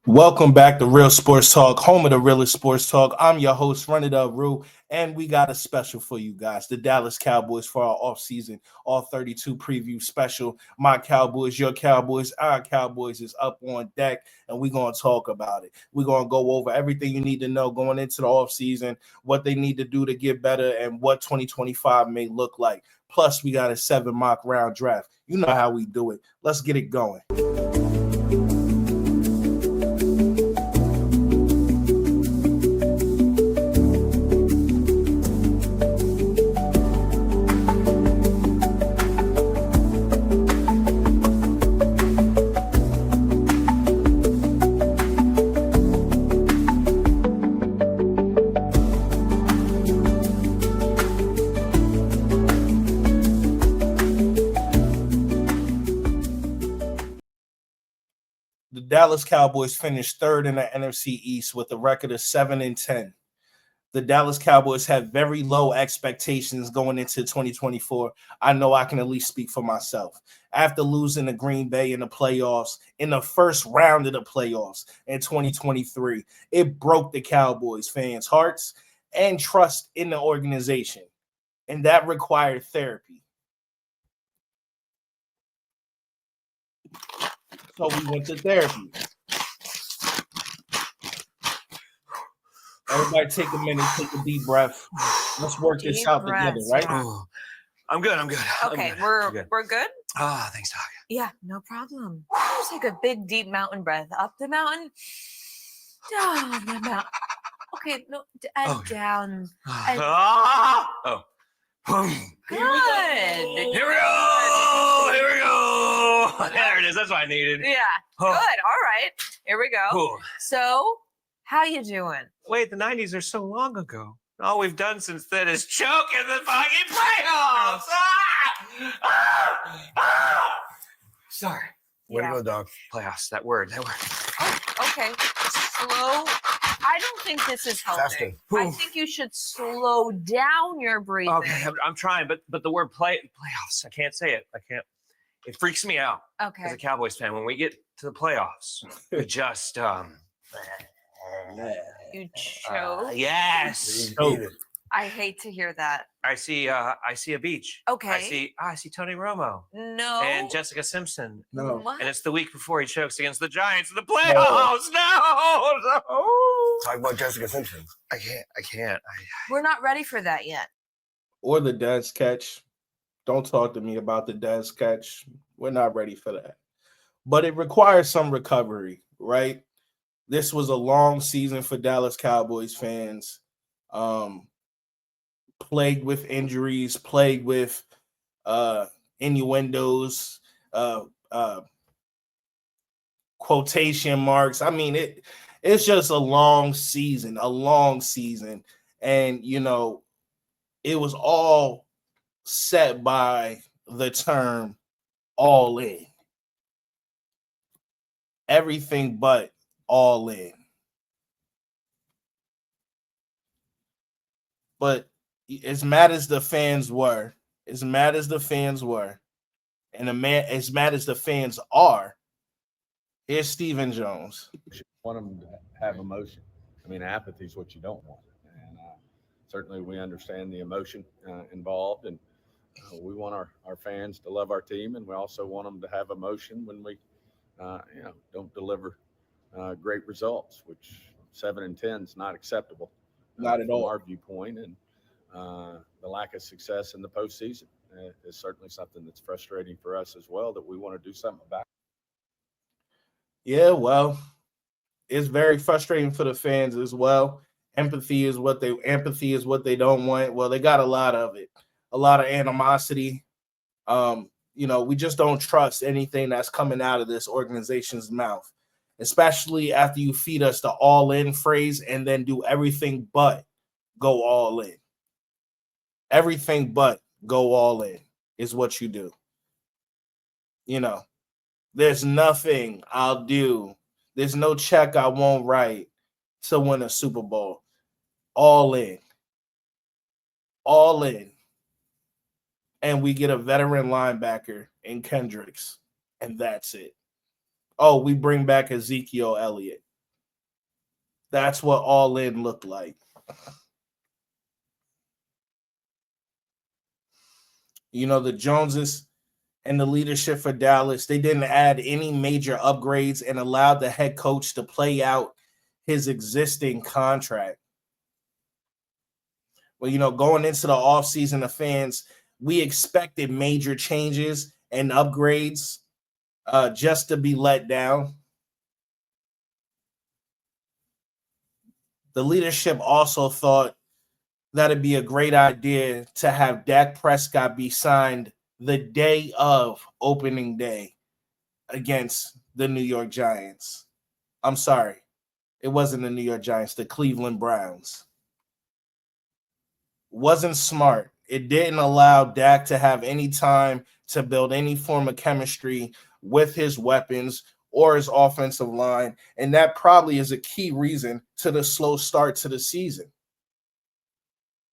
Welcome back to Real Sports Talk, home of the realest sports talk. I'm your host, Run It Up Rue, and we got a special for you guys. The Dallas Cowboys for our offseason, all 32 preview special. My Cowboys, your Cowboys, our Cowboys is up on deck, and we're going to talk about it. We're going to go over everything you need to know going into the offseason, what they need to do to get better, and what 2025 may look like. Plus, we got a 7 mock round draft. You know how we do it. Let's get it going. The Dallas Cowboys finished third in the NFC East with a record of 7-10. The Dallas Cowboys have very low expectations going into 2024. I know I can at least speak for myself. After losing to Green Bay in the playoffs, in the first round of the playoffs in 2023, it broke the Cowboys fans' hearts and trust in the organization, and that required therapy. So we went to therapy. Everybody take a minute, take a deep breath. Let's work this out together, right? Yeah. I'm good. Okay, we're good? Thanks, Doc. Yeah, no problem. Just take a big, deep mountain breath. Up the mountain, down the mountain. Okay, no, and down. And Boom. good. Here we go. There it is. That's what I needed. Yeah, good. All right, here we go. Cool. So, how you doing? Wait, the 90s are so long ago. All we've done since then is choke in the fucking playoffs. Sorry. Way to go, dog. Playoffs, that word. Oh, okay. Slow. I don't think this is helping. I think you should slow down your breathing. Okay, I'm trying, but the word playoffs, I can't say it. I can't. It freaks me out as a Okay. Cowboys fan. When we get to the playoffs, we just You choke. yes. You need it. I hate to hear that. I see a beach. Okay. I see Tony Romo No. and Jessica Simpson. No. What? And it's the week before he chokes against the Giants in the playoffs. No. Talk about Jessica Simpson. I can't. We're not ready for that yet. Or the Dez catch. Don't talk to me about the Dez catch. We're not ready for that. But it requires some recovery, right? This was a long season for Dallas Cowboys fans. Plagued with injuries, plagued with innuendos, quotation marks. I mean, it's just a long season. And, it was all set by the term all in. Everything but all in. But as mad as the fans were, and as mad as the fans are, here's Stephen Jones. Want them to have emotion. I mean, apathy is what you don't want. And certainly we understand the emotion involved. And we want our fans to love our team. And we also want them to have emotion when we, don't deliver great results, which 7-10 is not acceptable. Not at from all. our viewpoint. And the lack of success in the postseason is certainly something that's frustrating for us as well, that we want to do something about. Yeah, well, it's very frustrating for the fans as well. Empathy is what they don't want. Well, they got a lot of it, a lot of animosity. We just don't trust anything that's coming out of this organization's mouth, especially after you feed us the all in phrase and then do everything but go all in. Everything but go all in is what you do. There's nothing I'll do. There's no check I won't write to win a Super Bowl. All in. All in. And we get a veteran linebacker in Kendricks. And that's it. Oh, we bring back Ezekiel Elliott. That's what all in looked like. The Joneses and the leadership for Dallas, they didn't add any major upgrades and allowed the head coach to play out his existing contract. Well, going into the offseason, the fans, we expected major changes and upgrades just to be let down. The leadership also thought that it'd be a great idea to have Dak Prescott be signed the day of opening day against the New York Giants. I'm sorry. It wasn't the New York Giants, the Cleveland Browns. Wasn't smart. It didn't allow Dak to have any time to build any form of chemistry with his weapons or his offensive line. And that probably is a key reason to the slow start to the season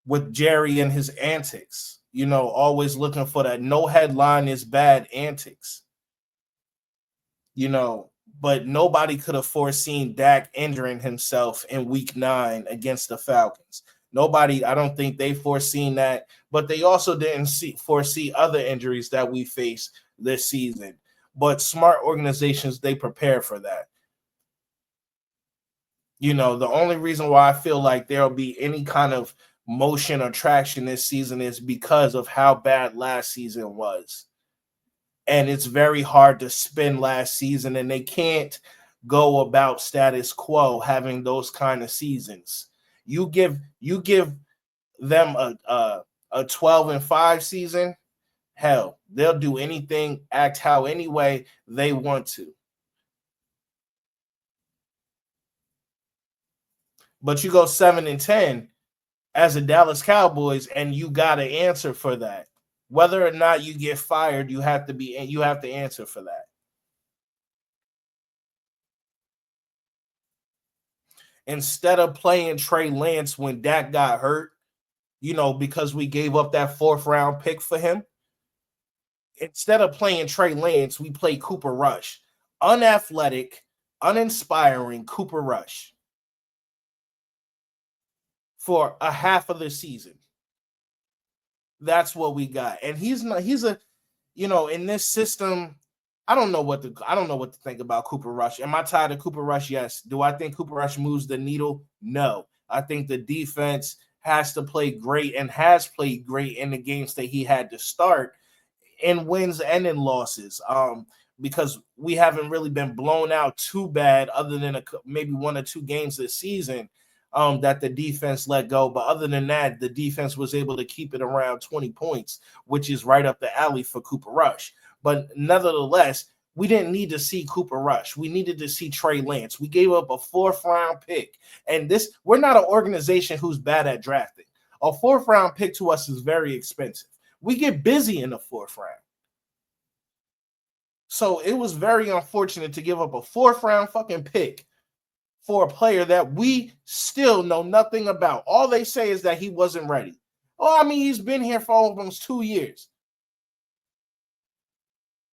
with Jerry and his antics, always looking for that no headline is bad antics, but nobody could have foreseen Dak injuring himself in week 9 against the Falcons. Nobody, I don't think they foreseen that, but they also didn't foresee other injuries that we face this season. But smart organizations, they prepare for that. The only reason why I feel like there'll be any kind of motion or traction this season is because of how bad last season was. And it's very hard to spin last season, and they can't go about status quo having those kind of seasons. You give them a 12-5 season, hell, they'll do anything, act how any way they want to. But you go 7-10 as a Dallas Cowboys, and you got to answer for that. Whether or not you get fired, you have to answer for that. Instead of playing Trey Lance when Dak got hurt, because we gave up that 4th round pick for him, instead of playing Trey Lance, we play Cooper Rush. Unathletic, uninspiring Cooper Rush for a half of the season. That's what we got. And in this system, I don't know what to think about Cooper Rush. Am I tired of Cooper Rush? Yes. Do I think Cooper Rush moves the needle? No. I think the defense has to play great and has played great in the games that he had to start, in wins and in losses. Because we haven't really been blown out too bad, other than maybe 1 or 2 games this season that the defense let go. But other than that, the defense was able to keep it around 20 points, which is right up the alley for Cooper Rush. But nevertheless, we didn't need to see Cooper Rush. We needed to see Trey Lance. We gave up a 4th round pick. And we're not an organization who's bad at drafting. A 4th round pick to us is very expensive. We get busy in the 4th round. So it was very unfortunate to give up a 4th round fucking pick for a player that we still know nothing about. All they say is that he wasn't ready. Oh, I mean, he's been here for almost 2 years.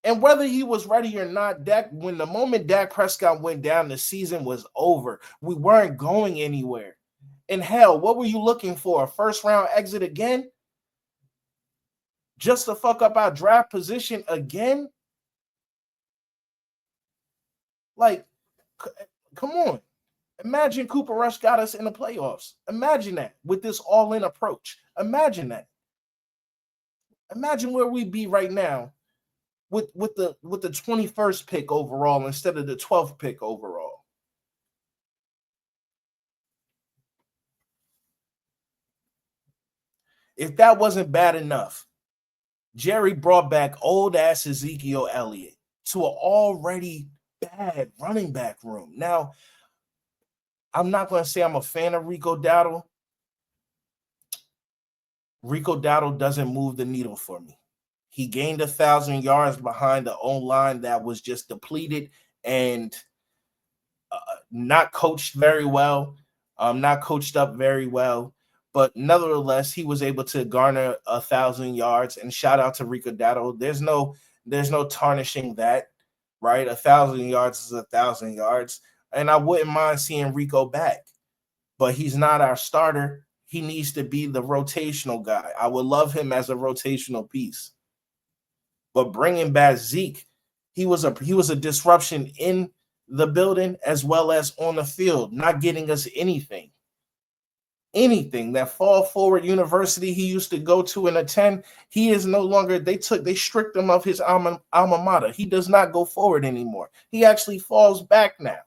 And whether he was ready or not, when the moment Dak Prescott went down, the season was over. We weren't going anywhere. And hell, what were you looking for? A 1st round exit again? Just to fuck up our draft position again? Like, come on. Imagine Cooper Rush got us in the playoffs. Imagine that with this all-in approach. Imagine that. Imagine where we'd be right now with the 21st pick overall instead of the 12th pick overall. If that wasn't bad enough, Jerry brought back old-ass Ezekiel Elliott to an already bad running back room. Now, I'm not going to say I'm a fan of Rico Dowdle. Rico Dowdle doesn't move the needle for me. He gained 1,000 yards behind the O-line that was just depleted and not coached very well, not coached up very well. But nevertheless, he was able to garner 1,000 yards. And shout out to Rico Dowdle. There's no tarnishing that, right? 1,000 yards is 1,000 yards. And I wouldn't mind seeing Rico back. but he's not our starter. He needs to be the rotational guy. I would love him as a rotational piece. But bringing back Zeke, he was a disruption in the building as well as on the field, not getting us anything. Anything. That fall forward university he used to go to and attend, he is no longer, they stripped him of his alma mater. He does not go forward anymore. He actually falls back now.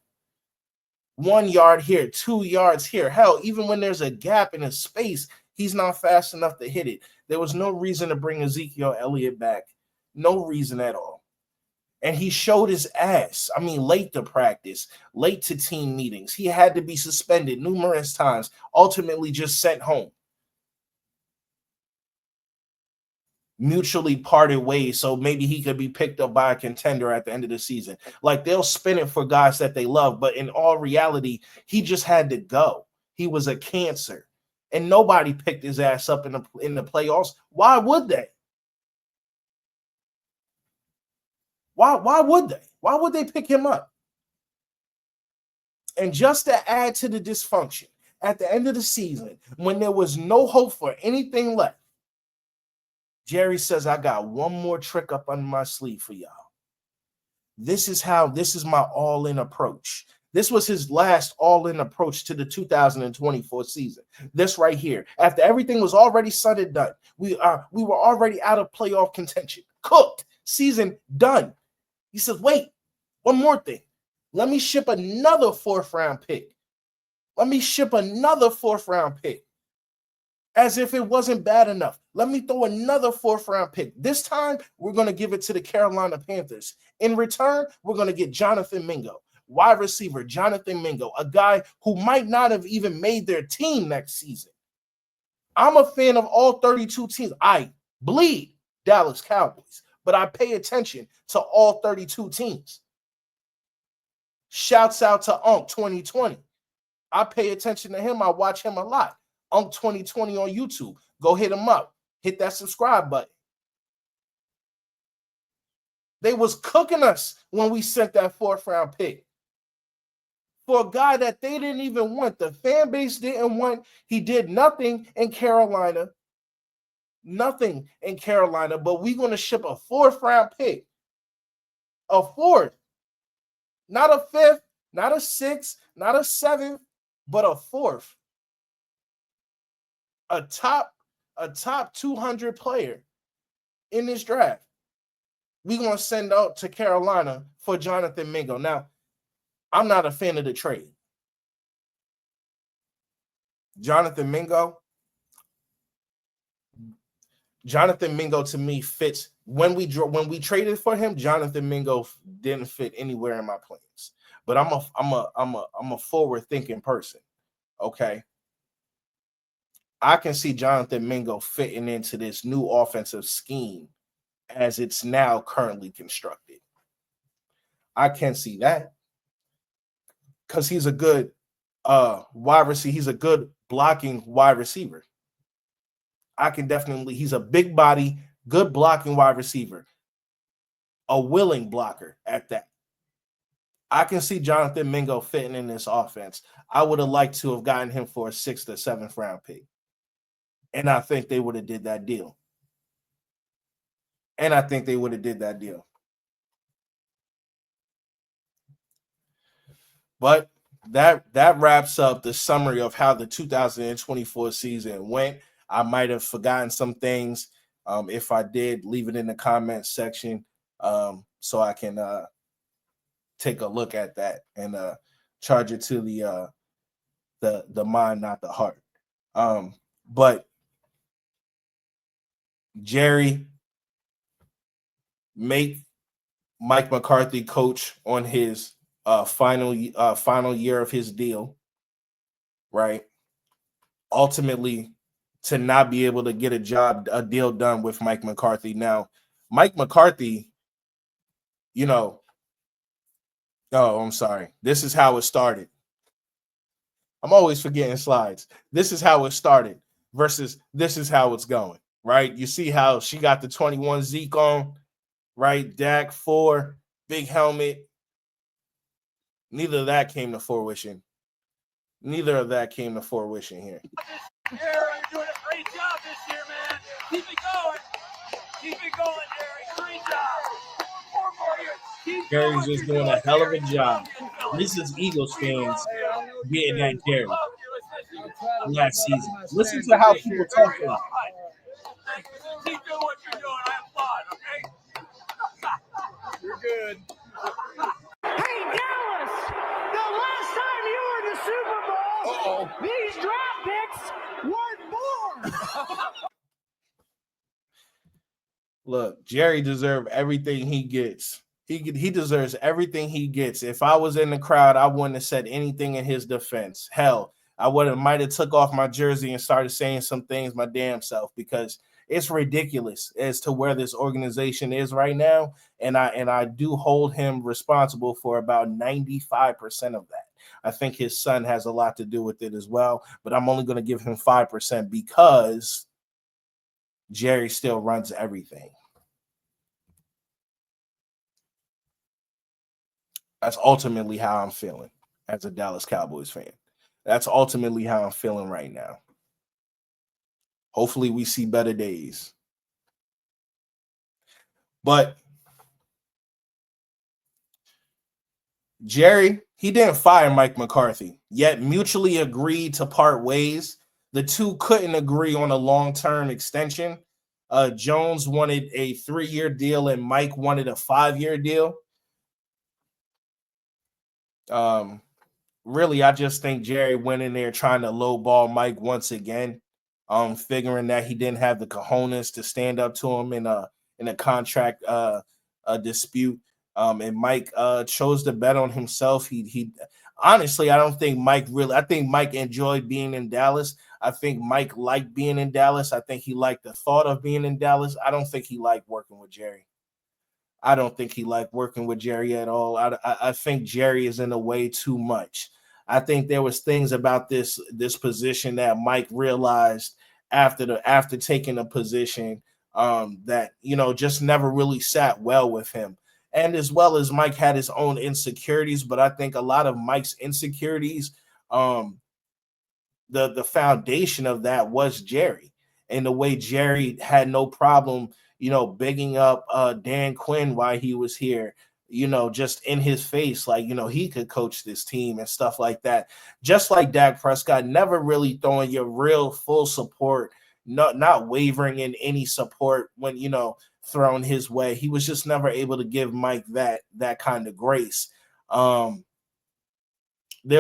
1 yard here, 2 yards here. Hell, even when there's a gap in a space, he's not fast enough to hit it. There was no reason to bring Ezekiel Elliott back. No reason at all. And he showed his ass. I mean, late to practice, late to team meetings. He had to be suspended numerous times, ultimately just sent home. Mutually parted ways, so maybe he could be picked up by a contender at the end of the season. Like, they'll spin it for guys that they love, but in all reality, he just had to go. He was a cancer, and nobody picked his ass up in the playoffs. Why would they? Why would they? Why would they pick him up? And just to add to the dysfunction, at the end of the season, when there was no hope for anything left, Jerry says, I got one more trick up on my sleeve for y'all. This is my all-in approach. This was his last all-in approach to the 2024 season. This right here. After everything was already said and done, we were already out of playoff contention. Cooked. Season done. He says, wait, one more thing. Let me ship another fourth-round pick. As if it wasn't bad enough. Let me throw another fourth-round pick. This time, we're going to give it to the Carolina Panthers. In return, we're going to get Jonathan Mingo, wide receiver Jonathan Mingo, a guy who might not have even made their team next season. I'm a fan of all 32 teams. I bleed Dallas Cowboys, but I pay attention to all 32 teams. Shouts out to Unc 2020. I pay attention to him. I watch him a lot. Unc 2020 on YouTube. Go hit him up. Hit that subscribe button. They was cooking us when we sent that fourth-round pick. For a guy that they didn't even want. The fan base didn't want. He did nothing in Carolina. Nothing in Carolina. But we're going to ship a fourth-round pick. A fourth. Not a fifth. Not a sixth. Not a seventh. But a fourth. A top 200 player in this draft. We're going to send out to Carolina for Jonathan Mingo. Now, I'm not a fan of the trade. Jonathan Mingo to me fits. When we traded for him, Jonathan Mingo didn't fit anywhere in my plans. But I'm a forward-thinking person. Okay. I can see Jonathan Mingo fitting into this new offensive scheme as it's now currently constructed. I can see that because he's a good wide receiver. He's a good blocking wide receiver. He's a big body, good blocking wide receiver, a willing blocker at that. I can see Jonathan Mingo fitting in this offense. I would have liked to have gotten him for a 6th or 7th round pick. And I think they would have did that deal. But that wraps up the summary of how the 2024 season went. I might have forgotten some things. If I did, leave it in the comments section so I can take a look at that and charge it to the mind, not the heart. But Jerry, make Mike McCarthy coach on his final year of his deal, right? Ultimately, to not be able to get a deal done with Mike McCarthy. Now, Mike McCarthy, I'm sorry. This is how it started. I'm always forgetting slides. This is how it started versus this is how it's going, right? You see how she got the 21 Zeke on, right? Dak 4, big helmet. Neither of that came to fruition. Neither of that came to fruition here. Jerry, you're doing a great job this year, man. Keep it going. Keep it going, Jerry. Great job. 4 more years. Keep doing Jerry's what just you're doing doing, a hell of Jerry. a We job. love you in Philly. This is Eagles We love fans you. getting at We Jerry love you. Let's listen. last season. Listen to how people talk to him. Thank you. Keep doing what you're doing. I applaud, okay? You're good. Hey, Dallas, the last time you were in the Super Bowl, these draft picks weren't born. Look, Jerry deserves everything he gets. He deserves everything he gets. If I was in the crowd, I wouldn't have said anything in his defense. Hell, I might have took off my jersey and started saying some things my damn self, because it's ridiculous as to where this organization is right now. And I do hold him responsible for about 95% of that. I think his son has a lot to do with it as well, but I'm only going to give him 5% because Jerry still runs everything. That's ultimately how I'm feeling as a Dallas Cowboys fan. That's ultimately how I'm feeling right now. Hopefully we see better days. But Jerry, he didn't fire Mike McCarthy, yet mutually agreed to part ways. The two couldn't agree on a long-term extension. Jones wanted a 3-year deal and Mike wanted a 5-year deal. Really, I just think Jerry went in there trying to lowball Mike once again, figuring that he didn't have the cojones to stand up to him in a contract dispute. And Mike chose to bet on himself. He honestly, I don't think Mike really. I think Mike enjoyed being in Dallas. I think Mike liked being in Dallas. I think he liked the thought of being in Dallas. I don't think he liked working with Jerry. I don't think he liked working with Jerry at all. I think Jerry is in the way too much. I think there was things about this position that Mike realized after taking a position that just never really sat well with him. And as well as Mike had his own insecurities, but I think a lot of Mike's insecurities, the foundation of that was Jerry, and the way Jerry had no problem bigging up Dan Quinn while he was here, just in his face, like, he could coach this team and stuff like that. Just like Dak Prescott, never really throwing your real full support, not wavering in any support when, thrown his way. He was just never able to give Mike that kind of grace. There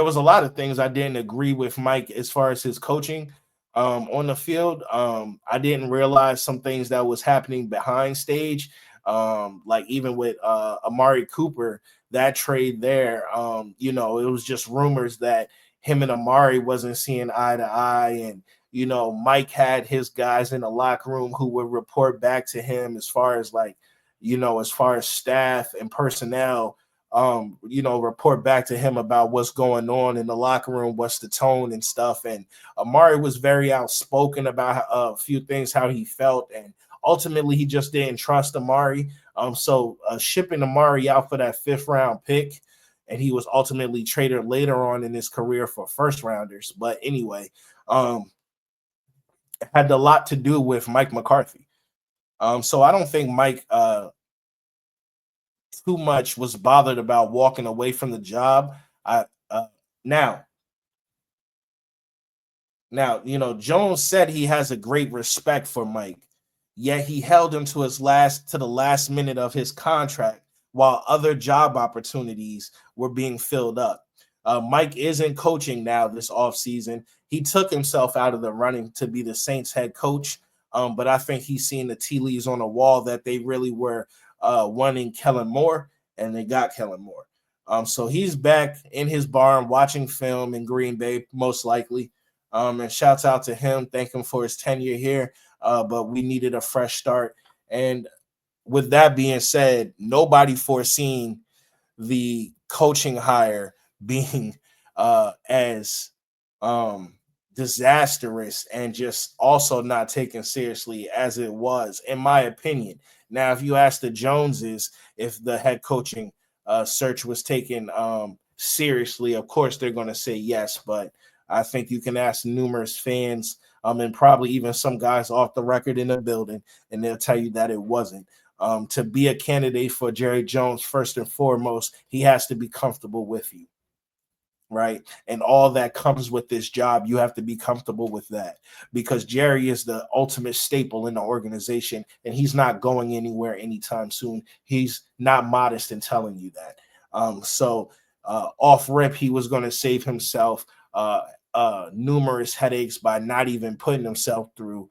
was a lot of things I didn't agree with Mike as far as his coaching on the field. I didn't realize some things that was happening behind stage, like even with Amari Cooper, that trade there. It was just rumors that him and Amari wasn't seeing eye to eye, and Mike had his guys in the locker room who would report back to him as far as staff and personnel. Report back to him about what's going on in the locker room, what's the tone and stuff. And Amari was very outspoken about a few things, how he felt, and ultimately he just didn't trust Amari. So shipping Amari out for that 5th round pick, and he was ultimately traded later on in his career for first rounders. But anyway, it had a lot to do with Mike McCarthy. So I don't think Mike too much was bothered about walking away from the job. Now, Jones said he has a great respect for Mike, yet he held him to the last minute of his contract while other job opportunities were being filled up. Mike isn't coaching now this offseason. He took himself out of the running to be the Saints head coach, but I think he's seen the tea leaves on the wall that they really were wanting Kellen Moore, and they got Kellen Moore. So he's back in his barn watching film in Green Bay, most likely. And shouts out to him. Thank him for his tenure here. But we needed a fresh start. And with that being said, nobody foreseen the coaching hire being as disastrous and just also not taken seriously as it was, in my opinion. Now, if you ask the Joneses if the head coaching search was taken seriously, of course they're going to say yes. But I think you can ask numerous fans, and probably even some guys off the record in the building, and they'll tell you that it wasn't. To be a candidate for Jerry Jones, first and foremost, he has to be comfortable with you, right? And all that comes with this job, you have to be comfortable with that, because Jerry is the ultimate staple in the organization, and he's not going anywhere anytime soon. He's not modest in telling you that. So off rip, he was going to save himself numerous headaches by not even putting himself through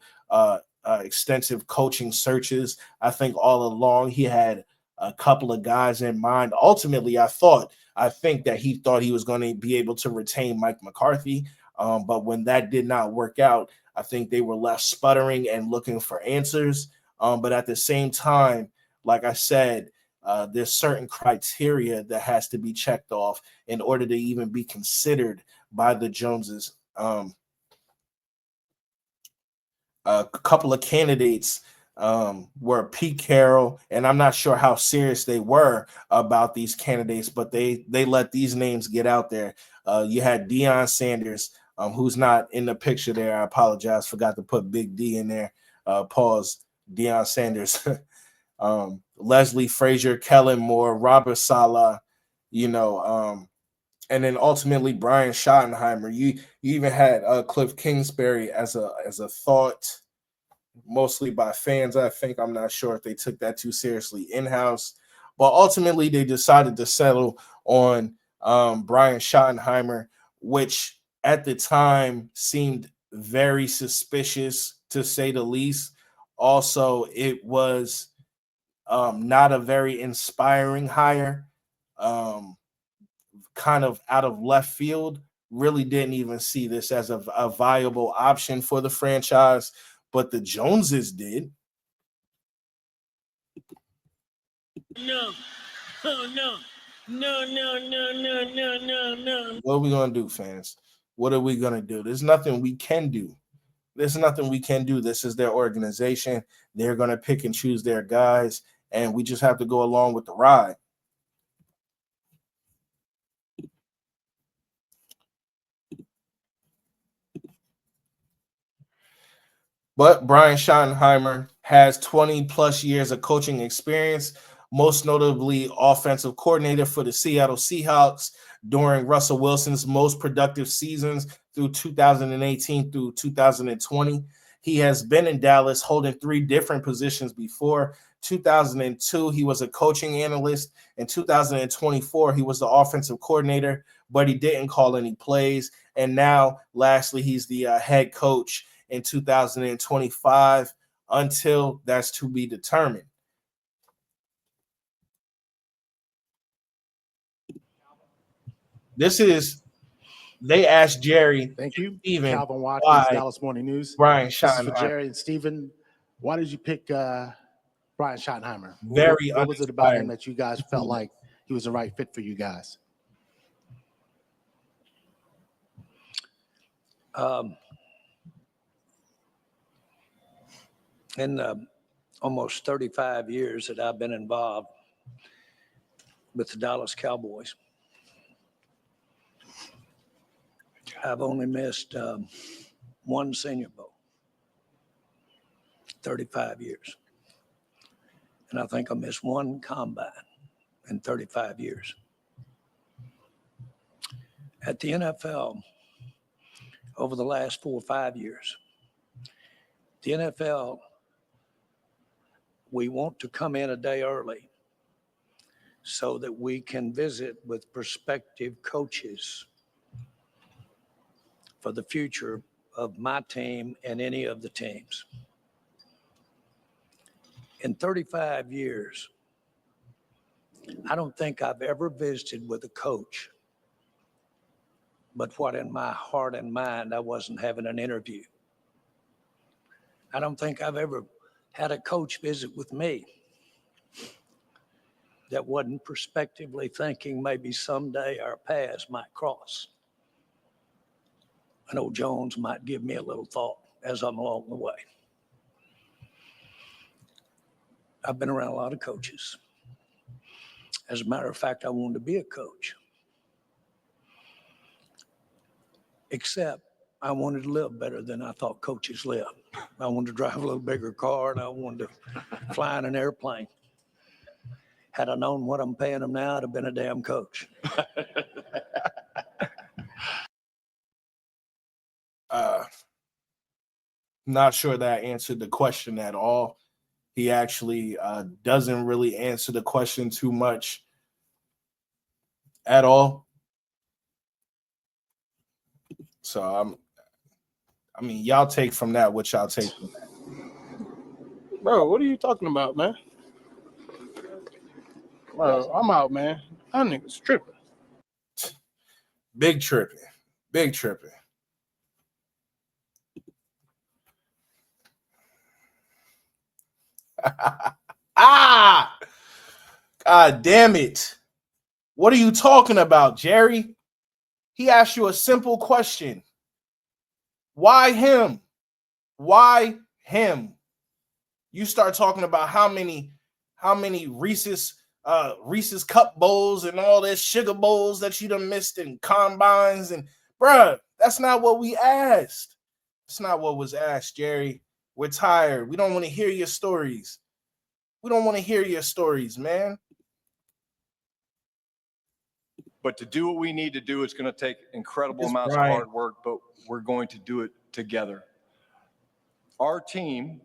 extensive coaching searches. I think all along he had a couple of guys in mind. Ultimately, I think that he thought he was going to be able to retain Mike McCarthy. But when that did not work out, I think they were left sputtering and looking for answers. But at the same time, like I said, there's certain criteria that has to be checked off in order to even be considered by the Joneses. A couple of candidates were Pete Carroll, and I'm not sure how serious they were about these candidates, but they let these names get out there. You had Deion Sanders, who's not in the picture there. I apologize, forgot to put Big D in there. Pause. Deion Sanders, Leslie Frazier, Kellen Moore, Robert Saleh, and then ultimately Brian Schottenheimer. You even had Cliff Kingsbury as a thought, mostly by fans, I think. I'm not sure if they took that too seriously in-house, but ultimately they decided to settle on Brian Schottenheimer, which at the time seemed very suspicious, to say the least. Also, it was not a very inspiring hire, kind of out of left field. Really didn't even see this as a viable option for the franchise, but the Joneses did. No. Oh, no. No, no, no, no, no, no, no. What are we going to do, fans? What are we going to do? There's nothing we can do. There's nothing we can do. This is their organization. They're going to pick and choose their guys, and we just have to go along with the ride. But Brian Schottenheimer has 20 plus years of coaching experience, most notably offensive coordinator for the Seattle Seahawks during Russell Wilson's most productive seasons through 2018 through 2020. He has been in Dallas holding 3 different positions before. 2002, he was a coaching analyst. In 2024, he was the offensive coordinator, but he didn't call any plays. And now, lastly, he's the head coach in 2025 until that's to be determined. They asked Jerry. Thank you. Steven, Calvin Watkins, why Dallas Morning News. Brian This is for Schottenheimer. Jerry and Steven. Why did you pick Brian Schottenheimer? Very what was it about him uninspiring. that you guys felt like he was the right fit for you guys? In the almost 35 years that I've been involved with the Dallas Cowboys, I've only missed one Senior Bowl, 35 years. And I think I missed one combine in 35 years. At the NFL, over the last 4 or 5 years, the NFL, we want to come in a day early so that we can visit with prospective coaches for the future of my team and any of the teams. In 35 years, I don't think I've ever visited with a coach, but what in my heart and mind, I wasn't having an interview. I don't think I've ever had a coach visit with me that wasn't prospectively thinking maybe someday our paths might cross. I know Jones might give me a little thought as I'm along the way. I've been around a lot of coaches. As a matter of fact, I wanted to be a coach. except I wanted to live better than I thought coaches live. I wanted to drive a little bigger car, and I wanted to fly in an airplane. Had I known what I'm paying them now, I'd have been a damn coach. Not sure that answered the question at all. He actually doesn't really answer the question too much at all. So I mean, y'all take from that what y'all take from that. Bro, what are you talking about, man? Bro, I'm out, man. That nigga's tripping. Big tripping. Big tripping. God damn it. What are you talking about, Jerry? He asked you a simple question. Why him? Why him? You start talking about how many Reese's Cup bowls and all this sugar bowls that you done missed in combines, and bruh, that's not what we asked. That's not what was asked, Jerry. We're tired. We don't want to hear your stories. We don't want to hear your stories, man. But to do what we need to do, it's going to take incredible amounts Brian. of hard work, but we're going to do it together. Our team,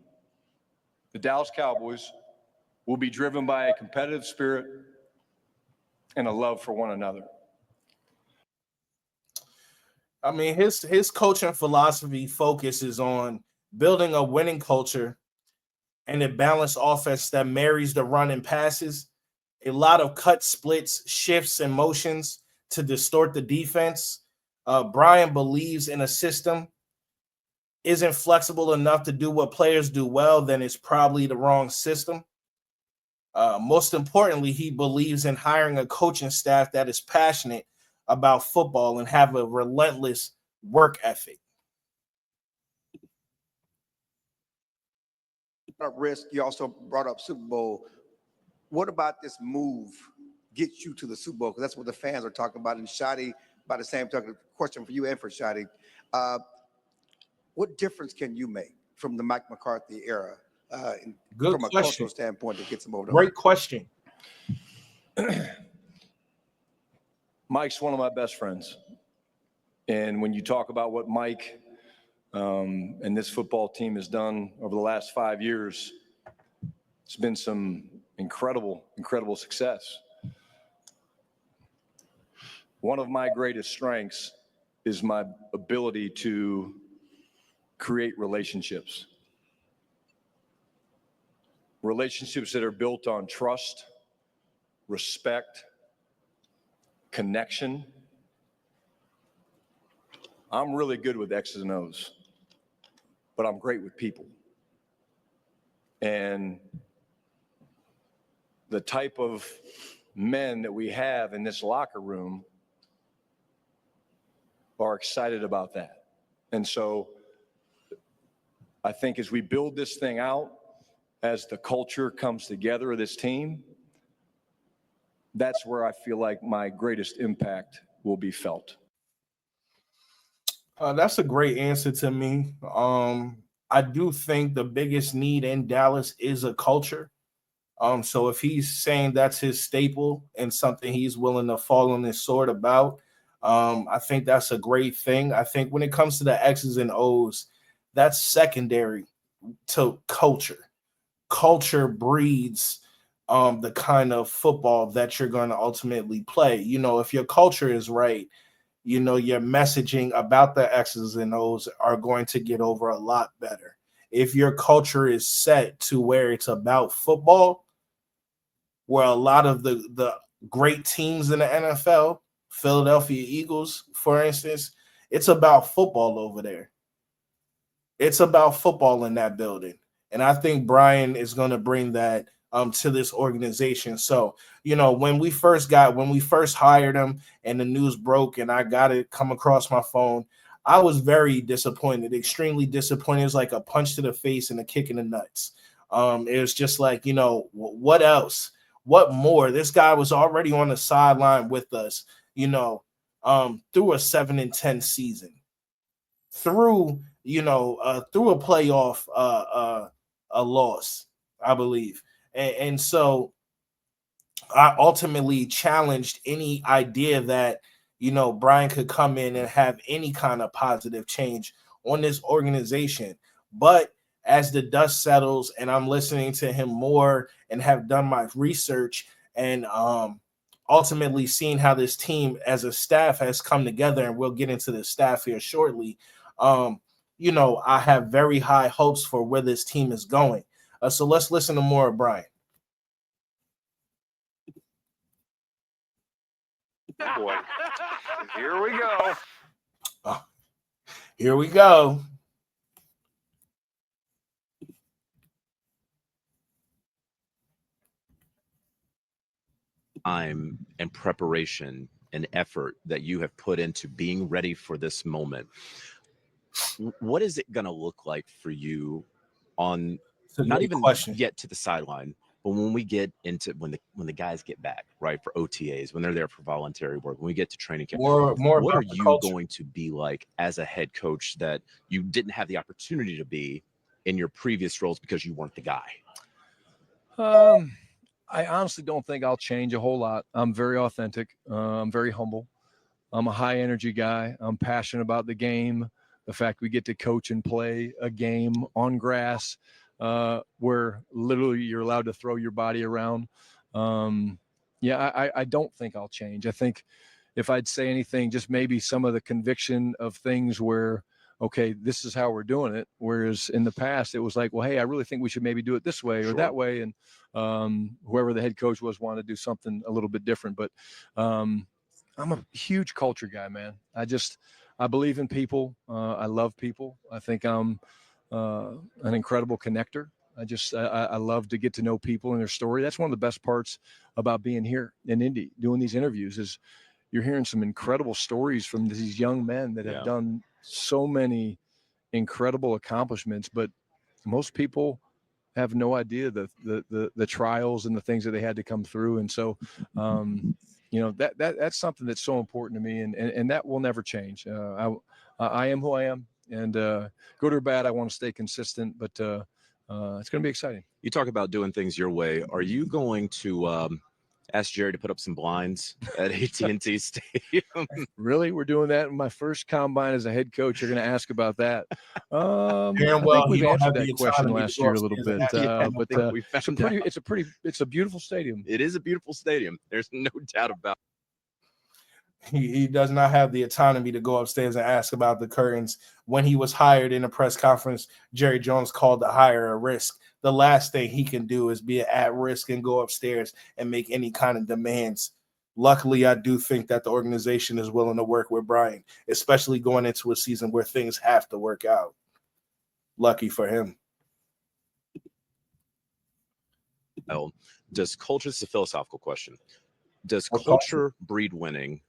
the Dallas Cowboys, will be driven by a competitive spirit and a love for one another. I mean, his coaching philosophy focuses on building a winning culture and a balanced offense that marries the run and passes. A lot of cut, splits, shifts, and motions to distort the defense. Brian believes in a system isn't flexible enough to do what players do well, then it's probably the wrong system. Most importantly, he believes in hiring a coaching staff that is passionate about football and have a relentless work ethic. Risk. You also brought up Super Bowl. What about this move gets you to the Super Bowl? Because that's what the fans are talking about. And Shadi, by the same token, question for you and for Shadi. What difference can you make from the Mike McCarthy era from a cultural standpoint that gets him over the Great question. Mike's one of my best friends. And when you talk about what Mike and this football team has done over the last 5 years, it's been some incredible success. One of my greatest strengths is my ability to create relationships. Relationships that are built on trust, respect, connection. I'm really good with X's and O's, but I'm great with people. And the type of men that we have in this locker room are excited about that. And so I think as we build this thing out, as the culture comes together of this team, that's where I feel like my greatest impact will be felt. That's a great answer to me. I do think the biggest need in Dallas is a culture. So if he's saying that's his staple and something he's willing to fall on his sword about, I think that's a great thing. I think when it comes to the X's and O's, that's secondary to culture. Culture breeds the kind of football that you're going to ultimately play. You know, if your culture is right, you know, your messaging about the X's and O's are going to get over a lot better. If your culture is set to where it's about football, where a lot of the great teams in the NFL, Philadelphia Eagles, for instance, it's about football over there. It's about football in that building. And I think Brian is going to bring that to this organization. So, you know, when we first hired him and the news broke and I got it come across my phone, I was very disappointed, extremely disappointed. It was like a punch to the face and a kick in the nuts. It was just like, you know, what else? What more? This guy was already on the sideline with us, you know, through a 7-10 season. through through a playoff a loss, I believe, and so I ultimately challenged any idea that Brian could come in and have any kind of positive change on this organization. But as the dust settles and I'm listening to him more and have done my research and ultimately seeing how this team as a staff has come together, and we'll get into the staff here shortly, I have very high hopes for where this team is going. So let's listen to more of Brian. Boy, here we go. Here we go. Time and preparation and effort that you have put into being ready for this moment. What is it going to look like for you on not even get to the sideline, but when we get into when the guys get back, right, for OTAs, when they're there for voluntary work, when we get to training camp, what are you going to be like as a head coach that you didn't have the opportunity to be in your previous roles because you weren't the guy? I honestly don't think I'll change a whole lot. I'm very authentic. I'm very humble. I'm a high energy guy. I'm passionate about the game. The fact we get to coach and play a game on grass where literally you're allowed to throw your body around. I don't think I'll change. I think if I'd say anything, just maybe some of the conviction of things where, okay, this is how we're doing it. Whereas in the past, it was like, well, hey, I really think we should maybe do it this way or that way. And whoever the head coach was wanted to do something a little bit different. But I'm a huge culture guy, man. I believe in people. I love people. I think I'm an incredible connector. I love to get to know people and their story. That's one of the best parts about being here in Indy, doing these interviews, is you're hearing some incredible stories from these young men that have done so many incredible accomplishments, but most people have no idea the trials and the things that they had to come through. And so, that's something that's so important to me, and that will never change. I am who I am, and good or bad, I want to stay consistent, but it's going to be exciting. You talk about doing things your way. Are you going to ask Jerry to put up some blinds at AT&T Stadium? Really? We're doing that in my first combine as a head coach. You're going to ask about that. I well, think we've answered that question last year a little bit, but it's a beautiful stadium. It is a beautiful stadium. There's no doubt about it. He does not have the autonomy to go upstairs and ask about the curtains. When he was hired in a press conference, Jerry Jones called the hire a risk. The last thing he can do is be at risk and go upstairs and make any kind of demands. Luckily, I do think that the organization is willing to work with Brian, especially going into a season where things have to work out. Lucky for him. Does culture, this is a philosophical question, does culture breed winning,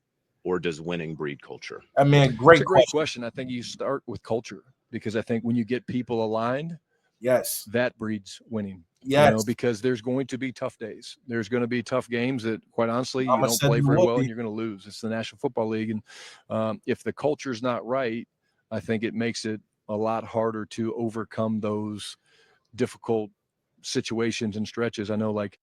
or does winning breed culture? I mean, It's a great question. I think you start with culture, because I think when you get people aligned, yes, that breeds winning. Yes, because there's going to be tough days. There's going to be tough games that, quite honestly, you don't play very well and you're going to lose. It's the National Football League. And if the culture's not right, I think it makes it a lot harder to overcome those difficult situations and stretches. I know, like,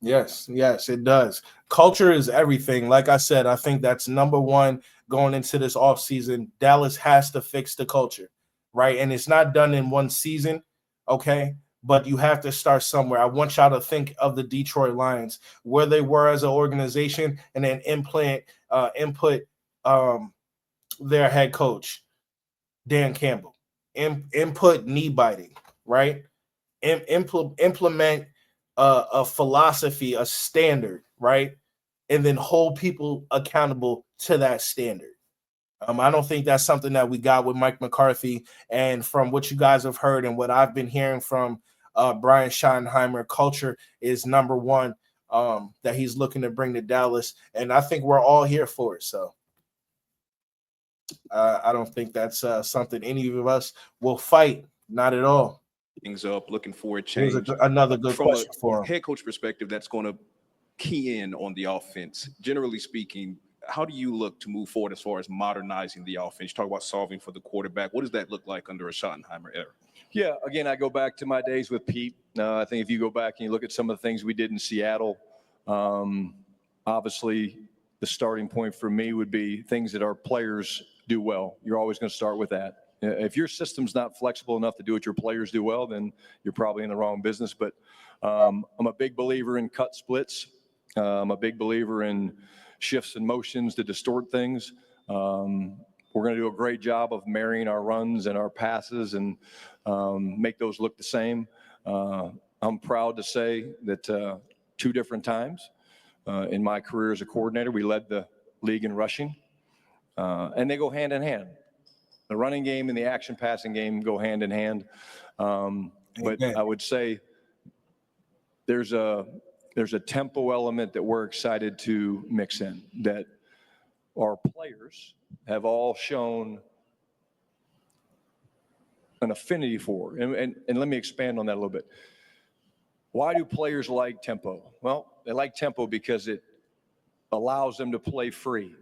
Yes, it does. Culture is everything. Like I said, I think that's number one going into this offseason. Dallas has to fix the culture, right? And it's not done in one season, okay? But you have to start somewhere. I want y'all to think of the Detroit Lions, where they were as an organization, and then input their head coach, Dan Campbell. Input knee biting, right? Implement a philosophy, a standard, right? And then hold people accountable to that standard. I don't think that's something that we got with Mike McCarthy. And from what you guys have heard and what I've been hearing from Brian Schottenheimer, culture is number one that he's looking to bring to Dallas. And I think we're all here for it. So I don't think that's something any of us will fight. Not at all. Things up, looking for a change. Here's another good From question for him. Head coach perspective, that's going to key in on the offense. Generally speaking, how do you look to move forward as far as modernizing the offense? You talk about solving for the quarterback. What does that look like under a Schottenheimer era? Yeah, again, I go back to my days with Pete. I think if you go back and you look at some of the things we did in Seattle, obviously the starting point for me would be things that our players do well. You're always going to start with that. If your system's not flexible enough to do what your players do well, then you're probably in the wrong business. But I'm a big believer in cut splits. I'm a big believer in shifts and motions to distort things. We're going to do a great job of marrying our runs and our passes and make those look the same. I'm proud to say that 2 different times in my career as a coordinator, we led the league in rushing, and they go hand in hand. The running game and the action passing game go hand in hand. But I would say there's a tempo element that we're excited to mix in, that our players have all shown an affinity for. And let me expand on that a little bit. Why do players like tempo? Well, they like tempo because it allows them to play free.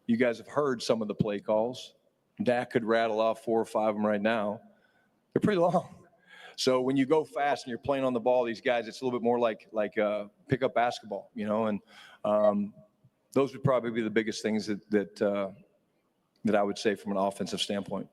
You guys have heard some of the play calls. Dak could rattle off 4 or 5 of them right now. They're pretty long. So when you go fast and you're playing on the ball, these guys, it's a little bit more like pickup basketball, and those would probably be the biggest things that I would say from an offensive standpoint.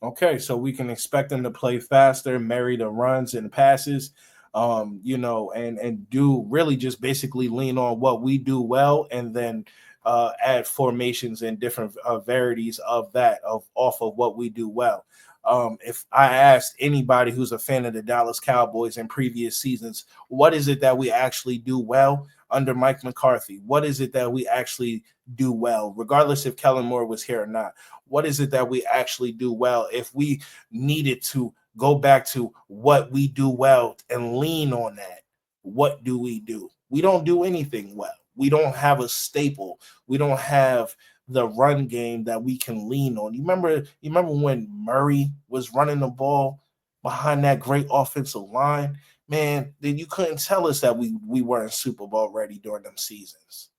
Okay, so we can expect them to play faster, marry the runs and passes, and do really just basically lean on what we do well, and then add formations and different varieties of that off of what we do well. If I asked anybody who's a fan of the Dallas Cowboys in previous seasons, what is it that we actually do well under Mike McCarthy? What is it that we actually do well, regardless if Kellen Moore was here or not? What is it that we actually do well? If we needed to go back to what we do well and lean on that, what do? We don't do anything well. We don't have a staple. We don't have the run game that we can lean on. You remember when Murray was running the ball behind that great offensive line? Man, then you couldn't tell us that we weren't Super Bowl ready during them seasons.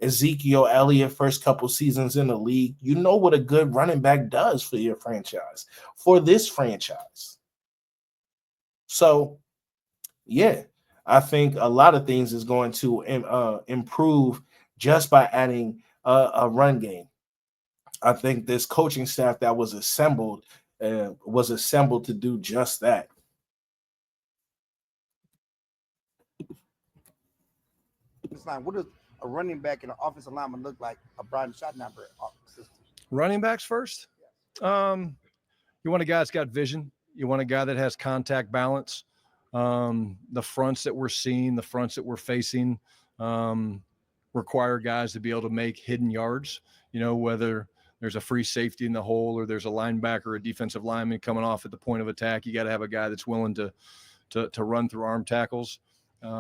Ezekiel Elliott, first couple seasons in the league, you know what a good running back does for your franchise, for this franchise. So, yeah, I think a lot of things is going to improve just by adding a run game. I think this coaching staff that was assembled to do just that. What does a running back and an offensive lineman look like a Brian Schottenheimer system? Running backs first. You want a guy that's got vision. You want a guy that has contact balance. The fronts that we're seeing, the fronts that we're facing, require guys to be able to make hidden yards. Whether there's a free safety in the hole or there's a linebacker or a defensive lineman coming off at the point of attack, you got to have a guy that's willing to run through arm tackles.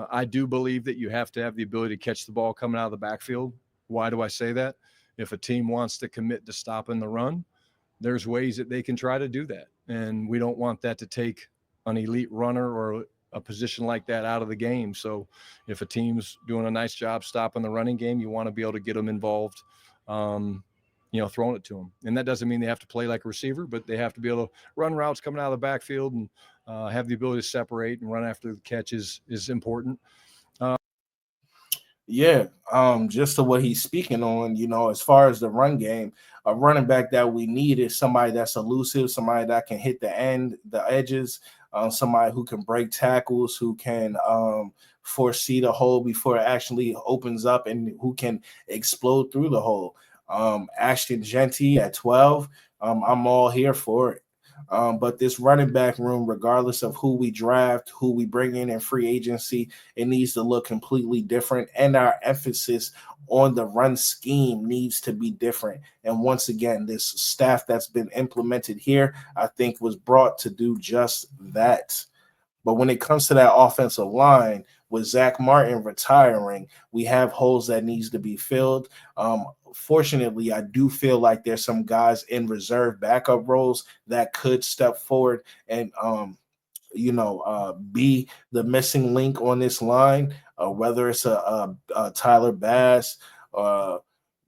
I do believe that you have to have the ability to catch the ball coming out of the backfield. Why do I say that? If a team wants to commit to stopping the run, there's ways that they can try to do that. And we don't want that to take an elite runner or a position like that out of the game. So if a team's doing a nice job stopping the running game, you want to be able to get them involved, throwing it to them. And that doesn't mean they have to play like a receiver, but they have to be able to run routes coming out of the backfield and have the ability to separate and run after the catch is important. Just to what he's speaking on, as far as the run game, a running back that we need is somebody that's elusive, somebody that can hit the edges, somebody who can break tackles, who can foresee the hole before it actually opens up, and who can explode through the hole. Ashton Genty at 12, I'm all here for it. But this running back room, regardless of who we draft, who we bring in free agency, it needs to look completely different. And our emphasis on the run scheme needs to be different. And once again, this staff that's been implemented here, I think was brought to do just that. But when it comes to that offensive line, with Zach Martin retiring, we have holes that needs to be filled. Fortunately, I do feel like there's some guys in reserve backup roles that could step forward and, be the missing link on this line, whether it's a Tyler Bass,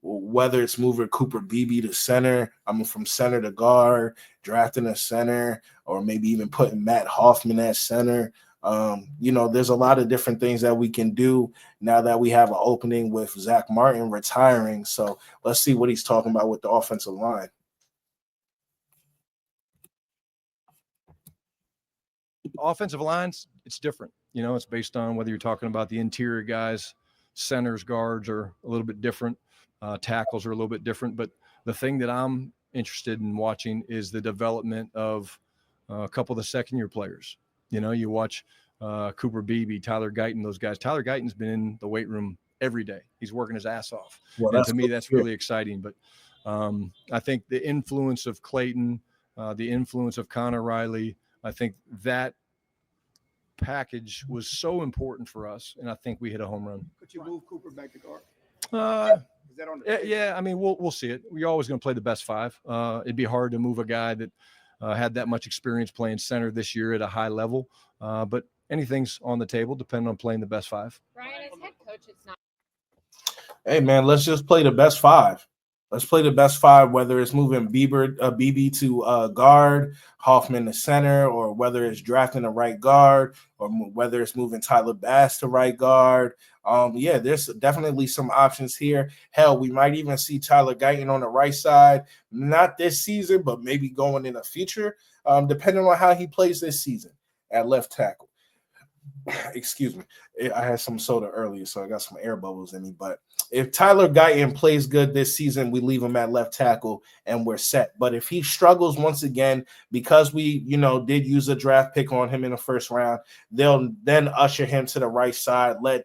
whether it's moving Cooper Beebe to center, from center to guard, drafting a center, or maybe even putting Matt Hoffman at center. There's a lot of different things that we can do now that we have an opening with Zach Martin retiring. So let's see what he's talking about with the offensive line. Offensive lines, it's different. It's based on whether you're talking about the interior guys, centers, guards are a little bit different. Tackles are a little bit different. But the thing that I'm interested in watching is the development of a couple of the second-year players. You watch Cooper Beebe, Tyler Guyton, those guys. Tyler Guyton's been in the weight room every day. He's working his ass off. Well, and to me, that's really exciting. But I think the influence of Clayton, the influence of Connor Riley, I think that package was so important for us, and I think we hit a home run. Could you move Cooper back to guard? Is that on the Yeah, we'll see it. We're always going to play the best five. It'd be hard to move a guy that had that much experience playing center this year at a high level, but anything's on the table depending on playing the best five. Brian, as head coach, it's not. Hey, man, let's just play the best five. Let's play the best five, whether it's moving Beebe to guard, Hoffman to center, or whether it's drafting a right guard, or whether it's moving Tyler Bass to right guard. There's definitely some options here. Hell, we might even see Tyler Guyton on the right side, not this season, but maybe going in the future, depending on how he plays this season at left tackle. Excuse me. I had some soda earlier, so I got some air bubbles in me. But if Tyler Guyton plays good this season, we leave him at left tackle and we're set. But if he struggles once again, because we, did use a draft pick on him in the first round, they'll then usher him to the right side, let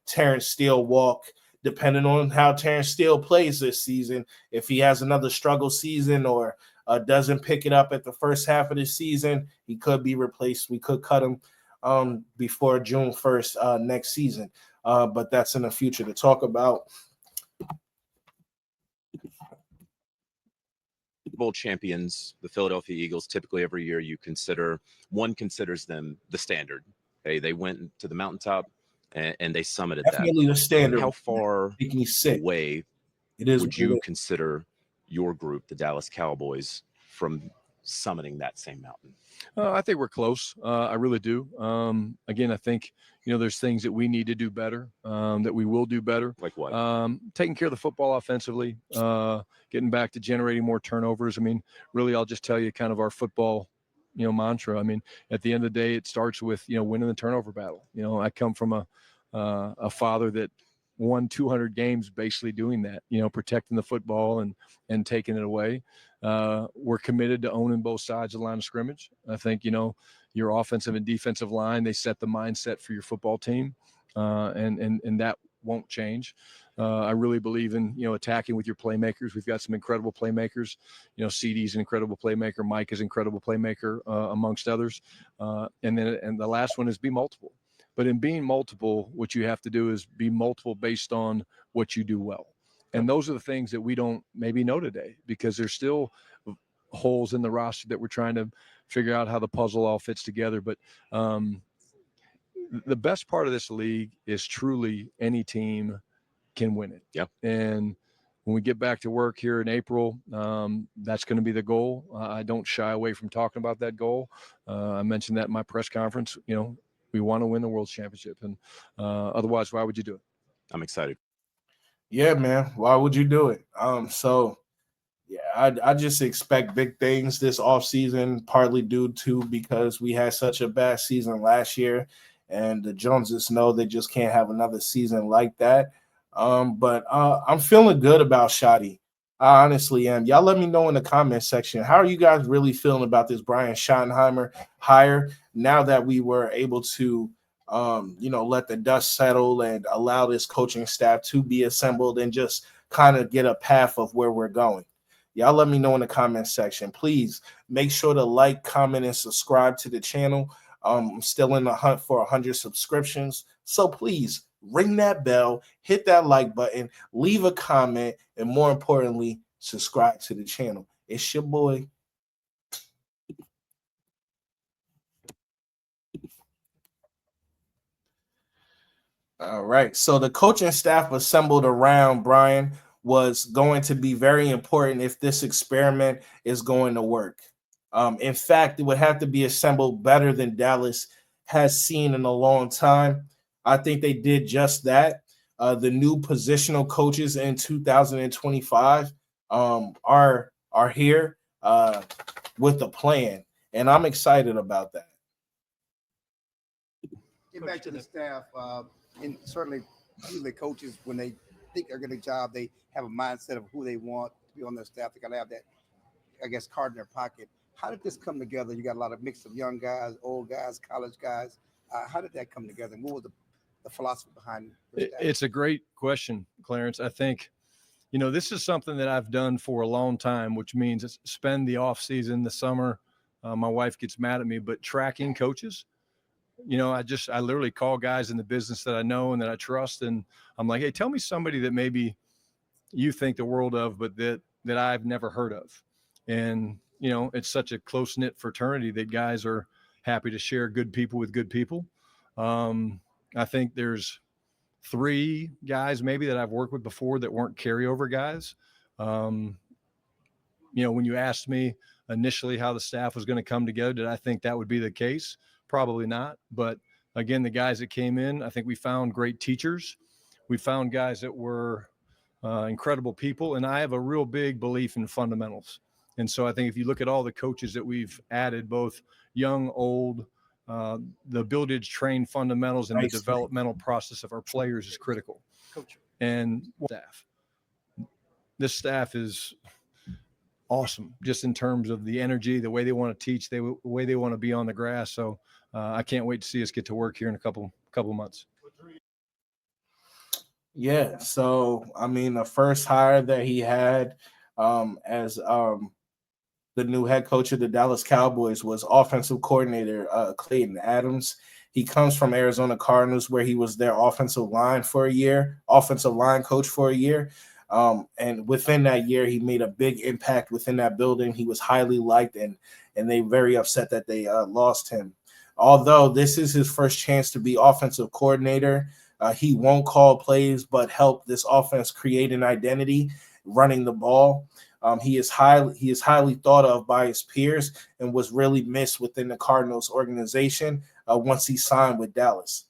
Terrence Steele walk. Depending on how Terrence Steele plays this season, if he has another struggle season or doesn't pick it up at the first half of the season, he could be replaced. We could cut him before June 1st next season. But that's in the future to talk about. Bowl champions, the Philadelphia Eagles, typically every year one considers them the standard. They went to the mountaintop and they summited Definitely that. the standard. How far away would you consider your group, the Dallas Cowboys, from summiting that same mountain? I think we're close. I really do. Again, I think, there's things that we need to do better, that we will do better. Like what? Taking care of the football offensively, getting back to generating more turnovers. Really, I'll just tell you kind of our football, mantra. At the end of the day, it starts with, winning the turnover battle. I come from a father that won 200 games basically doing that, protecting the football and taking it away. We're committed to owning both sides of the line of scrimmage. I think, your offensive and defensive line, they set the mindset for your football team, and that won't change. I really believe in, attacking with your playmakers. We've got some incredible playmakers. CD's an incredible playmaker. Mike is an incredible playmaker, amongst others. And the last one is be multiple. But in being multiple, what you have to do is be multiple based on what you do well. And those are the things that we don't maybe know today, because there's still holes in the roster that we're trying to figure out how the puzzle all fits together. But the best part of this league is truly any team can win it. Yep. And when we get back to work here in April, that's going to be the goal. I don't shy away from talking about that goal. I mentioned that in my press conference. We want to win the World Championship, and otherwise, why would you do it? I'm excited. Yeah, man. Why would you do it? I just expect big things this offseason, partly due to because we had such a bad season last year, and the Joneses know they just can't have another season like that. But I'm feeling good about Shotty. I honestly am. Y'all let me know in the comment section. How are you guys really feeling about this Brian Schottenheimer hire now that we were able to let the dust settle and allow this coaching staff to be assembled and just kind of get a path of where we're going? Y'all let me know in the comment section. Please make sure to like, comment, and subscribe to the channel. I'm still in the hunt for 100 subscriptions. So please ring that bell, hit that like button, leave a comment, and more importantly, subscribe to the channel. It's your boy. All right. So the coaching staff assembled around Brian was going to be very important if this experiment is going to work. In fact, it would have to be assembled better than Dallas has seen in a long time. I think they did just that. The new positional coaches in 2025 are here with a plan, and I'm excited about that. Get back to the staff, and certainly usually coaches, when they think they're getting a job, they have a mindset of who they want to be on their staff. They got to have that, I guess, card in their pocket. How did this come together? You got a lot of mix of young guys, old guys, college guys. How did that come together? And what was the philosophy behind it? It's a great question, Clarence. I think, this is something that I've done for a long time, which means spend the off season, the summer. My wife gets mad at me, but tracking coaches. I literally call guys in the business that I know and that I trust, and I'm like, hey, tell me somebody that maybe you think the world of, but that I've never heard of. And it's such a close knit fraternity that guys are happy to share good people with good people. I think there's 3 guys maybe that I've worked with before that weren't carryover guys. When you asked me initially how the staff was going to come together, did I think that would be the case? Probably not. But again, the guys that came in, I think we found great teachers. We found guys that were incredible people. And I have a real big belief in fundamentals. And so I think if you look at all the coaches that we've added, both young, old, the ability to train fundamentals and the developmental process of our players is critical. And this staff is awesome, just in terms of the energy, the way they want to teach, the way they want to be on the grass. So I can't wait to see us get to work here in a couple months. Yeah. So I mean, the first hire that he had as the new head coach of the Dallas Cowboys was offensive coordinator Clayton Adams. He comes from Arizona Cardinals, where he was their offensive line coach for a year. And within that year, he made a big impact within that building. He was highly liked, and they very upset that they lost him. Although this is his first chance to be offensive coordinator, he won't call plays, but help this offense create an identity running the ball. He is highly thought of by his peers and was really missed within the Cardinals organization once he signed with Dallas.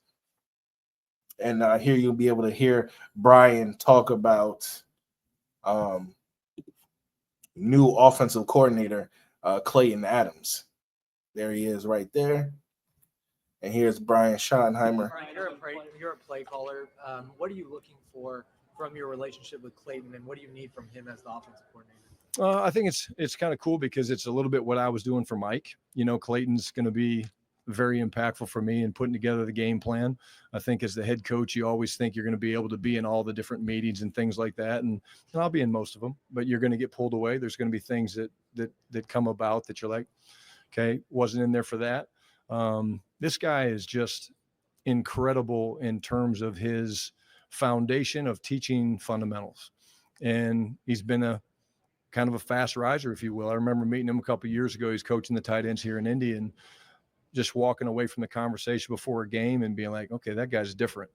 And here you'll be able to hear Brian talk about new offensive coordinator Clayton Adams. There he is right there. And here's Brian Schottenheimer. Brian, you're a play caller. What are you looking for from your relationship with Clayton, and what do you need from him as the offensive coordinator? I think it's kind of cool because it's a little bit what I was doing for Mike. Clayton's going to be very impactful for me in putting together the game plan. I think as the head coach, you always think you're going to be able to be in all the different meetings and things like that. And I'll be in most of them, but you're going to get pulled away. There's going to be things that come about that you're like, okay, wasn't in there for that. This guy is just incredible in terms of his foundation of teaching fundamentals. And he's been a kind of a fast riser, if you will. I remember meeting him a couple of years ago. He's coaching the tight ends here in Indy, and just walking away from the conversation before a game and being like, okay, that guy's different.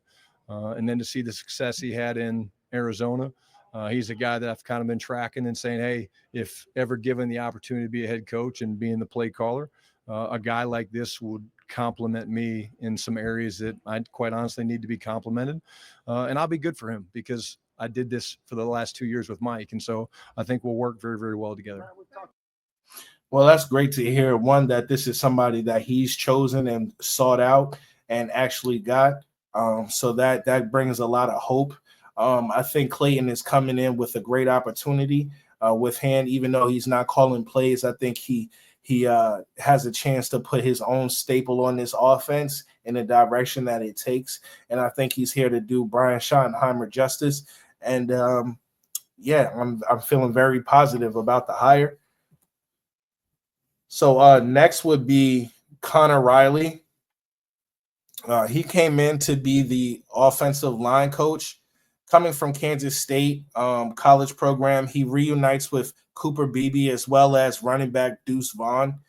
And then to see the success he had in Arizona, he's a guy that I've kind of been tracking and saying, hey, if ever given the opportunity to be a head coach and being the play caller, a guy like this would complement me in some areas that I quite honestly need to be complimented. And I'll be good for him because I did this for the last 2 years with Mike. And so I think we'll work very, very well together. Well, that's great to hear. One, that this is somebody that he's chosen and sought out and actually got. So that brings a lot of hope. I think Clayton is coming in with a great opportunity with hand, even though he's not calling plays. I think he has a chance to put his own staple on this offense in the direction that it takes. And I think he's here to do Brian Schottenheimer justice. And I'm feeling very positive about the hire. So next would be Connor Riley. He came in to be the offensive line coach. Coming from Kansas State college program, he reunites with Cooper Beebe as well as running back Deuce Vaughn.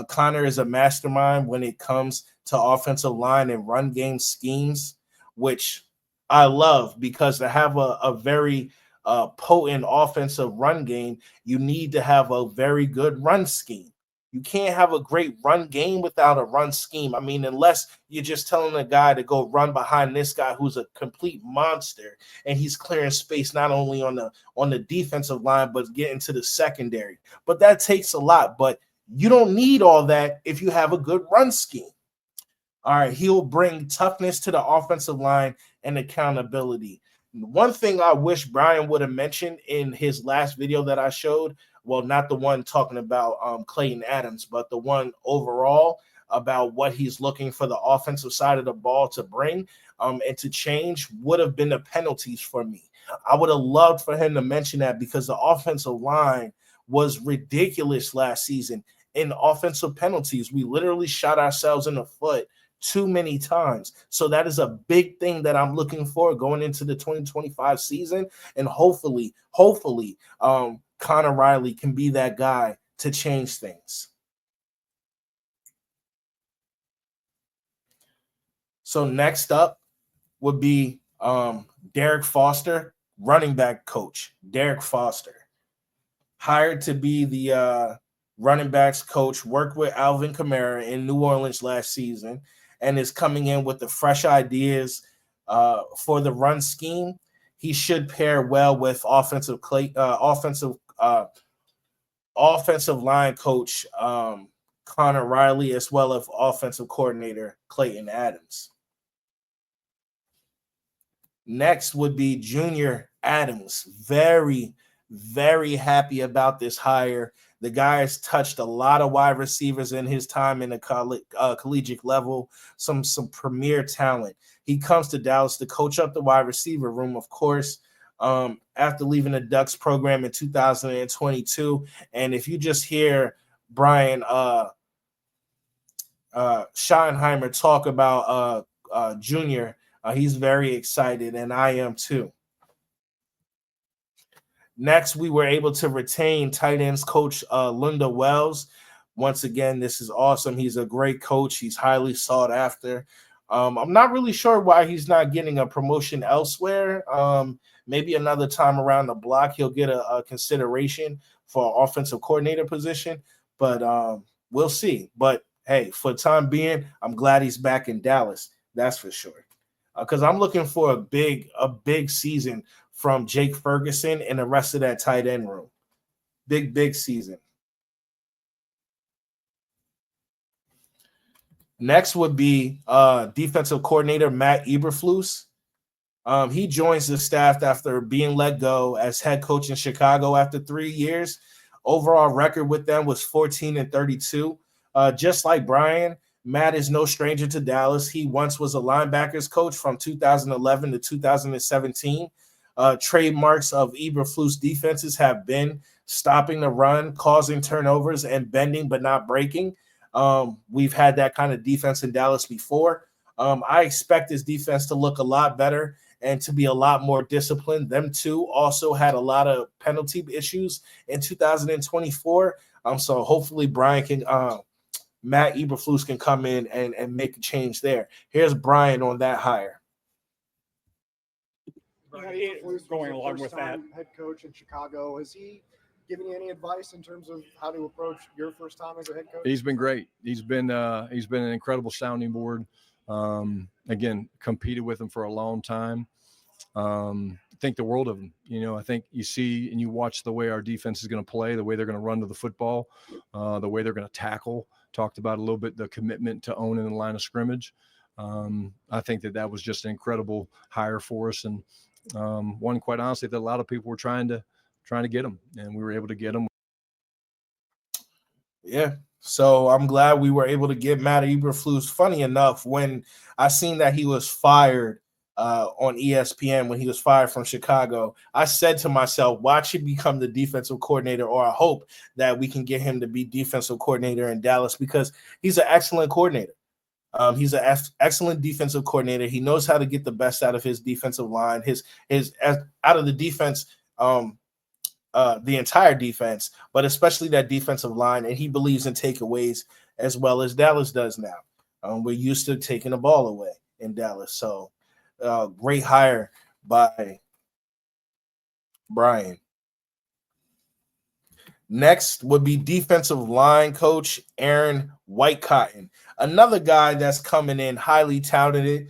Connor is a mastermind when it comes to offensive line and run game schemes, which I love, because to have a very potent offensive run game, you need to have a very good run scheme. You can't have a great run game without a run scheme. I mean, unless you're just telling a guy to go run behind this guy who's a complete monster, and he's clearing space not only on the defensive line but getting to the secondary. But that takes a lot. But you don't need all that if you have a good run scheme. All right, he'll bring toughness to the offensive line and accountability. One thing I wish Brian would have mentioned in his last video that I showed, well, not the one talking about Clayton Adams, but the one overall about what he's looking for the offensive side of the ball to bring and to change, would have been the penalties for me. I would have loved for him to mention that, because the offensive line was ridiculous last season in offensive penalties. We literally shot ourselves in the foot too many times. So that is a big thing that I'm looking for going into the 2025 season. And hopefully, Connor Riley can be that guy to change things. So next up would be Derek Foster, running back coach. Derek Foster, hired to be the running backs coach, worked with Alvin Kamara in New Orleans last season, and is coming in with the fresh ideas for the run scheme. He should pair well with offensive line coach Connor Riley, as well as offensive coordinator Clayton Adams. Next would be Junior Adams. Very, very happy about this hire. The guy has touched a lot of wide receivers in his time in the collegiate level, some premier talent. He comes to Dallas to coach up the wide receiver room, of course, after leaving the Ducks program in 2022. And if you just hear Brian Schottenheimer talk about Junior, he's very excited, and I am too. Next, we were able to retain tight ends coach Linda Wells. Once again, this is awesome. He's a great coach. He's highly sought after. I'm not really sure why he's not getting a promotion elsewhere. Maybe another time around the block, he'll get a consideration for an offensive coordinator position, but we'll see. But hey, for the time being, I'm glad he's back in Dallas. That's for sure. Because I'm looking for a big season from Jake Ferguson and the rest of that tight end room. Big season. Next would be defensive coordinator Matt Eberflus. He joins the staff after being let go as head coach in Chicago after 3 years. Overall record with them was 14-32. Just like Brian, Matt is no stranger to Dallas. He once was a linebackers coach from 2011 to 2017. Trademarks of Eberflus defenses have been stopping the run, causing turnovers, and bending but not breaking. We've had that kind of defense in Dallas before. I expect this defense to look a lot better and to be a lot more disciplined. Them two also had a lot of penalty issues in 2024. So hopefully Matt Eberflus can come in and make a change there. Here's Brian on that hire. Going along with that, head coach in Chicago, is he giving you any advice in terms of how to approach your first time as a head coach? He's been great. He's been an incredible sounding board. Again, competed with him for a long time. Think the world of him. I think you see and you watch the way our defense is going to play, the way they're going to run to the football, the way they're going to tackle. Talked about a little bit the commitment to owning the line of scrimmage. I think that was just an incredible hire for us, and one, quite honestly, that a lot of people were trying to get him, and we were able to get him. Yeah. So I'm glad we were able to get Matt Eberflus. Funny enough, when I seen that he was fired on ESPN, when he was fired from Chicago, I said to myself, watch him become the defensive coordinator, or I hope that we can get him to be defensive coordinator in Dallas, because he's an excellent coordinator. He's an excellent defensive coordinator. He knows how to get the best out of his defensive line, his out of the defense, the entire defense, but especially that defensive line. And he believes in takeaways as well as Dallas does now. We're used to taking the ball away in Dallas. So Great hire by Brian. Next would be defensive line coach Aaron Whitecotton, another guy that's coming in highly talented.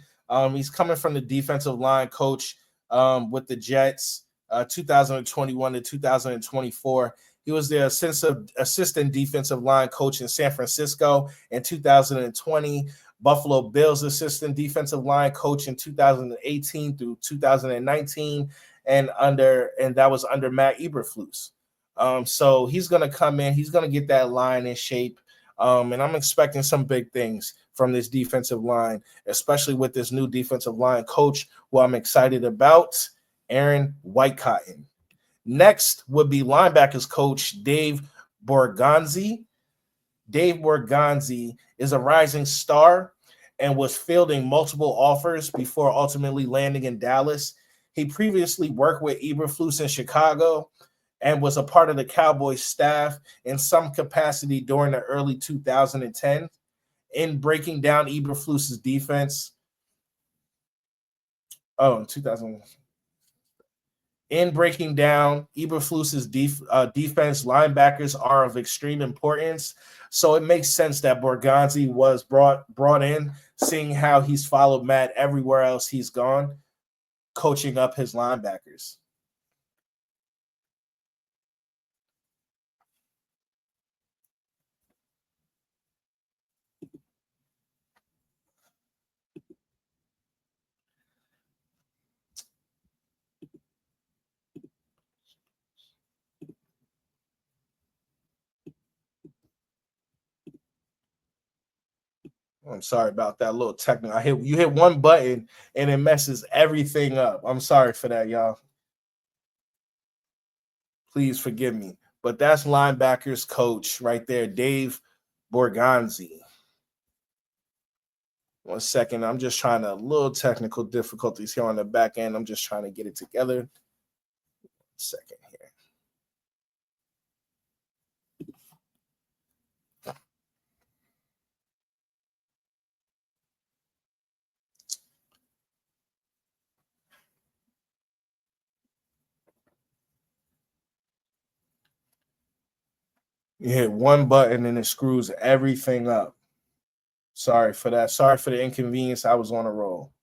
He's coming from the defensive line coach with the Jets, 2021 to 2024. He was the assistant defensive line coach in San Francisco in 2020. Buffalo Bills assistant defensive line coach in 2018 through 2019, and that was under Matt Eberflus. So he's going to come in. He's going to get that line in shape. And I'm expecting some big things from this defensive line, especially with this new defensive line coach who I'm excited about, Aaron Whitecotton. Next would be linebackers coach Dave Borgonzi. Dave Borgonzi is a rising star and was fielding multiple offers before ultimately landing in Dallas. He previously worked with Eberflus in Chicago and was a part of the Cowboys staff in some capacity during the early 2010s in breaking down Eberflus's defense. In 2000. In breaking down Eberflus's defense, linebackers are of extreme importance. So it makes sense that Borgonzi was brought in, seeing how he's followed Matt everywhere else he's gone, coaching up his linebackers. I'm sorry about that little technical. You hit one button and it messes everything up. I'm sorry for that, y'all. Please forgive me. But that's linebackers coach right there, Dave Borgonzi. 1 second. I'm just trying to little technical difficulties here on the back end. I'm just trying to get it together. 1 second here. You hit one button and it screws everything up. Sorry for that. Sorry for the inconvenience. I was on a roll.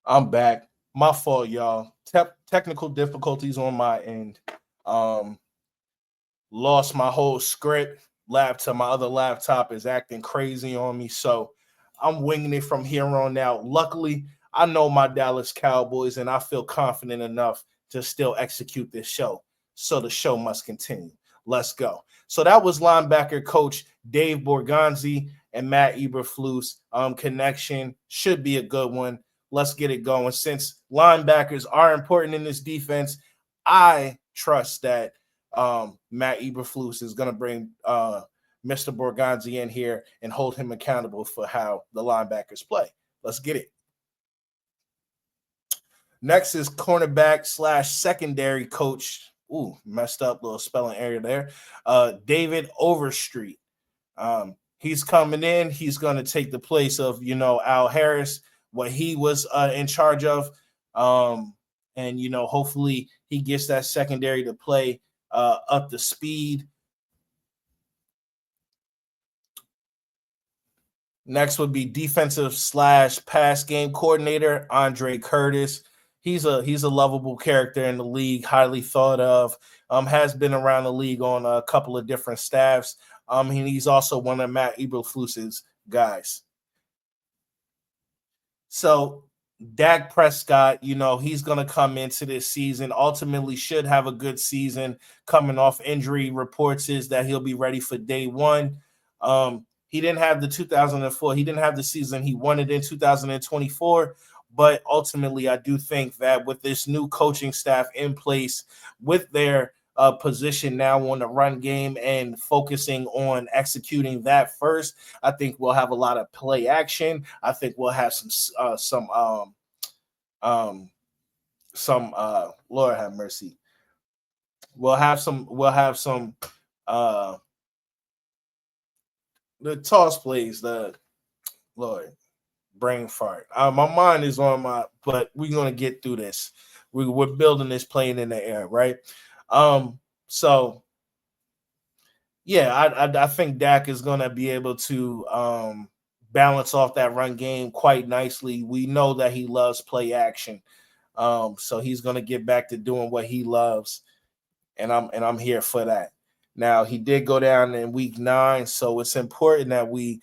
I'm back. My fault, y'all. Technical difficulties on my end. Lost my whole script. My other laptop is acting crazy on me, so I'm winging it from here on out. Luckily, I know my Dallas Cowboys, and I feel confident enough to still execute this show. So the show must continue. Let's go. So that was linebacker coach Dave Borgonzi and Matt Eberflus. Connection should be a good one. Let's get it going. Since linebackers are important in this defense, I trust that Matt Eberflus is going to bring Mr. Borgonzi in here and hold him accountable for how the linebackers play. Let's get it. Next is cornerback / secondary coach. Ooh, messed up little spelling error there. David Overstreet. He's coming in. He's going to take the place of, Al Harris, what he was in charge of. And, hopefully he gets that secondary to play up to speed. Next would be defensive / pass game coordinator, Andre Curtis. He's a lovable character in the league, highly thought of, has been around the league on a couple of different staffs. And he's also one of Matt Eberflus's guys. So Dak Prescott, he's going to come into this season, ultimately should have a good season. Coming off injury, reports is that he'll be ready for day one. He didn't have the 2004. He didn't have the season he wanted in 2024. But ultimately, I do think that with this new coaching staff in place, with their position now on the run game and focusing on executing that first, I think we'll have a lot of play action. I think we'll have some Lord have mercy. We'll have some the toss plays, the Lord brain fart. My mind is on but we're gonna get through this. We're building this plane in the air, right? So yeah, I think Dak is gonna be able to balance off that run game quite nicely. We know that he loves play action. So he's gonna get back to doing what he loves, and I'm here for that. Now he did go down in week 9, so it's important that we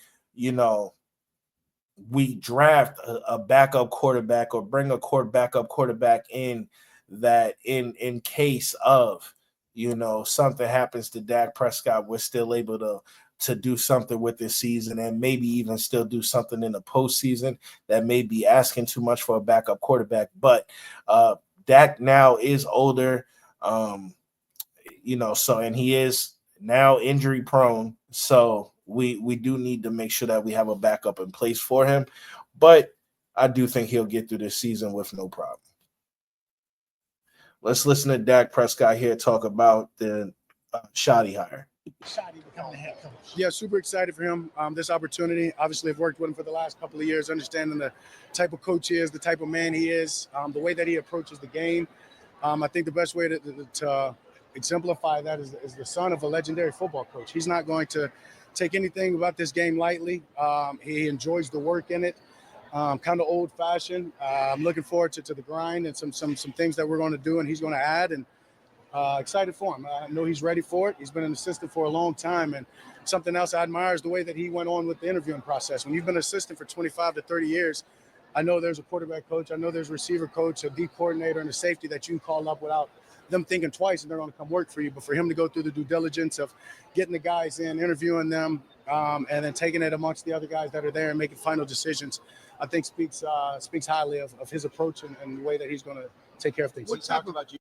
draft a backup quarterback or bring a backup quarterback in that in case of something happens to Dak Prescott, we're still able to do something with this season and maybe even still do something in the postseason. That may be asking too much for a backup quarterback, but Dak now is older, and he is now injury prone. So we do need to make sure that we have a backup in place for him. But I do think he'll get through this season with no problem. Let's listen to Dak Prescott here talk about the Shoddy hire. Yeah, super excited for him. This opportunity. Obviously, I've worked with him for the last couple of years, understanding the type of coach he is, the type of man he is, the way that he approaches the game. I think the best way to exemplify that is the son of a legendary football coach. He's not going to take anything about this game lightly. He enjoys the work in it. Kind of old-fashioned. I'm looking forward to the grind and some things that we're going to do and he's going to add, and excited for him. I know he's ready for it. He's been an assistant for a long time, and something else I admire is the way that he went on with the interviewing process. When you've been an assistant for 25 to 30 years, I know there's a quarterback coach, I know there's a receiver coach, a D coordinator, and a safety that you can call up without them thinking twice and they're going to come work for you. But for him to go through the due diligence of getting the guys in, interviewing them, and then taking it amongst the other guys that are there and making final decisions, I think speaks highly of his approach and the way that he's going to take care of things. What type about you?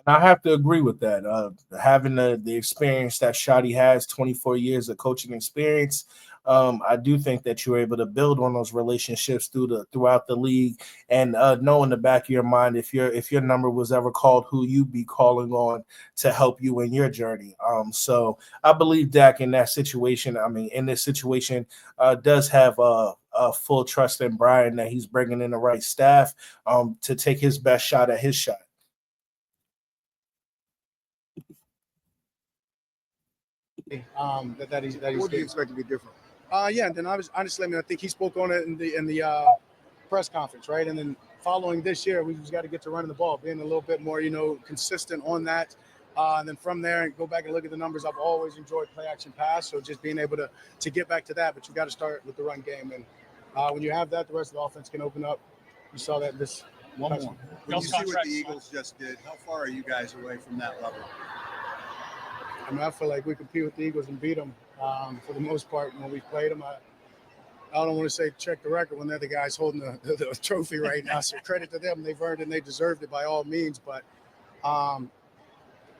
And I have to agree with that. Having the experience that Shoddy has, 24 years of coaching experience, I do think that you're able to build on those relationships throughout the league, and know in the back of your mind if your number was ever called, who you'd be calling on to help you in your journey. So I believe Dak in that situation. In this situation, does have a full trust in Brian that he's bringing in the right staff to take his best shot at his shot. That he's What do you expect to be different? Yeah, and then honestly, I think he spoke on it in the press conference, right? And then following this year, we just got to get to running the ball, being a little bit more, consistent on that. And then from there, go back and look at the numbers. I've always enjoyed play action pass, so just being able to get back to that. But you got to start with the run game, and when you have that, the rest of the offense can open up. You saw that this one more. When you see what the Eagles just did, how far are you guys away from that level? I feel like we compete with the Eagles and beat them for the most part when we played them. I don't want to say check the record when they're the guys holding the trophy right now. So credit to them. They've earned it and they deserved it by all means. But,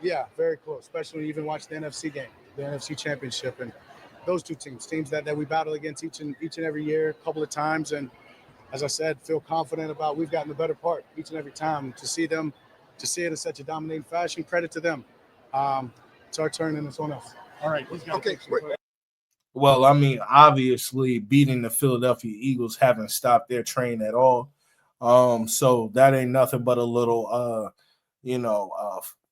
yeah, very close, especially when you even watch the NFC game, the NFC Championship. And those two teams that we battle against each and every year a couple of times. And as I said, feel confident about we've gotten the better part each and every time. To see it in such a dominating fashion, credit to them. It's our turn and it's on us. All right. Okay. Well, obviously beating the Philadelphia Eagles haven't stopped their train at all. So that ain't nothing but a little,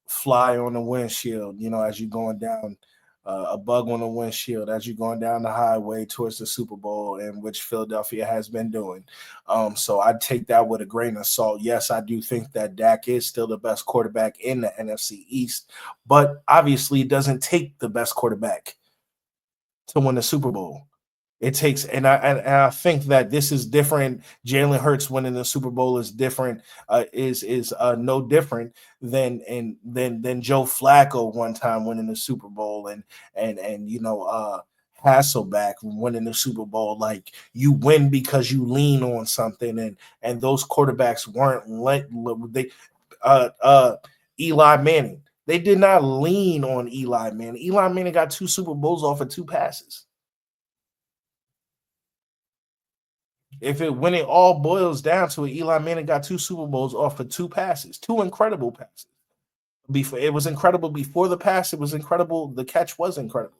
fly on the windshield, as you're going down, a bug on the windshield as you're going down the highway towards the Super Bowl, in which Philadelphia has been doing. So I'd take that with a grain of salt. Yes, I do think that Dak is still the best quarterback in the NFC East, but obviously it doesn't take the best quarterback to win the Super Bowl. It takes, and I think that this is different. Jalen Hurts winning the Super Bowl is different, is no different than Joe Flacco one time winning the Super Bowl, and Hasselback winning the Super Bowl. Like, you win because you lean on something, and those quarterbacks Eli Manning. They did not lean on Eli Manning. Eli Manning got 2 Super Bowls off of 2 passes. When it all boils down to it, Eli Manning got 2 Super Bowls off of 2 passes, 2 incredible passes. It was incredible before the pass. It was incredible. The catch was incredible.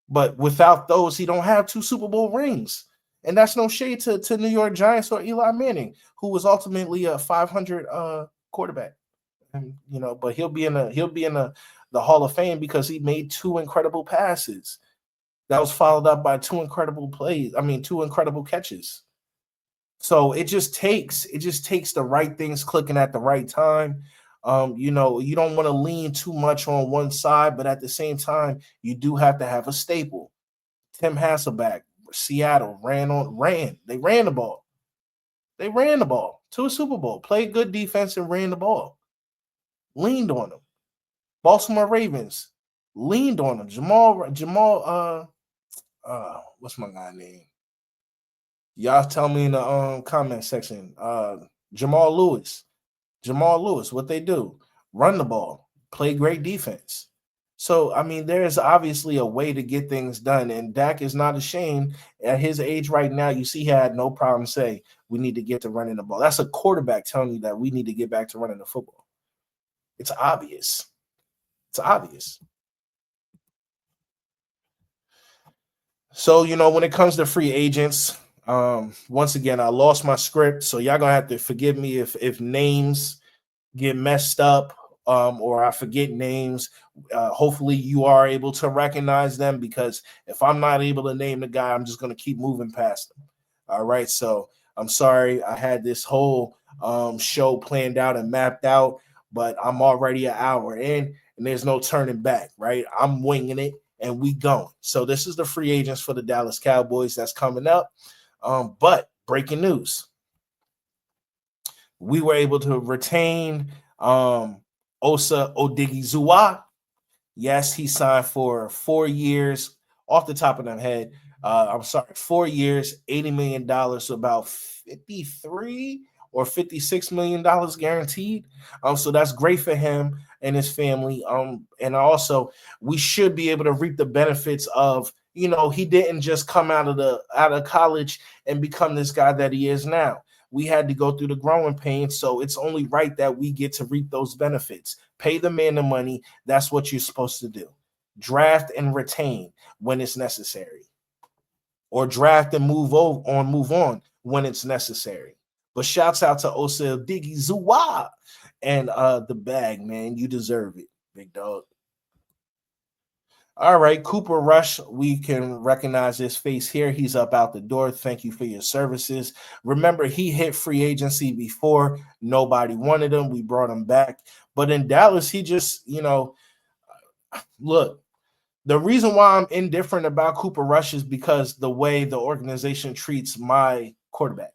But without those, he don't have 2 Super Bowl rings. And that's no shade to New York Giants or Eli Manning, who was ultimately a 500 quarterback. And, but he'll be in the Hall of Fame because he made 2 incredible passes. That was followed up by 2 incredible plays. 2 incredible catches. So it just takes the right things clicking at the right time. You don't want to lean too much on one side, but at the same time, you do have to have a staple. Tim Hasselback, Seattle They ran the ball. They ran the ball to a Super Bowl, played good defense and ran the ball. Leaned on them. Baltimore Ravens leaned on them. Jamal what's my guy name? Y'all tell me in the comment section. Jamal Lewis, what they do? Run the ball, play great defense. So, there's obviously a way to get things done, and Dak is not ashamed at his age right now. You see, he had no problem saying we need to get to running the ball. That's a quarterback telling you that we need to get back to running the football. It's obvious. It's obvious. So, when it comes to free agents, once again, I lost my script, so y'all gonna have to forgive me if names get messed up, or I forget names. Hopefully you are able to recognize them, because if I'm not able to name the guy, I'm just gonna keep moving past them. All right, so I'm sorry. I had this whole show planned out and mapped out, but I'm already an hour in, and there's no turning back. Right, I'm winging it, and we going. So this is the free agents for the Dallas Cowboys that's coming up. But breaking news: we were able to retain Osa Odigizua. Yes, he signed for 4 years. Off the top of my head, 4 years, $80 million, so about 53 or $56 million guaranteed. So that's great for him and his family. And also we should be able to reap the benefits of, he didn't just come out of college and become this guy that he is now. We had to go through the growing pains, so it's only right that we get to reap those benefits. Pay the man the money. That's what you're supposed to do. Draft and retain when it's necessary, or draft and move on when it's necessary. But shouts out to Osa Odigizua and the bag, man. You deserve it, big dog. All right, Cooper Rush, we can recognize his face here. He's up out the door. Thank you for your services. Remember, he hit free agency before. Nobody wanted him. We brought him back. But in Dallas, he just, look, the reason why I'm indifferent about Cooper Rush is because the way the organization treats my quarterback.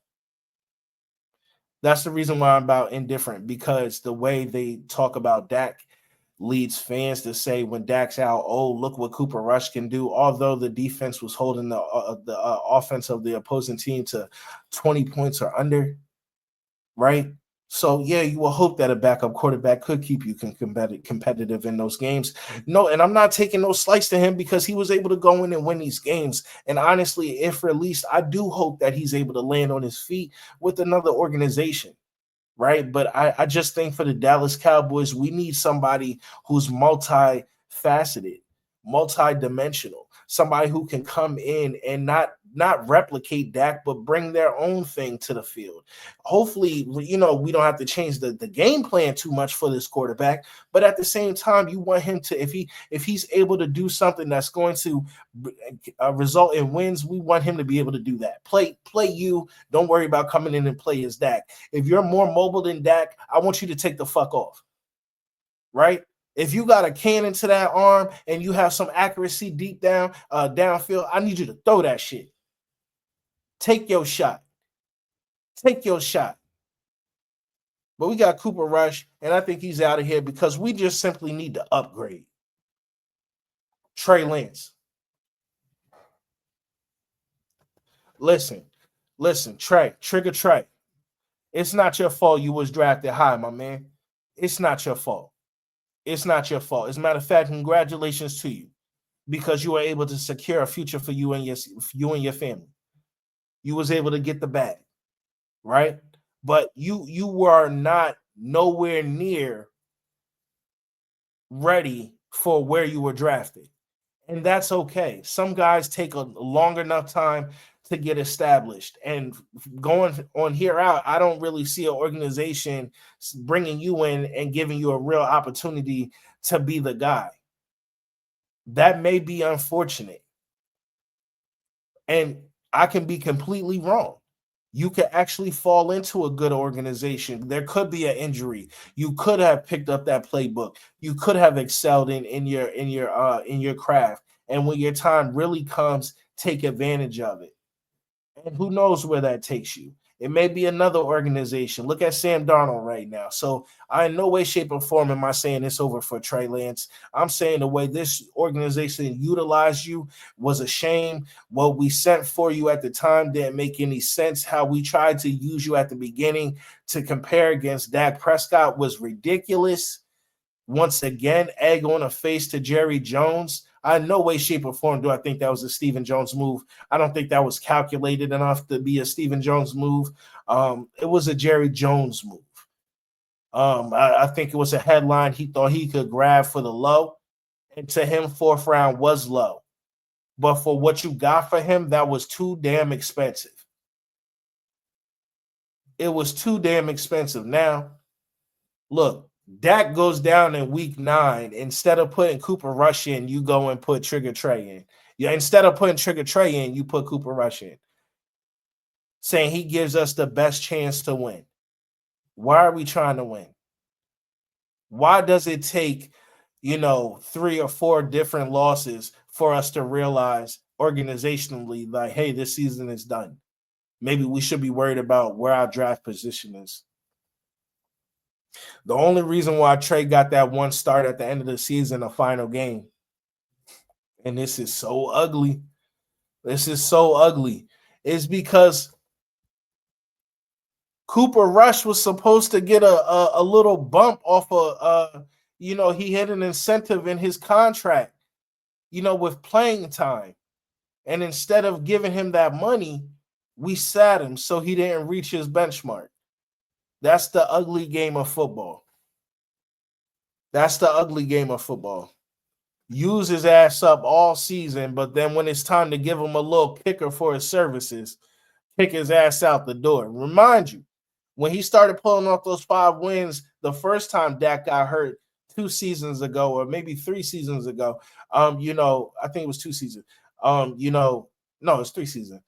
That's the reason why I'm about indifferent, because the way they talk about Dak leads fans to say when Dak's out, oh, look what Cooper Rush can do. Although the defense was holding the offense of the opposing team to 20 points or under, right? So, yeah, you will hope that a backup quarterback could keep you competitive in those games. No, and I'm not taking no slice to him, because he was able to go in and win these games. And honestly, if released, I do hope that he's able to land on his feet with another organization. Right. But I just think for the Dallas Cowboys, we need somebody who's multifaceted, multidimensional, somebody who can come in and not replicate Dak, but bring their own thing to the field. Hopefully, we don't have to change the game plan too much for this quarterback. But at the same time, you want him to, if he's able to do something that's going to result in wins, we want him to be able to do that. Play you. Don't worry about coming in and play as Dak. If you're more mobile than Dak, I want you to take the fuck off. Right? If you got a cannon to that arm and you have some accuracy deep down, downfield, I need you to throw that shit. Take your shot. Take your shot. But we got Cooper Rush, and I think he's out of here because we just simply need to upgrade. Trey Lance. Listen, Trigger Trey. It's not your fault you was drafted high, my man. It's not your fault. It's not your fault. As a matter of fact, congratulations to you because you were able to secure a future for you and your family. You was able to get the bag, right? But you were not nowhere near ready for where you were drafted. And that's okay. Some guys take a longer enough time to get established. And going on here out, I don't really see an organization bringing you in and giving you a real opportunity to be the guy. That may be unfortunate. And I can be completely wrong. You could actually fall into a good organization. There could be an injury. You could have picked up that playbook. You could have excelled in your craft. And when your time really comes, take advantage of it. And who knows where that takes you? It may be another organization. Look at Sam Darnold right now. So I in no way, shape, or form am I saying it's over for Trey Lance. I'm saying the way this organization utilized you was a shame. What we sent for you at the time didn't make any sense. How we tried to use you at the beginning to compare against Dak Prescott was ridiculous. Once again, egg on a face to Jerry Jones. I in no way, shape, or form do I think that was a Stephen Jones move. I don't think that was calculated enough to be a Stephen Jones move. It was a Jerry Jones move. I think it was a headline he thought he could grab for the low. And to him, 4th round was low. But for what you got for him, that was too damn expensive. It was too damn expensive. Now, look, Dak goes down in week 9. Instead of putting Cooper Rush in, you go and put Trigger Trey in. Yeah, instead of putting Trigger Trey in, you put Cooper Rush in. Saying he gives us the best chance to win. Why are we trying to win? Why does it take, 3 or 4 different losses for us to realize organizationally, like, hey, this season is done? Maybe we should be worried about where our draft position is. The only reason why Trey got that one start at the end of the season, a final game, and this is so ugly, is because Cooper Rush was supposed to get a little bump off of, he had an incentive in his contract, with playing time. And instead of giving him that money, we sat him so he didn't reach his benchmark. That's the ugly game of football. Use his ass up all season, but then when it's time to give him a little kicker for his services, kick his ass out the door. Remind you, when he started pulling off those 5 wins, the first time Dak got hurt 2 seasons ago, or maybe 3 seasons ago, I think it was 2 seasons. No, it's 3 seasons.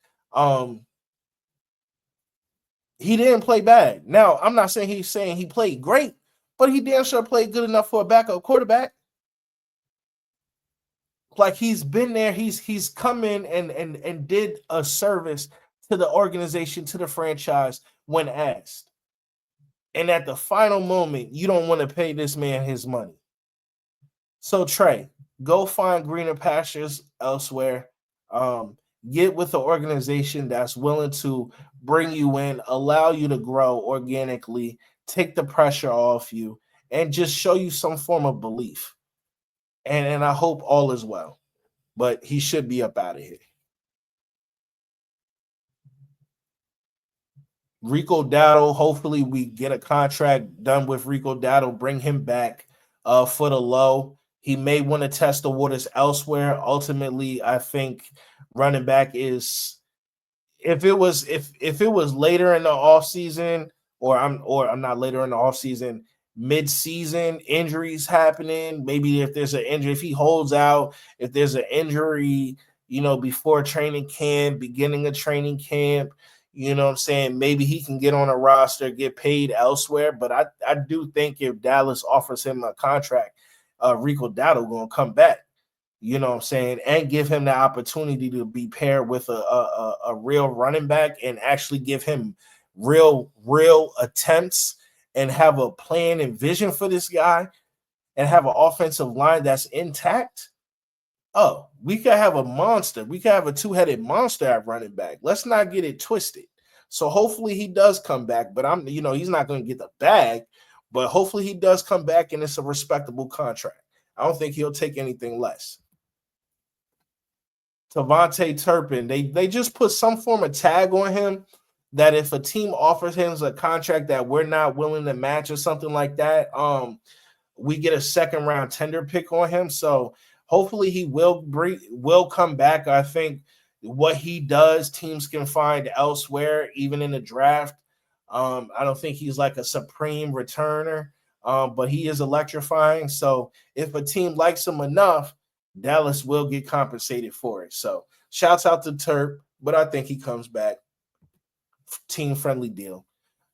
He didn't play bad. Now, I'm not saying he's saying he played great, but he damn sure played good enough for a backup quarterback. Like, he's been there, he's come in and did a service to the organization, to the franchise when asked. And at the final moment, you don't want to pay this man his money. So Trey, go find greener pastures elsewhere. Get with the organization that's willing to bring you in, allow you to grow organically, take the pressure off you, and just show you some form of belief. And I hope all is well. But he should be up out of here. Rico Dowdle, hopefully we get a contract done with Rico Dowdle, bring him back for the low. He may want to test the waters elsewhere. Ultimately, I think running back is, if it was later in the offseason, or I'm not later in the offseason, mid-season, injuries happening. Maybe if there's an injury, if he holds out, if there's an injury, before training camp, beginning of training camp, what I'm saying? Maybe he can get on a roster, get paid elsewhere. But I do think if Dallas offers him a contract, Rico Dowdle going to come back. You know what I'm saying? And give him the opportunity to be paired with a real running back and actually give him real attempts and have a plan and vision for this guy and have an offensive line that's intact. Oh, we could have a monster. We could have a two-headed monster at running back. Let's not get it twisted. So hopefully he does come back, but he's not going to get the bag, but hopefully he does come back and it's a respectable contract. I don't think he'll take anything less. Tavontae Turpin, they just put some form of tag on him that if a team offers him a contract that we're not willing to match or something like that, we get a second round tender pick on him. So hopefully he will come back. I think what he does, teams can find elsewhere, even in the draft. I don't think he's like a supreme returner, but he is electrifying. So if a team likes him enough, Dallas will get compensated for it. So shouts out to Terp, but I think he comes back. Team-friendly deal.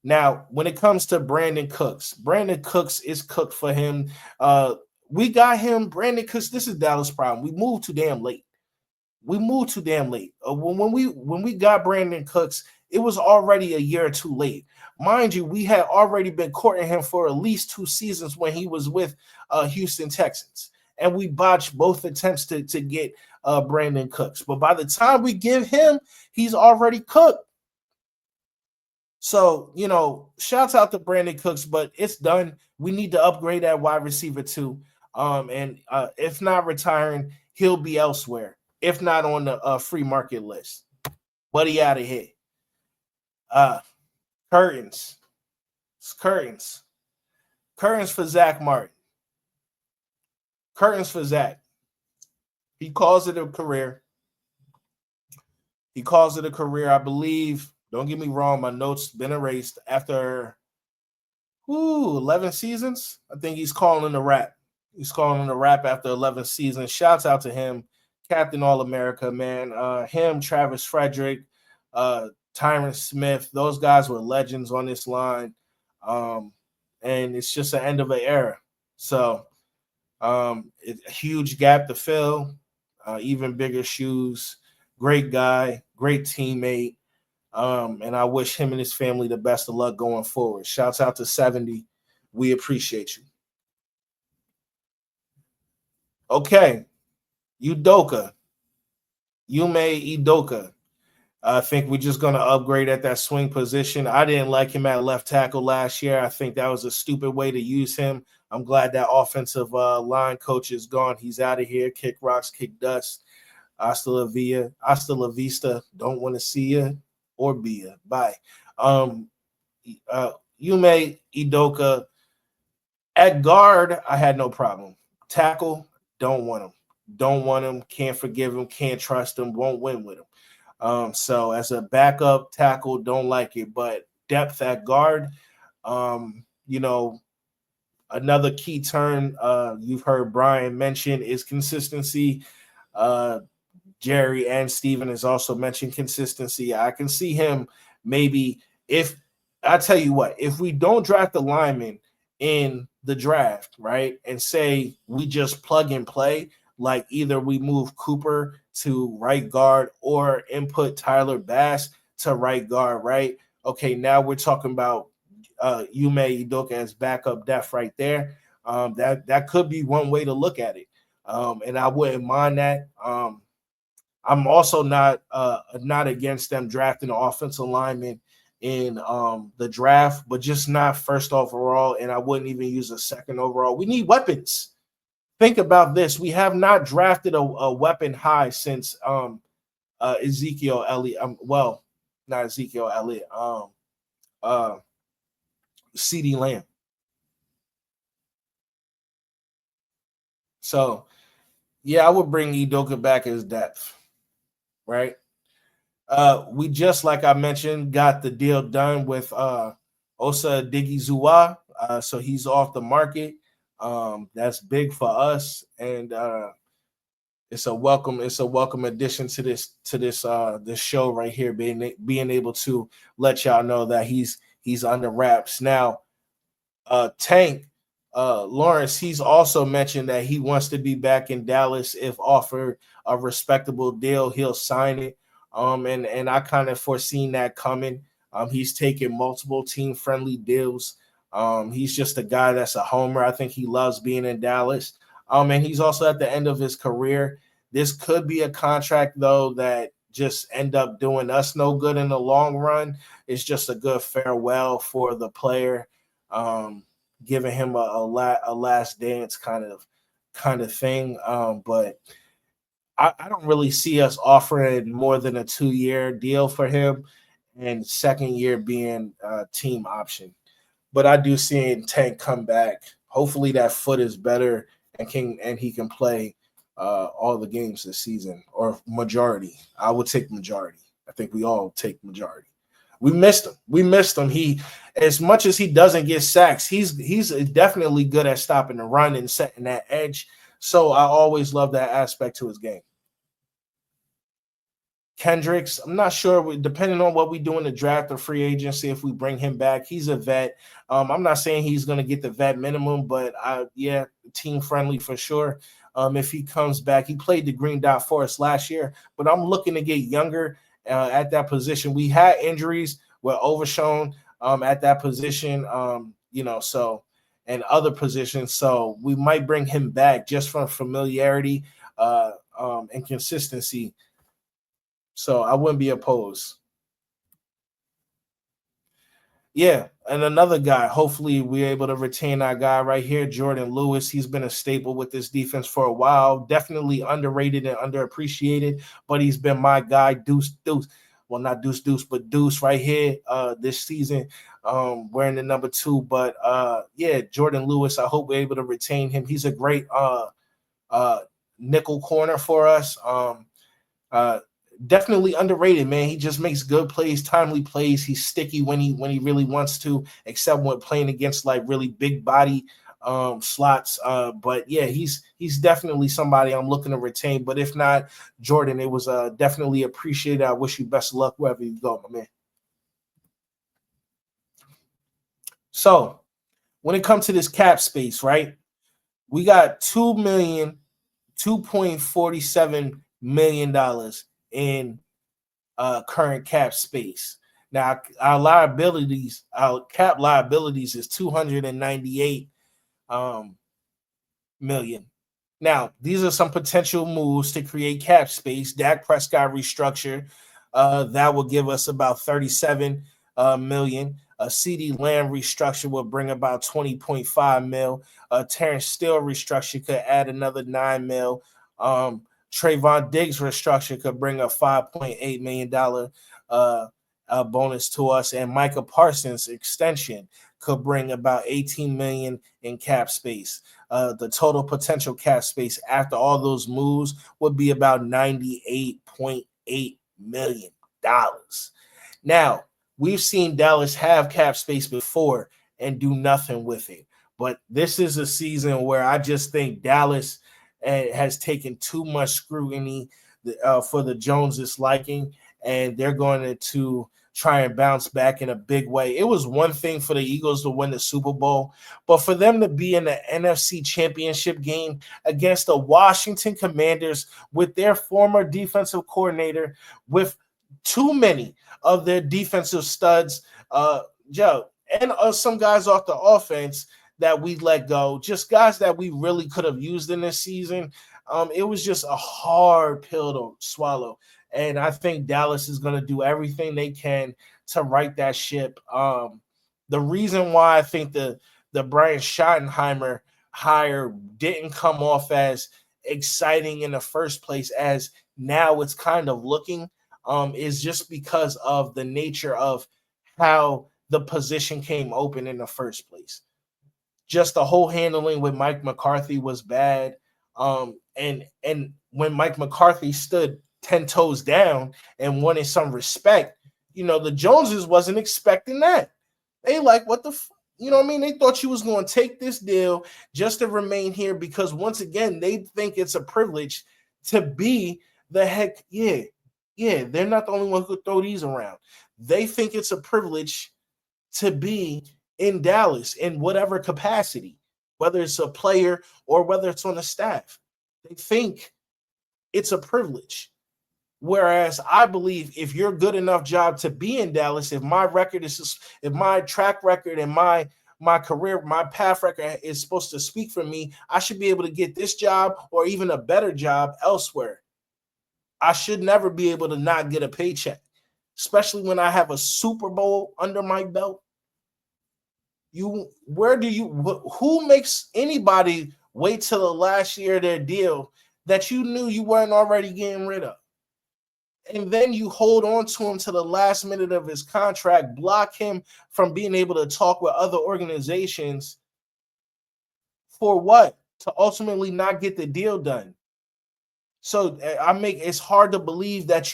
Now, when it comes to Brandon Cooks is cooked for him. We got him, Brandon Cooks. This is Dallas' problem. We moved too damn late. When we got Brandon Cooks, it was already a year or two late. Mind you, we had already been courting him for at least 2 seasons when he was with Houston Texans. And we botched both attempts to get Brandon Cooks. But by the time we give him, he's already cooked. So, shouts out to Brandon Cooks, but it's done. We need to upgrade that wide receiver too. And if not retiring, he'll be elsewhere. If not on the free market list. But he out of here. Curtains. Curtains for Zach Martin. Curtains for Zach. He calls it a career. I believe. Don't get me wrong. My notes been erased after 11 seasons. I think he's calling a wrap. He's calling a wrap after 11 seasons. Shouts out to him. Captain All-America, man. Him, Travis Frederick, Tyron Smith. Those guys were legends on this line. And it's just the end of an era. So it's a huge gap to fill. Even bigger shoes. Great guy. Great teammate. And I wish him and his family the best of luck going forward. Shouts out to 70. We appreciate you. Okay. Yume Udoka. I think we're just going to upgrade at that swing position. I didn't like him at left tackle last year. I think that was a stupid way to use him. I'm glad that offensive line coach is gone. He's out of here. Kick rocks, kick dust. Hasta la vista. Don't want to see you or be ya. Bye. Yume Udoka. At guard, I had no problem. Tackle, don't want him. Can't forgive him. Can't trust him. Won't win with him. So as a backup tackle, don't like it. But depth at guard, another key turn you've heard Brian mention is consistency. Jerry and Steven has also mentioned consistency. I can see him maybe if we don't draft the lineman in the draft, right, and say we just plug and play, like either we move Cooper to right guard or input Tyler Bass to right guard, right? Okay, now we're talking about Yume Udoka as backup depth right there. That could be one way to look at it, and I wouldn't mind that. I'm also not against them drafting an offensive lineman in the draft, but just not first overall, and I wouldn't even use a second overall. We need weapons. Think about this. We have not drafted a weapon high since Ezekiel Elliott. Not Ezekiel Elliott. CeeDee Lamb. So, yeah, I would bring Udoka back as depth, right? We just, like I mentioned, got the deal done with Osa Odighizuwa, so he's off the market. That's big for us, and it's a welcome addition to this show right here, being able to let y'all know that he's under wraps now. Tank, Lawrence, he's also mentioned that he wants to be back in Dallas. If offered a respectable deal, he'll sign it. And I kind of foreseen that coming. He's taken multiple team friendly deals. He's just a guy that's a homer. I think he loves being in Dallas. And he's also at the end of his career. This could be a contract though that just end up doing us no good in the long run. It's just a good farewell for the player. Giving him a last dance kind of thing. But I don't really see us offering more than a 2-year deal for him, and second year being a team option. But I do see Tank come back. Hopefully that foot is better and he can play all the games this season, or majority. I would take majority. I think we all take majority. We missed him. He, as much as he doesn't get sacks, he's definitely good at stopping the run and setting that edge. So I always love that aspect to his game. Kendricks, I'm not sure. Depending on what we do in the draft or free agency, if we bring him back, he's a vet. I'm not saying he's going to get the vet minimum, but team friendly for sure. If he comes back, he played the Green Dot for us last year, but I'm looking to get younger at that position. We had injuries with Overshown at that position, and other positions. So we might bring him back just from familiarity and consistency. So I wouldn't be opposed. Yeah, and another guy, hopefully we're able to retain our guy right here, Jordan Lewis. He's been a staple with this defense for a while. Definitely underrated and underappreciated, but he's been my guy, Deuce. Well, not Deuce, but Deuce right here this season, wearing the number 2. But Jordan Lewis, I hope we're able to retain him. He's a great nickel corner for us. Definitely underrated, man. He just makes good plays, timely plays. He's sticky when he really wants to, except when playing against like really big body slots. But yeah, he's definitely somebody I'm looking to retain. But if not, Jordan, it was definitely appreciated. I wish you best of luck wherever you go, my man. So when it comes to this cap space, right? We got $2.47 million in current cap space. Now, our cap liabilities is 298 million. Now, these are some potential moves to create cap space. Dak Prescott restructure, that will give us about 37 million. A CeeDee Lamb restructure will bring about 20.5 mil. Terrence Steele restructure could add another 9 mil. Trayvon Diggs restructure could bring a $5.8 million bonus to us, and Micah Parsons extension could bring about 18 million in cap space. The total potential cap space after all those moves would be about $98.8 million. Now, we've seen Dallas have cap space before and do nothing with it, but this is a season where I just think Dallas has taken too much scrutiny for the Joneses' liking, and they're going to try and bounce back in a big way. It was one thing for the Eagles to win the Super Bowl, but for them to be in the NFC Championship game against the Washington Commanders with their former defensive coordinator, with too many of their defensive studs, Joe, and some guys off the offense that we let go, just guys that we really could have used in this season. It was just a hard pill to swallow. And I think Dallas is going to do everything they can to right that ship. The reason why I think the Brian Schottenheimer hire didn't come off as exciting in the first place as now it's kind of looking, is just because of the nature of how the position came open in the first place. Just the whole handling with Mike McCarthy was bad. And when Mike McCarthy stood 10 toes down and wanted some respect, the Joneses wasn't expecting that. They like, what the you know what I mean? They thought you was going to take this deal just to remain here because once again, they think it's a privilege to be the heck. Yeah, they're not the only one who could throw these around. They think it's a privilege to be in Dallas in whatever capacity. whether it's a player or whether it's on the staff. They think it's a privilege. Whereas I believe if you're good enough job to be in Dallas, if my track record and my career, my path record is supposed to speak for me, I should be able to get this job or even a better job elsewhere. I should never be able to not get a paycheck, especially when I have a Super Bowl under my belt. Who makes anybody wait till the last year of their deal that you knew you weren't already getting rid of? And then you hold on to him to the last minute of his contract, block him from being able to talk with other organizations for what? To ultimately not get the deal done. So it's hard to believe that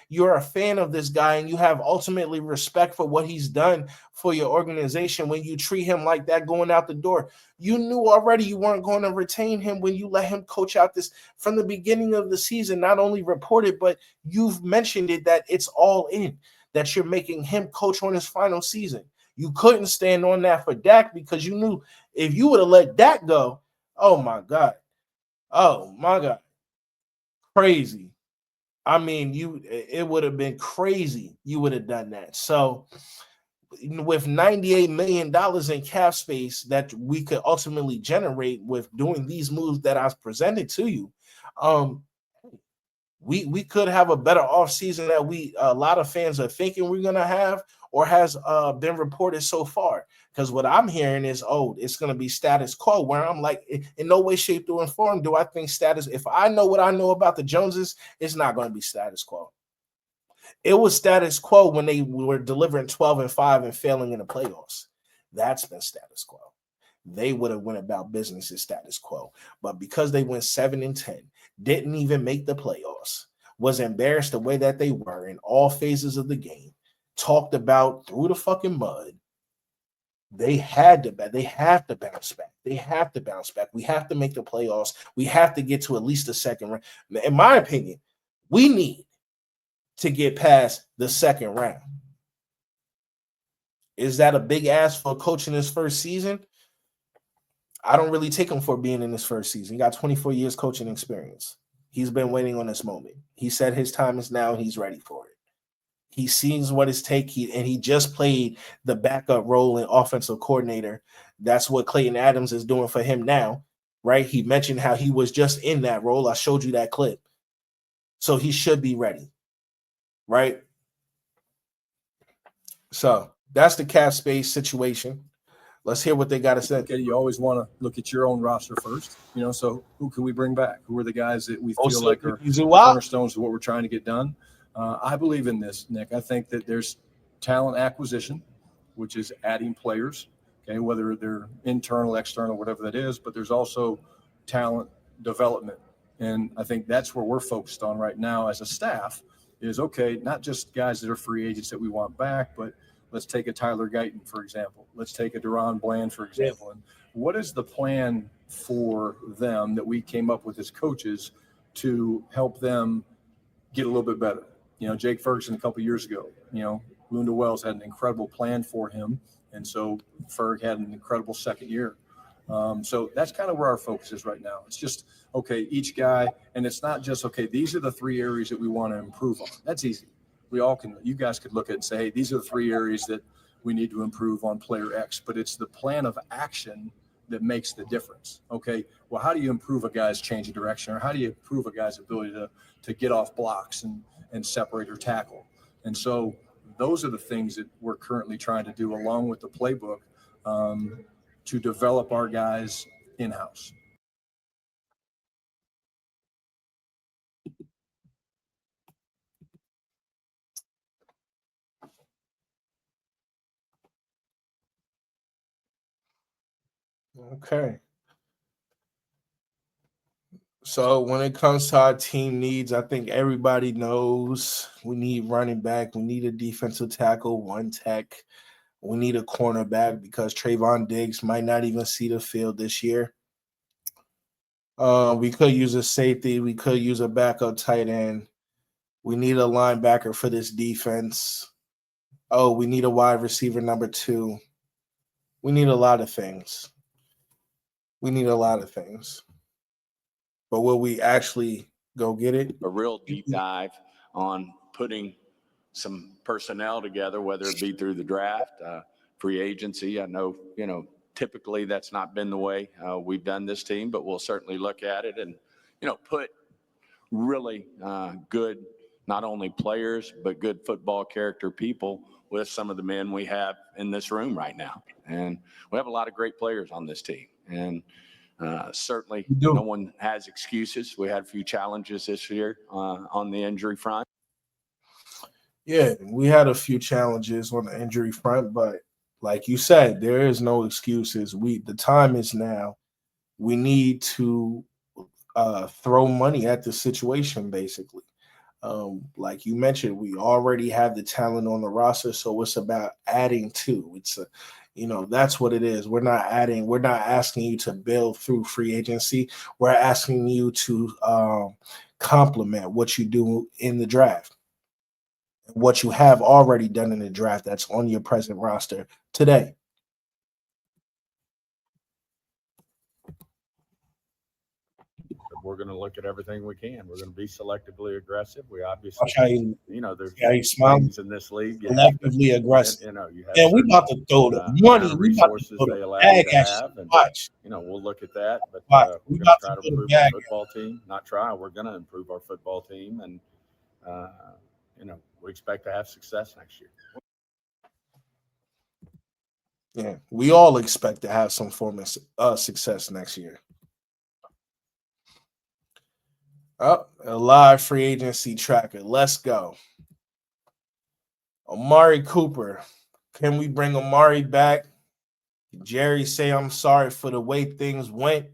you're a fan of this guy and you have ultimately respect for what he's done for your organization when you treat him like that going out the door. You knew already you weren't going to retain him when you let him coach out this from the beginning of the season. Not only reported, but you've mentioned it that it's all in, that you're making him coach on his final season. You couldn't stand on that for Dak because you knew if you would have let Dak go, oh my God. Crazy. I mean, it would have been crazy. You would have done that. So with $98 million in cap space that we could ultimately generate with doing these moves that I've presented to you, we could have a better offseason that a lot of fans are thinking we're gonna have or has been reported so far. Because what I'm hearing is, it's going to be status quo, where I'm like, in no way, shape, or form do I think if I know what I know about the Joneses, it's not going to be status quo. It was status quo when they were delivering 12-5 and failing in the playoffs. That's been status quo. They would have went about business as status quo. But because they went 7-10, didn't even make the playoffs, was embarrassed the way that they were in all phases of the game, talked about through the fucking mud, they have to bounce back. They have to bounce back. We have to make the playoffs. We have to get to at least the second round. In my opinion, we need to get past the second round. Is that a big ask for a coach in his first season? I don't really take him for being in his first season. He got 24 years coaching experience. He's been waiting on this moment. He said his time is now and he's ready for it. He sees what his take, and he just played the backup role in offensive coordinator. That's what Clayton Adams is doing for him now, right? He mentioned how he was just in that role. I showed you that clip. So he should be ready, right? So that's the cap space situation. Let's hear what they got to say. Okay, you always want to look at your own roster first, so who can we bring back? Who are the guys that we feel like are cornerstones of what we're trying to get done? I believe in this, Nick. I think that there's talent acquisition, which is adding players, okay, whether they're internal, external, whatever that is, but there's also talent development. And I think that's where we're focused on right now as a staff is, okay, not just guys that are free agents that we want back, but let's take a Tyler Guyton, for example. Let's take a Deron Bland, for example. And what is the plan for them that we came up with as coaches to help them get a little bit better? Jake Ferguson a couple of years ago, Lunda Wells had an incredible plan for him. And so Ferg had an incredible second year. So that's kind of where our focus is right now. It's just, okay, each guy, and it's not just, okay, these are the 3 areas that we want to improve on. That's easy. You guys could look at it and say, hey, these are the 3 areas that we need to improve on player X, but it's the plan of action that makes the difference. Okay, well, how do you improve a guy's change of direction, or how do you improve a guy's ability to get off blocks and separate or tackle? And so those are the things that we're currently trying to do along with the playbook to develop our guys in-house. Okay. So when it comes to our team needs, I think everybody knows we need running back. We need a defensive tackle, 1 tech. We need a cornerback because Trayvon Diggs might not even see the field this year. We could use a safety. We could use a backup tight end. We need a linebacker for this defense. We need a wide receiver number 2. We need a lot of things. We need a lot of things. But will we actually go get it? A real deep dive on putting some personnel together, whether it be through the draft, free agency. I know, typically that's not been the way we've done this team, but we'll certainly look at it and, put really good, not only players, but good football character people with some of the men we have in this room right now. And we have a lot of great players on this team. And certainly no one has excuses. We had a few challenges this year on the injury front. Yeah, we had a few challenges on the injury front, but like you said, there is no excuses. The time is now. We need to throw money at the situation, basically. Like you mentioned, we already have the talent on the roster, so it's about adding to. That's what it is. We're not asking you to build through free agency. We're asking you to complement what you do in the draft. What you have already done in the draft that's on your present roster today. We're going to look at everything we can. We're going to be selectively aggressive. We obviously, there's things in this league. Selectively aggressive. You have and we about to throw the money. We about to resources throw they the allow you bag to at have, you. and Watch. we'll look at that. But We we're going to about try to to throw the improve our bag. football team. Not try. We're going to improve our football team, and we expect to have success next year. Yeah, we all expect to have some form of success next year. Oh, a live free agency tracker. Let's go. Amari Cooper. Can we bring Amari back? Jerry say I'm sorry for the way things went.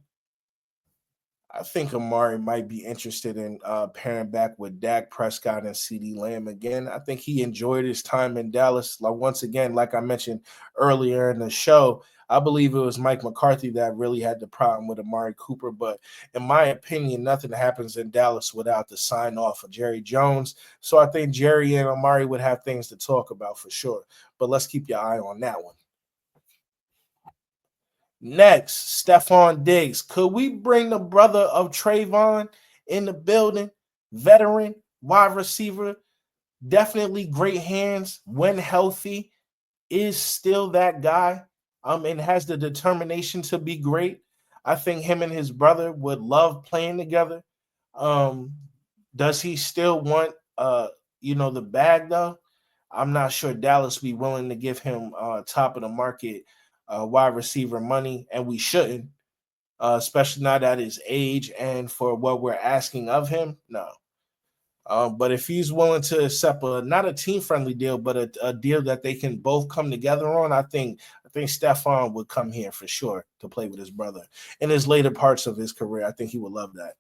I think Amari might be interested in pairing back with Dak Prescott and CeeDee Lamb again. I think he enjoyed his time in Dallas. Once again, like I mentioned earlier in the show, I believe it was Mike McCarthy that really had the problem with Amari Cooper. But in my opinion, nothing happens in Dallas without the sign off of Jerry Jones. So I think Jerry and Amari would have things to talk about for sure. But let's keep your eye on that one. Next, Stephon Diggs. Could we bring the brother of Trayvon in the building? Veteran, wide receiver, definitely great hands when healthy, is still that guy, and has the determination to be great. I think him and his brother would love playing together. Does he still want the bag though? I'm not sure Dallas be willing to give him top of the market wide receiver money, and we shouldn't, especially not at his age and for what we're asking of him. No. But if he's willing to accept not a team-friendly deal, but a deal that they can both come together on, I think Stephon would come here for sure to play with his brother in his later parts of his career. I think he would love that.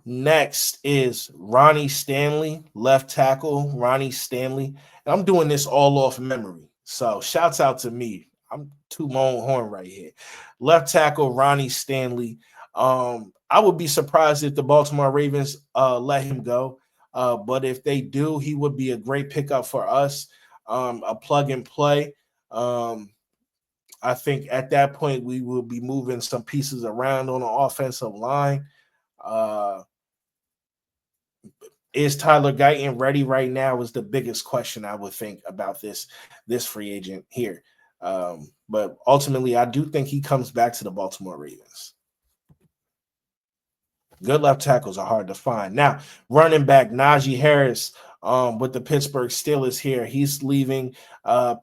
Next is Ronnie Stanley, left tackle, Ronnie Stanley. And I'm doing this all off memory. So shouts out to me. I'm tooting my own horn right here. Left tackle, Ronnie Stanley. I would be surprised if the Baltimore Ravens let him go. But if they do, he would be a great pickup for us, a plug and play. I think at that point, we will be moving some pieces around on the offensive line. Is Tyler Guyton ready right now is the biggest question I would think about this free agent here. But ultimately, I do think he comes back to the Baltimore Ravens. Good left tackles are hard to find. Now, running back Najee Harris with the Pittsburgh Steelers here. He's leaving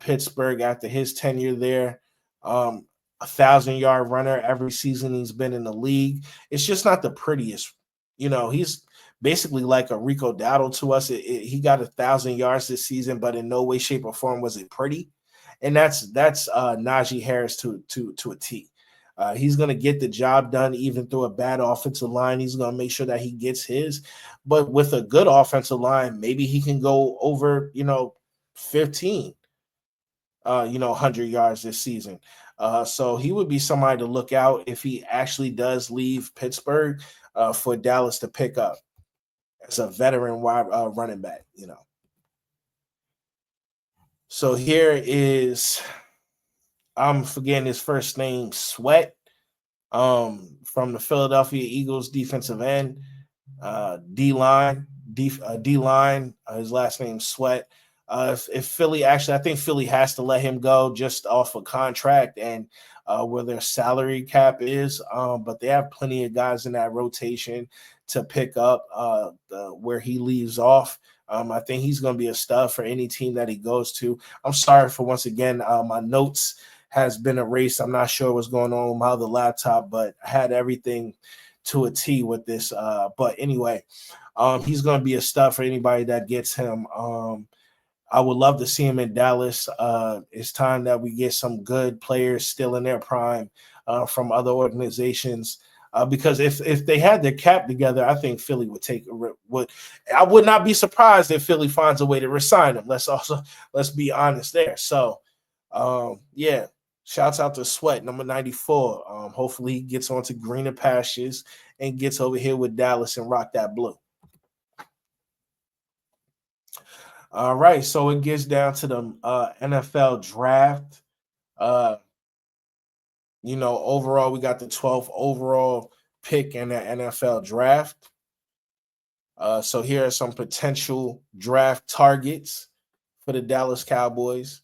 Pittsburgh after his tenure there. 1,000-yard runner every season he's been in the league. It's just not the prettiest. He's basically like a Rico Dowdle to us. He got 1,000 yards this season, but in no way, shape, or form was it pretty. And that's Najee Harris to a T. He's going to get the job done even through a bad offensive line. He's going to make sure that he gets his. But with a good offensive line, maybe he can go over, 15, 100 yards this season. So he would be somebody to look out if he actually does leave Pittsburgh for Dallas to pick up as a veteran wide running back, So here is I'm forgetting his first name, Sweat, from the Philadelphia Eagles defensive end, D line. His last name Sweat. If Philly actually, I think Philly has to let him go just off a contract and where their salary cap is. But they have plenty of guys in that rotation to pick up where he leaves off. I think he's going to be a stud for any team that he goes to. I'm sorry for once again, my notes has been erased. I'm not sure what's going on with my other laptop, but I had everything to a T with this. But anyway, he's going to be a stud for anybody that gets him. I would love to see him in Dallas. It's time that we get some good players still in their prime from other organizations. Because if they had their cap together, I think Philly would. I would not be surprised if Philly finds a way to resign him. Let's be honest there. So, yeah, shouts out to Sweat, number 94. Hopefully he gets onto greener pastures and gets over here with Dallas and rock that blue. All right, so it gets down to the NFL draft. Overall, we got the 12th overall pick in the NFL draft. So here are some potential draft targets for the Dallas Cowboys.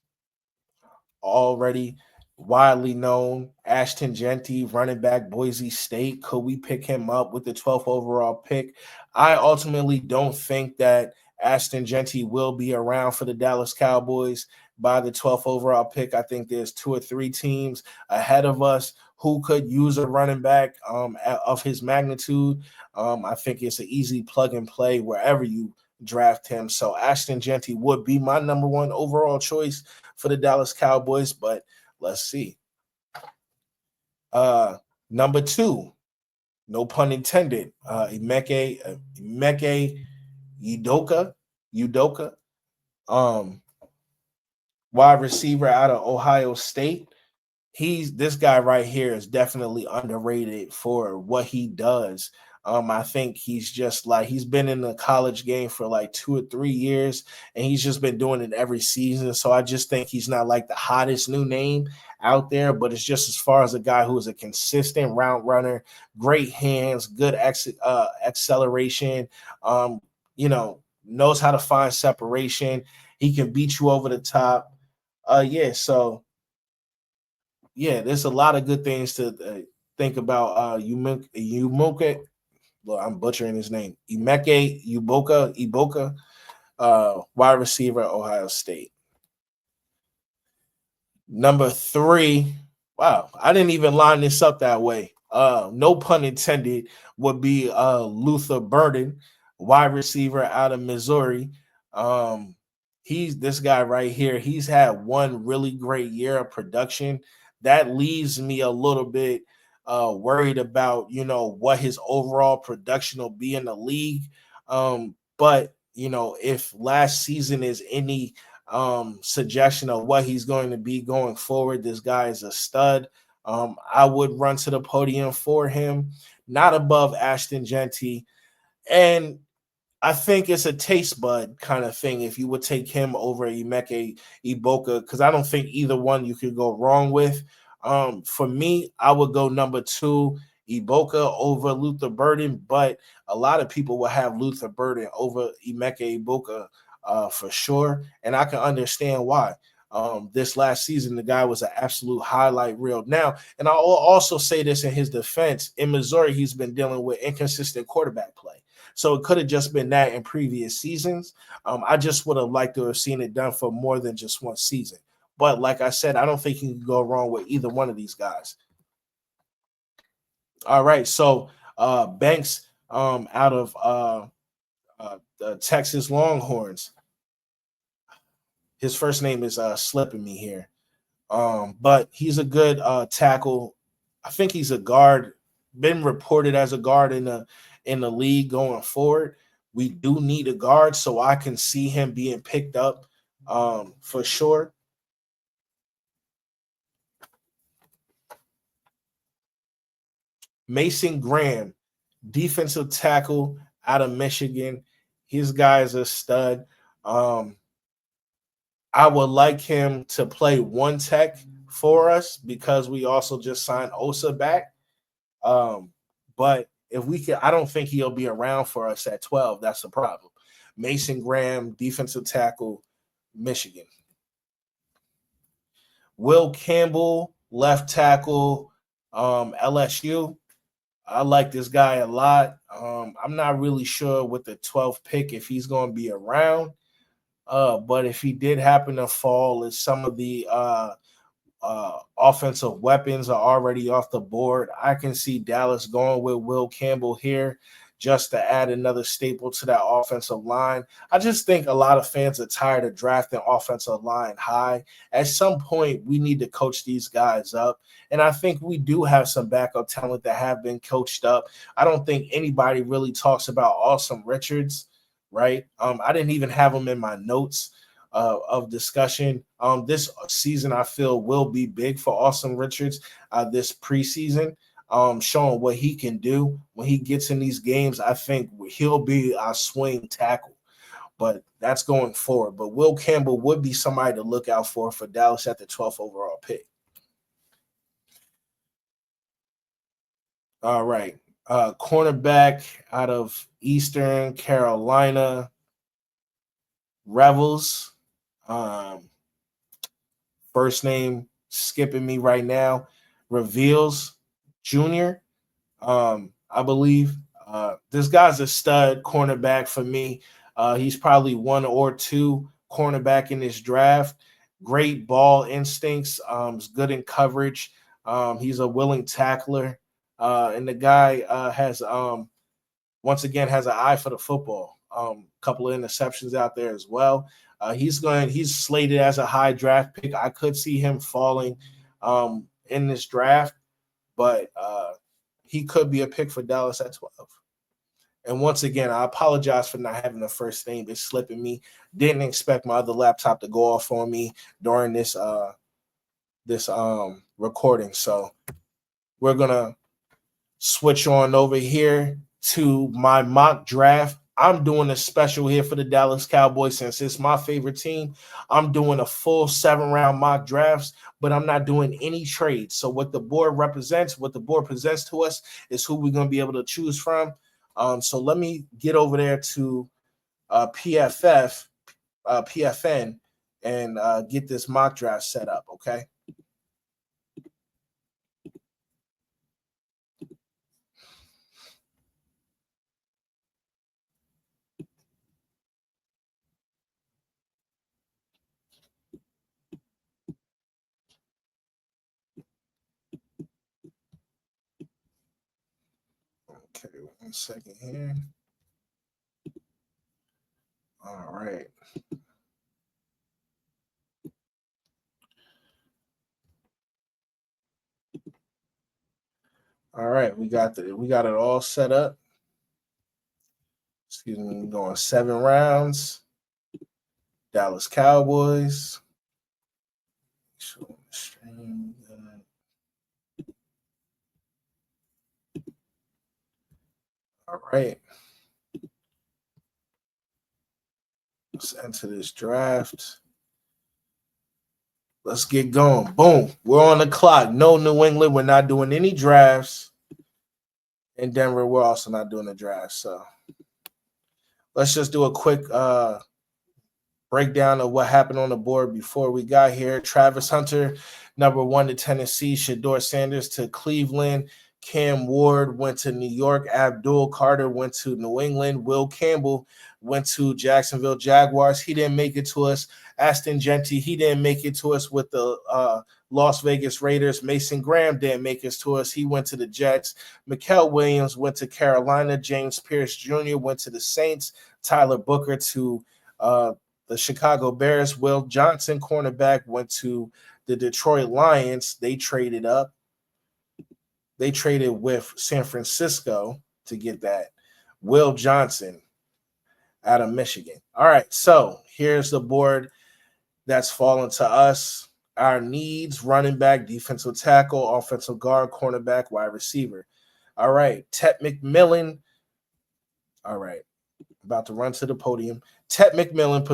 Already widely known, Ashton Genty, running back, Boise State. Could we pick him up with the 12th overall pick? I ultimately don't think that Ashton Genty will be around for the Dallas Cowboys by the 12th overall pick. I think there's 2 or 3 teams ahead of us who could use a running back of his magnitude. I think it's an easy plug and play wherever you draft him. So Ashton Genty would be my number 1 overall choice for the Dallas Cowboys, but let's see. Number 2, no pun intended, Emeka Udoka, wide receiver out of Ohio State. This guy right here is definitely underrated for what he does. I think he's been in the college game for like 2 or 3 years, and he's just been doing it every season. So I just think he's not like the hottest new name out there, but it's just as far as a guy who is a consistent route runner, great hands, good acceleration, knows how to find separation. He can beat you over the top. There's a lot of good things to think about. Umoke, well, I'm butchering his name. Emeka Iboka, wide receiver at Ohio State. Number 3, wow, I didn't even line this up that way. No pun intended, would be Luther Burden, wide receiver out of Missouri. He's this guy right here. He's had one really great year of production. That leaves me a little bit worried about, what his overall production will be in the league. But if last season is any suggestion of what he's going to be going forward, this guy is a stud. I would run to the podium for him, not above Ashton Genty. And I think it's a taste bud kind of thing if you would take him over Emeka Iboka, because I don't think either one you could go wrong with. For me, I would go number 2, Iboka over Luther Burden, but a lot of people will have Luther Burden over Emeka Iboka for sure, and I can understand why. This last season, the guy was an absolute highlight reel. Now, and I'll also say this in his defense, in Missouri, he's been dealing with inconsistent quarterback play. So it could have just been that in previous seasons. I just would have liked to have seen it done for more than just one season. But like I said, I don't think you can go wrong with either one of these guys. All right, so Banks out of the Texas Longhorns. His first name is slipping me here. But he's a good tackle. I think he's a guard, been reported as a guard in the league going forward. We do need a guard, so I can see him being picked up for sure. Mason Graham, defensive tackle out of Michigan. His guy is a stud. I would like him to play one tech for us because we also just signed Osa back. But if we can, I don't think he'll be around for us at 12. That's the problem. Mason Graham, defensive tackle, Michigan. Will Campbell, left tackle, LSU. I like this guy a lot. I'm not really sure with the 12th pick if he's going to be around. But if he did happen to fall, as some of the offensive weapons are already off the board, I can see Dallas going with Will Campbell here just to add another staple to that offensive line. I just think a lot of fans are tired of drafting offensive line high. At some point, we need to coach these guys up. And I think we do have some backup talent that have been coached up. I don't think anybody really talks about Awesome Richards, right? I didn't even have him in my notes of discussion. This season, I feel, will be big for Awesome Richards this preseason. Showing what he can do when he gets in these games. I think he'll be our swing tackle, but that's going forward. But Will Campbell would be somebody to look out for Dallas at the 12th overall pick. All right. Cornerback out of Eastern Carolina, Rebels. First name skipping me right now. Reveals Jr. I believe this guy's a stud cornerback for me. He's probably 1 or 2 cornerback in this draft. Great ball instincts. Is good in coverage. He's a willing tackler, and the guy has once again has an eye for the football. Couple of interceptions out there as well. He's slated as a high draft pick. I could see him falling in this draft, but he could be a pick for Dallas at 12. And once again, I apologize for not having the first name. It's slipping me. Didn't expect my other laptop to go off on me during this recording. So we're gonna switch on over here to my mock draft. I'm doing a special here for the Dallas Cowboys since it's my favorite team. I'm doing a full 7-round mock drafts, but I'm not doing any trades. So what the board represents, what the board presents to us is who we're going to be able to choose from. So let me get over there to PFN, and get this mock draft set up, okay? Okay, 1 second here. All right. All right, we got it all set up. Excuse me, going 7 rounds. Dallas Cowboys. All right. Let's enter this draft. Let's get going. Boom. We're on the clock. No New England. We're not doing any drafts. In Denver, we're also not doing a draft. So let's just do a quick breakdown of what happened on the board before we got here. Travis Hunter, number 1 to Tennessee. Shador Sanders to Cleveland. Cam Ward went to New York. Abdul Carter went to New England. Will Campbell went to Jacksonville Jaguars. He didn't make it to us. Aston Genty, he didn't make it to us with the Las Vegas Raiders. Mason Graham didn't make it to us. He went to the Jets. Mikael Williams went to Carolina. James Pierce Jr. went to the Saints. Tyler Booker to the Chicago Bears. Will Johnson, cornerback, went to the Detroit Lions. They traded up. They traded with San Francisco to get that. Will Johnson out of Michigan. All right, so here's the board that's fallen to us. Our needs: running back, defensive tackle, offensive guard, cornerback, wide receiver. All right, Ted McMillan. All right, About to run to the podium. Ted McMillan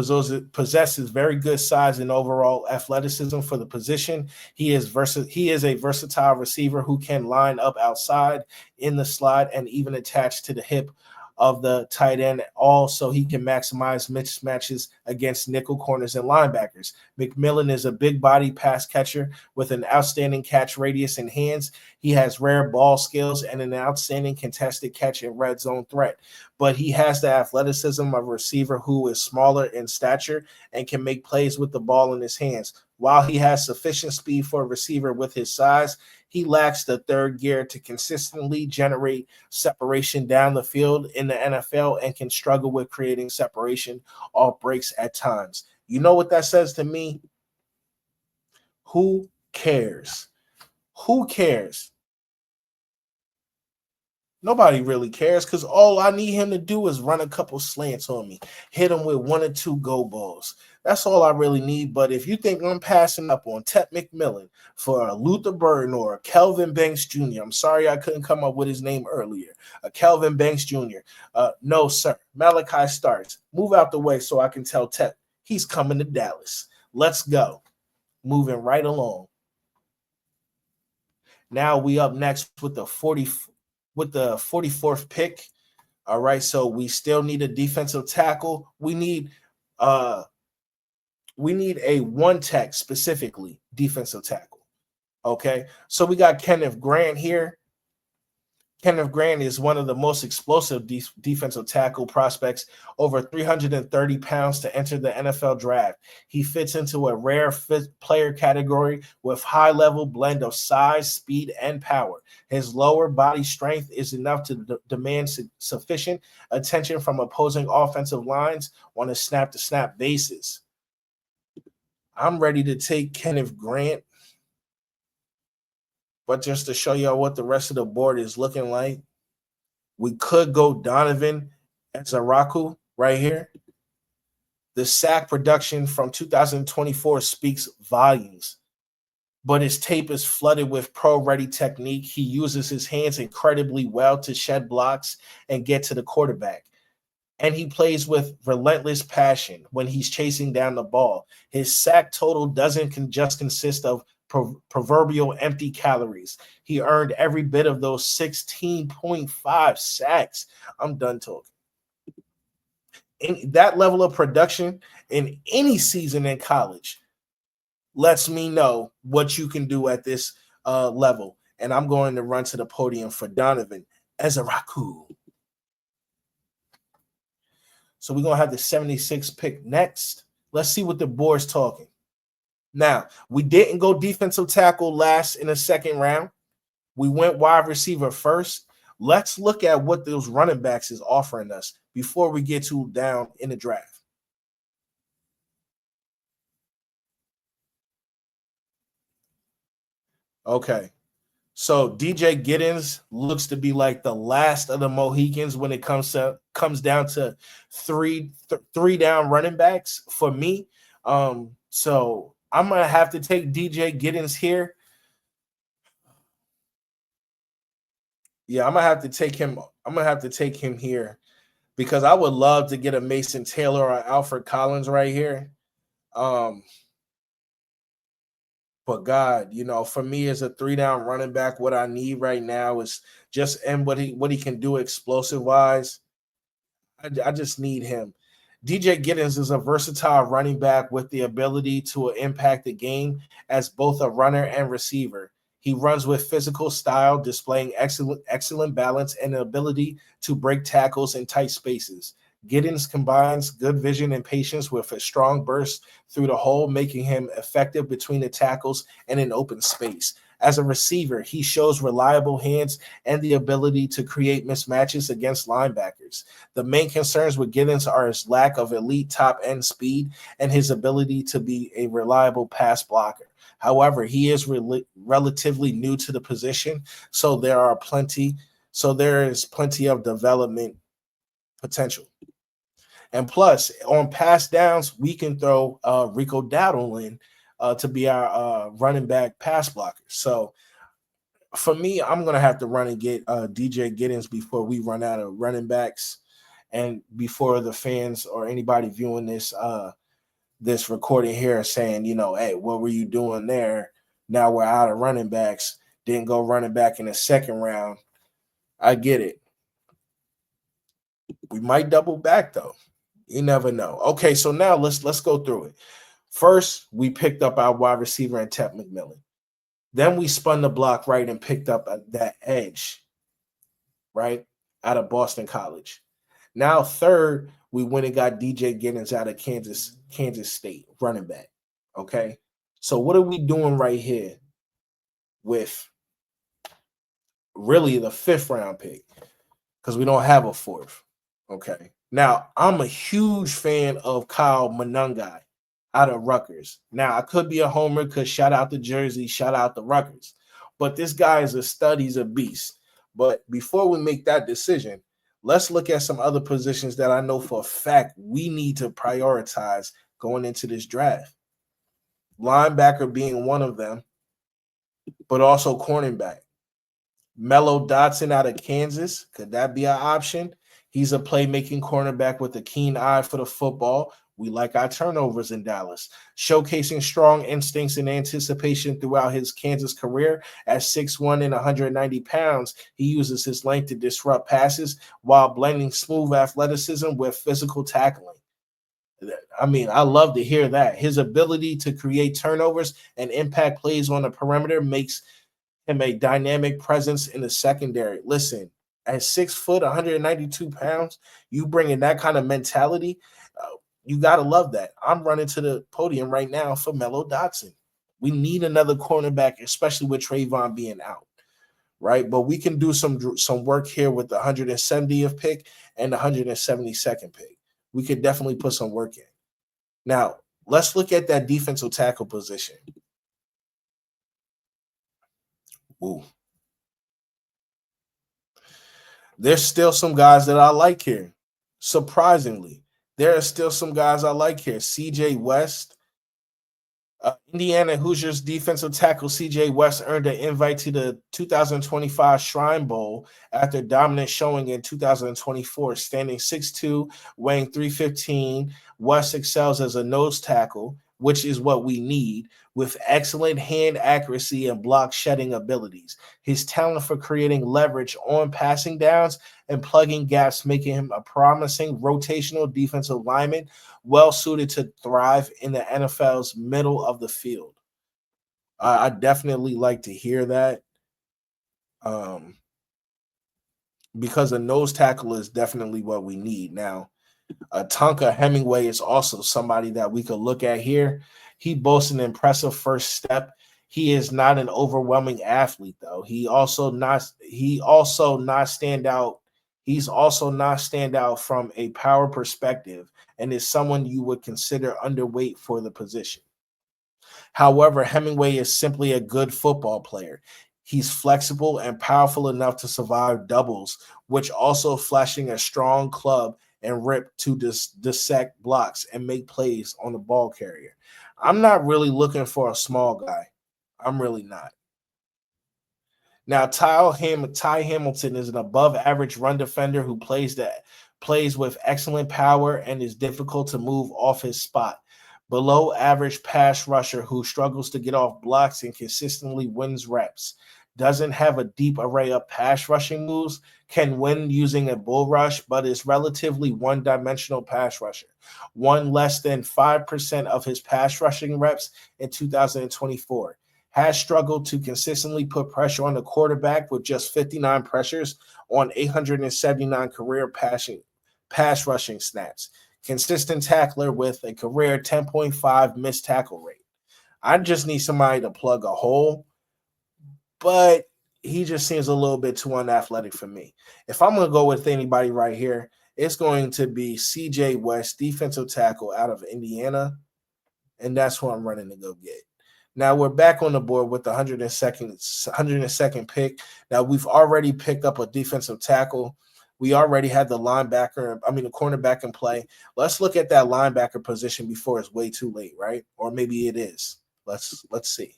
possesses very good size and overall athleticism for the position. He is a versatile receiver who can line up outside, in the slot, and even attach to the hip of the tight end, all so he can maximize mismatches against nickel corners and linebackers. McMillan is a big body pass catcher with an outstanding catch radius and hands. He has rare ball skills and an outstanding contested catch and red zone threat, but he has the athleticism of a receiver who is smaller in stature and can make plays with the ball in his hands. While he has sufficient speed for a receiver with his size, he lacks the third gear to consistently generate separation down the field in the NFL and can struggle with creating separation off breaks at times. You know what that says to me? Who cares? Who cares? Nobody really cares because all I need him to do is run a couple slants on me, hit him with 1 or 2 go balls. That's all I really need. But if you think I'm passing up on Ted McMillan for a Luther Burden or a Kelvin Banks Jr., I'm sorry I couldn't come up with his name earlier, a Kelvin Banks Jr. No, sir. Malachi Starks. Move out the way so I can tell Ted he's coming to Dallas. Let's go. Moving right along. Now we up next with the 44th pick. All right, so we still need a defensive tackle. We need a one tech, specifically defensive tackle. Okay, so we got Kenneth Grant here. Kenneth Grant is one of the most explosive defensive tackle prospects, over 330 pounds to enter the NFL draft. He fits into a rare player category with high-level blend of size, speed, and power. His lower body strength is enough to demand sufficient attention from opposing offensive lines on a snap-to-snap basis. I'm ready to take Kenneth Grant, but just to show y'all what the rest of the board is looking like, we could go Donovan Ezaraku right here. The sack production from 2024 speaks volumes, but his tape is flooded with pro-ready technique. He uses his hands incredibly well to shed blocks and get to the quarterback. And he plays with relentless passion when he's chasing down the ball. His sack total doesn't just consist of proverbial empty calories. He earned every bit of those 16.5 sacks. I'm done talking. That level of production in any season in college lets me know what you can do at this level. And I'm going to run to the podium for Donovan Ezaraku. So we're going to have the 76th pick next. Let's see what the board's talking. Now, we didn't go defensive tackle last in the second round. We went wide receiver first. Let's look at what those running backs is offering us before we get too down in the draft. Okay. So DJ Giddens looks to be like the last of the Mohicans when it comes down to three down running backs for me. So I'm gonna have to take DJ Giddens here. Yeah, I'm gonna have to take him. I'm gonna have to take him here because I would love to get a Mason Taylor or Alfred Collins right here. But God, for me as a 3-down running back, what I need right now is just what he can do explosive wise. I just need him. DJ Giddens is a versatile running back with the ability to impact the game as both a runner and receiver. He runs with physical style, displaying excellent balance and the ability to break tackles in tight spaces. Giddens combines good vision and patience with a strong burst through the hole, making him effective between the tackles and in open space. As a receiver, he shows reliable hands and the ability to create mismatches against linebackers. The main concerns with Giddens are his lack of elite top-end speed and his ability to be a reliable pass blocker. However, he is relatively new to the position, so there is plenty of development potential. And plus, on pass downs, we can throw Rico Dowdle in to be our running back pass blocker. So for me, I'm going to have to run and get DJ Giddens before we run out of running backs. And before the fans or anybody viewing this recording here saying, hey, what were you doing there? Now we're out of running backs. Didn't go running back in the second round. I get it. We might double back though. You never know. Okay, so now let's go through it. First, we picked up our wide receiver in Ted McMillan. Then we spun the block right and picked up that edge, right, out of Boston College. Now, third, we went and got DJ Giddens out of Kansas State, running back. Okay, so what are we doing right here with really the 5th round pick? Because we don't have a 4th. Okay. Now, I'm a huge fan of Kyle Monangai out of Rutgers. Now, I could be a homer because shout out to Jersey, shout out to Rutgers. But this guy is a stud, he's a beast. But before we make that decision, let's look at some other positions that I know for a fact we need to prioritize going into this draft. Linebacker being one of them, but also cornerback. Mello Dotson out of Kansas, could that be an option? He's a playmaking cornerback with a keen eye for the football. We like our turnovers in Dallas. Showcasing strong instincts and anticipation throughout his Kansas career. At 6'1" and 190 pounds, he uses his length to disrupt passes while blending smooth athleticism with physical tackling. I mean, I love to hear that. His ability to create turnovers and impact plays on the perimeter makes him a dynamic presence in the secondary. Listen, at 6 foot, 192 pounds, you bring in that kind of mentality, you got to love that. I'm running to the podium right now for Mello Dotson. We need another cornerback, especially with Trayvon being out, right? But we can do some work here with the 170th pick and the 172nd pick. We could definitely put some work in. Now, let's look at that defensive tackle position. Ooh. There's still some guys that I like here. Surprisingly, there are still some guys I like here. CJ West, Indiana Hoosiers defensive tackle CJ West earned an invite to the 2025 Shrine Bowl after dominant showing in 2024. Standing 6'2", weighing 315, West excels as a nose tackle, which is what we need, with excellent hand accuracy and block shedding abilities. His talent for creating leverage on passing downs and plugging gaps, making him a promising rotational defensive lineman, well suited to thrive in the NFL's middle of the field. I definitely like to hear that, because a nose tackle is definitely what we need. Now, Tonka Hemingway is also somebody that we could look at here. He boasts an impressive first step. He is not an overwhelming athlete, though. He's also not stand out from a power perspective, and is someone you would consider underweight for the position. However, Hemingway is simply a good football player. He's flexible and powerful enough to survive doubles, which also flashing a strong club and rip to dissect blocks and make plays on the ball carrier. I'm not really looking for a small guy. I'm really not. Now, Ty Hamilton is an above-average run defender who plays with excellent power and is difficult to move off his spot. Below-average pass rusher who struggles to get off blocks and consistently wins reps. Doesn't have a deep array of pass rushing moves, can win using a bull rush, but is relatively one-dimensional pass rusher. Won less than 5% of his pass rushing reps in 2024. Has struggled to consistently put pressure on the quarterback with just 59 pressures on 879 career pass rushing snaps. Consistent tackler with a career 10.5 missed tackle rate. I just need somebody to plug a hole, but he just seems a little bit too unathletic for me. If I'm going to go with anybody right here, it's going to be CJ West, defensive tackle out of Indiana, and that's who I'm running to go get. Now we're back on the board with the 102nd pick. Now we've already picked up a defensive tackle. We already had the cornerback in play. Let's look at that linebacker position before it's way too late, right? Or maybe it is. Let's see.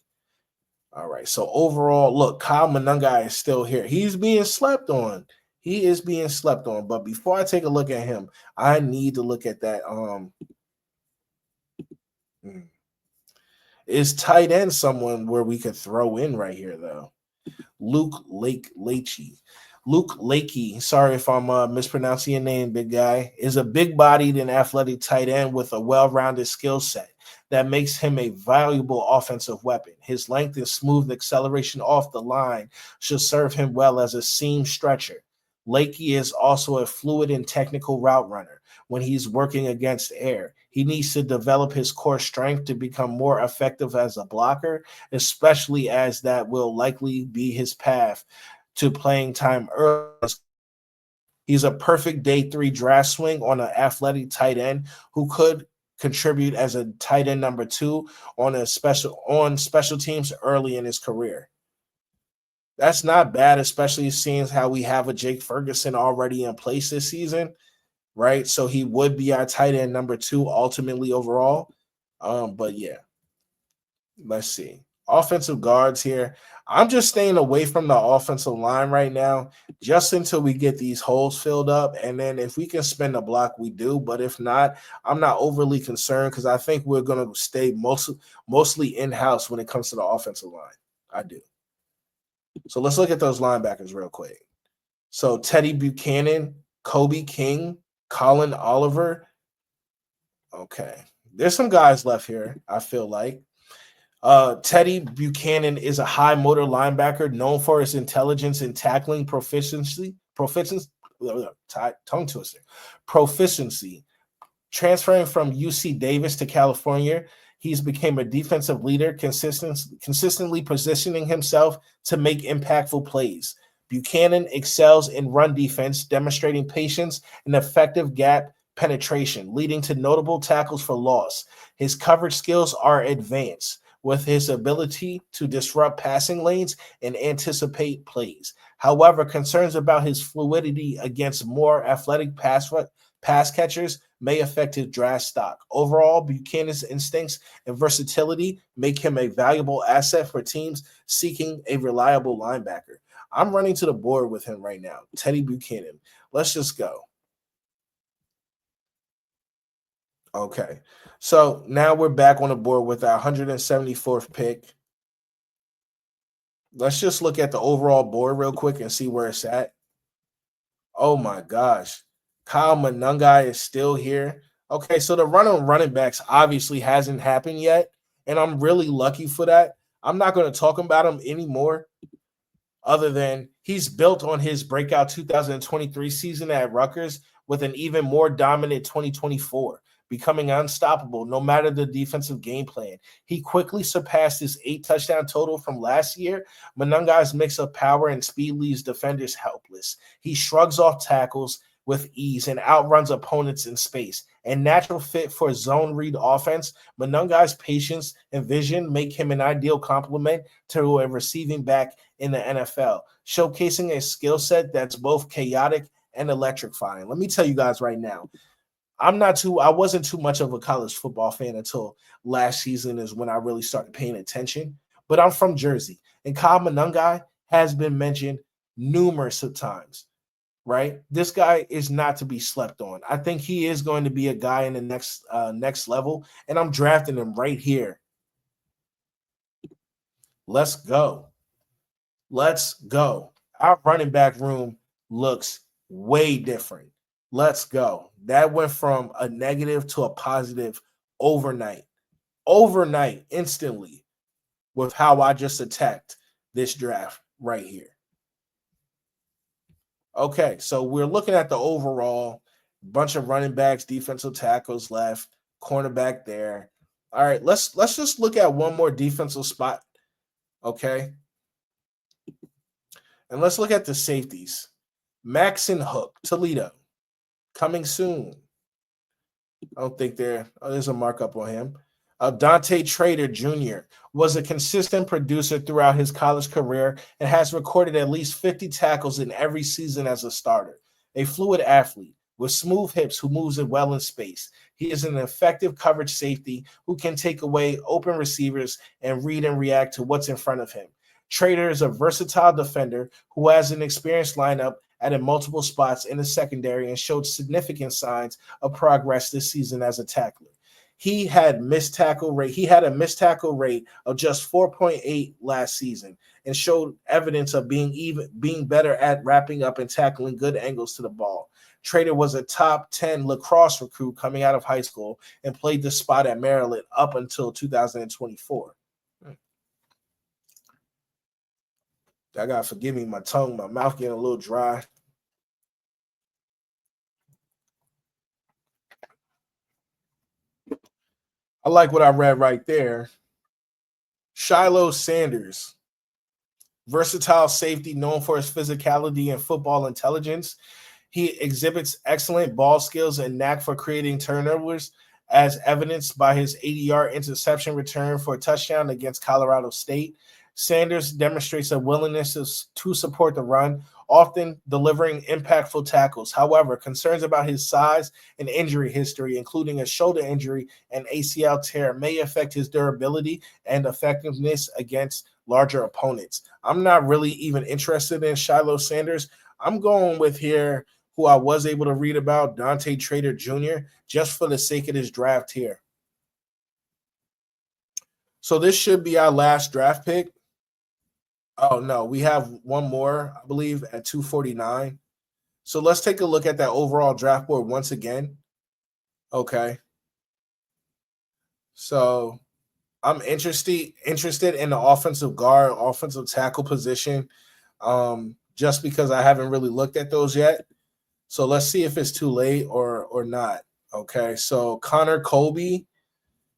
All right. So overall, look, Kyle Monangai is still here. He's being slept on. He is being slept on. But before I take a look at him, I need to look at that. Is tight end someone where we could throw in right here, though? Luke Leachy. Luke Lakey, sorry if I'm mispronouncing your name, big guy, is a big-bodied and athletic tight end with a well-rounded skill set that makes him a valuable offensive weapon. His length and smooth acceleration off the line should serve him well as a seam stretcher. Lakey is also a fluid and technical route runner when he's working against air. He needs to develop his core strength to become more effective as a blocker, especially as that will likely be his path to playing time early. He's a perfect day 3 draft swing on an athletic tight end who could contribute as a tight end number 2 on special teams early in his career. That's not bad, especially seeing how we have a Jake Ferguson already in place this season, right? So he would be our tight end number 2 ultimately overall. But yeah, let's see. Offensive guards here. I'm just staying away from the offensive line right now, just until we get these holes filled up. And then if we can spin the block, we do. But if not, I'm not overly concerned because I think we're going to stay mostly in-house when it comes to the offensive line. I do. So let's look at those linebackers real quick. So Teddy Buchanan, Kobe King, Colin Oliver. Okay. There's some guys left here, I feel like. Teddy Buchanan is a high motor linebacker known for his intelligence and tackling proficiency. Tongue twister. Proficiency. Transferring from UC Davis to California, he's became a defensive leader, consistently positioning himself to make impactful plays. Buchanan excels in run defense, demonstrating patience and effective gap penetration, leading to notable tackles for loss. His coverage skills are advanced, with his ability to disrupt passing lanes and anticipate plays. However, concerns about his fluidity against more athletic pass catchers may affect his draft stock. Overall, Buchanan's instincts and versatility make him a valuable asset for teams seeking a reliable linebacker. I'm running to the board with him right now. Teddy Buchanan. Let's just go. Okay. So now we're back on the board with our 174th pick. Let's just look at the overall board real quick and see where it's at. Oh my gosh. Kyle Monangai is still here. Okay, so the run on running backs obviously hasn't happened yet, and I'm really lucky for that. I'm not going to talk about him anymore, other than he's built on his breakout 2023 season at Rutgers with an even more dominant 2024, becoming unstoppable no matter the defensive game plan. He quickly surpassed his 8-touchdown total from last year. Monangai's mix of power and speed leaves defenders helpless. He shrugs off tackles with ease and outruns opponents in space. A natural fit for zone read offense, Monangai's patience and vision make him an ideal complement to a receiving back in the NFL, showcasing a skill set that's both chaotic and electrifying. Let me tell you guys right now, I wasn't too much of a college football fan until last season is when I really started paying attention. But I'm from Jersey, and Kyle Monangai has been mentioned numerous of times, right? This guy is not to be slept on. I think he is going to be a guy in the next level, and I'm drafting him right here. Let's go. Let's go. Our running back room looks way different. Let's go. That went from a negative to a positive overnight, instantly, with how I just attacked this draft right here. Okay, so we're looking at the overall bunch of running backs, defensive tackles left, cornerback there. All right, let's just look at one more defensive spot. Okay. And let's look at the safeties. Maxon Hook, Toledo, coming soon. I don't think there's a markup on him. Dante Trader Jr. was a consistent producer throughout his college career and has recorded at least 50 tackles in every season as a starter. A fluid athlete with smooth hips who moves it well in space. He is an effective coverage safety who can take away open receivers and read and react to what's in front of him. Trader is a versatile defender who has an experienced lineup at multiple spots in the secondary and showed significant signs of progress this season as a tackler. He had a missed tackle rate of just 4.8 last season and showed evidence of being better at wrapping up and tackling good angles to the ball. Trader was a top 10 lacrosse recruit coming out of high school and played the spot at Maryland up until 2024. I gotta forgive me, my mouth getting a little dry. I like what I read right there. Shiloh Sanders, versatile safety known for his physicality and football intelligence. He exhibits excellent ball skills and knack for creating turnovers, as evidenced by his 80-yard interception return for a touchdown against Colorado State. Sanders demonstrates a willingness to support the run, often delivering impactful tackles. However, concerns about his size and injury history, including a shoulder injury and ACL tear, may affect his durability and effectiveness against larger opponents. I'm not really even interested in Shiloh Sanders. I'm going with here who I was able to read about, Dante Trader Jr., just for the sake of this draft here. So this should be our last draft pick. Oh, no, we have one more, I believe, at 249. So let's take a look at that overall draft board once again. Okay. So I'm interested in the offensive guard, offensive tackle position, just because I haven't really looked at those yet. So let's see if it's too late or not. Okay, so Connor Colby,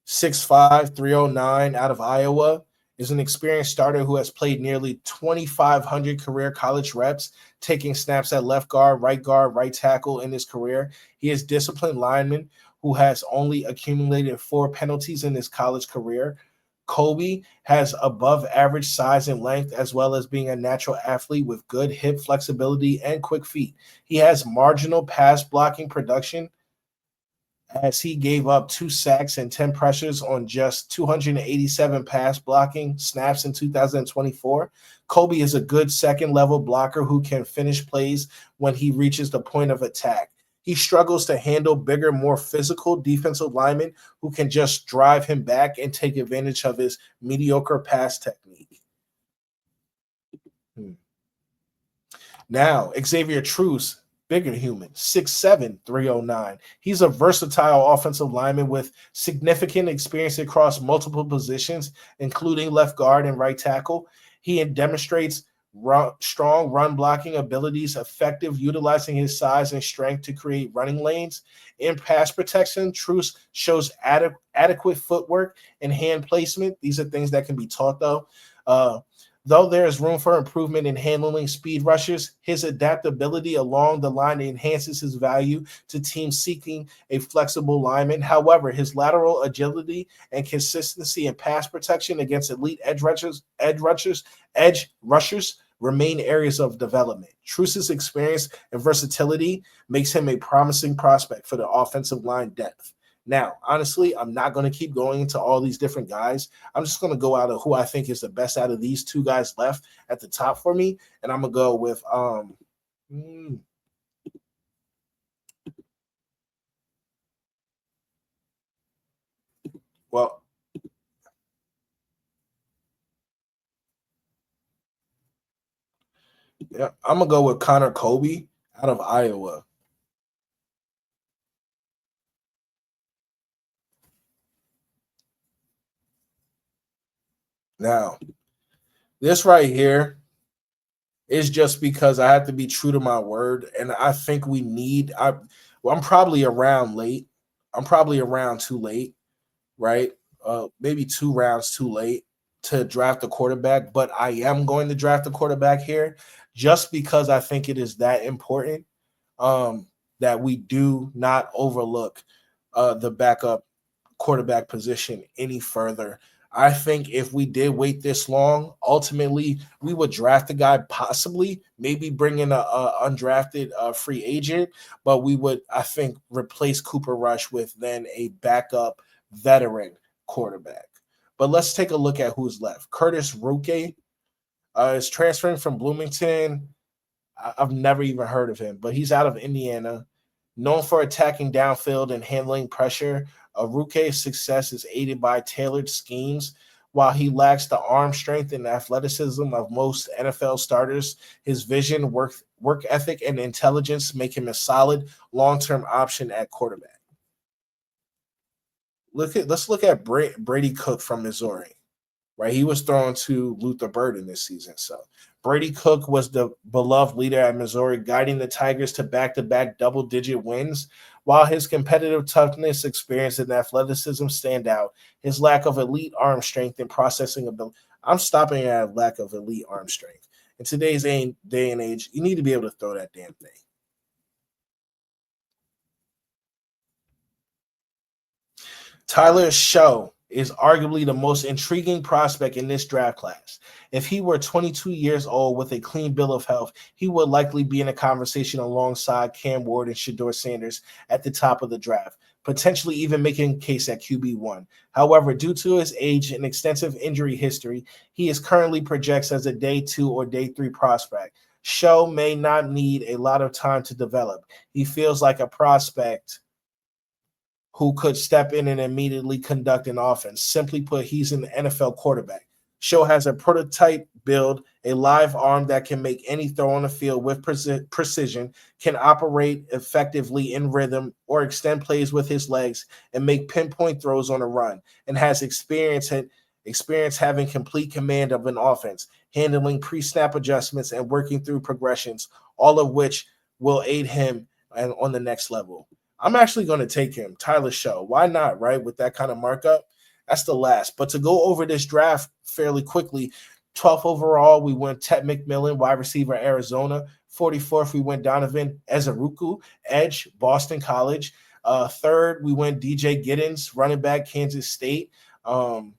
6'5", 309 out of Iowa, is an experienced starter who has played nearly 2,500 career college reps, taking snaps at left guard, right tackle in his career. He is disciplined lineman who has only accumulated 4 penalties in his college career. Colby has above average size and length, as well as being a natural athlete with good hip flexibility and quick feet. He has marginal pass blocking production, as he gave up 2 sacks and 10 pressures on just 287 pass blocking snaps in 2024. Colby is a good second-level blocker who can finish plays when he reaches the point of attack. He struggles to handle bigger, more physical defensive linemen who can just drive him back and take advantage of his mediocre pass technique. Now, Xavier Truce, bigger human, 6'7", 309. He's a versatile offensive lineman with significant experience across multiple positions, including left guard and right tackle. He demonstrates strong run blocking abilities, effective utilizing his size and strength to create running lanes. In pass protection, Truce shows adequate footwork and hand placement. These are things that can be taught, though. Though there is room for improvement in handling speed rushers, his adaptability along the line enhances his value to teams seeking a flexible lineman. However, his lateral agility and consistency in pass protection against elite edge rushers remain areas of development. Truce's experience and versatility makes him a promising prospect for the offensive line depth. Now, honestly, I'm not going to keep going into all these different guys. I'm just going to go out of who I think is the best out of these 2 guys left at the top for me, and I'm going to go with I'm going to go with Connor Colby out of Iowa. Now, this right here is just because I have to be true to my word, and I think I'm probably around late. I'm probably around too late, right? Maybe 2 rounds too late to draft a quarterback, but I am going to draft a quarterback here just because I think it is that important that we do not overlook the backup quarterback position any further. I think if we did wait this long, ultimately we would draft a guy, possibly maybe bring in a undrafted free agent, but we would, I think, replace Cooper Rush with then a backup veteran quarterback. But let's take a look at who's left. Curtis Roque is transferring from Bloomington I've never even heard of him, but he's out of Indiana, known for attacking downfield and handling pressure. Aruke's success is aided by tailored schemes. While he lacks the arm strength and athleticism of most NFL starters, his vision, work ethic, and intelligence make him a solid long-term option at quarterback. Let's look at Brady Cook from Missouri. Right, he was thrown to Luther Burden this season. So Brady Cook was the beloved leader at Missouri, guiding the Tigers to back-to-back double-digit wins. While his competitive toughness, experience, and athleticism stand out, his lack of elite arm strength and processing ability. I'm stopping at lack of elite arm strength. In today's day and age, you need to be able to throw that damn thing. Tyler Show is arguably the most intriguing prospect in this draft class. If he were 22 years old with a clean bill of health, he would likely be in a conversation alongside Cam Ward and Shedeur Sanders at the top of the draft, potentially even making a case at QB1. However, due to his age and extensive injury history, he is currently projected as a day 2 or day 3 prospect. Show may not need a lot of time to develop. He feels like a prospect who could step in and immediately conduct an offense. Simply put, he's an NFL quarterback. Show has a prototype build, a live arm that can make any throw on the field with precision, can operate effectively in rhythm or extend plays with his legs and make pinpoint throws on a run, and has experience having complete command of an offense, handling pre-snap adjustments and working through progressions, all of which will aid him on the next level. I'm actually going to take him, Tyler Show. Why not, right? With that kind of markup, that's the last. But to go over this draft fairly quickly, 12th overall, we went Ted McMillan, wide receiver, Arizona. 44th, we went Donovan Ezeruku, edge, Boston College. Third, we went DJ Giddens, running back, Kansas State. Fourth,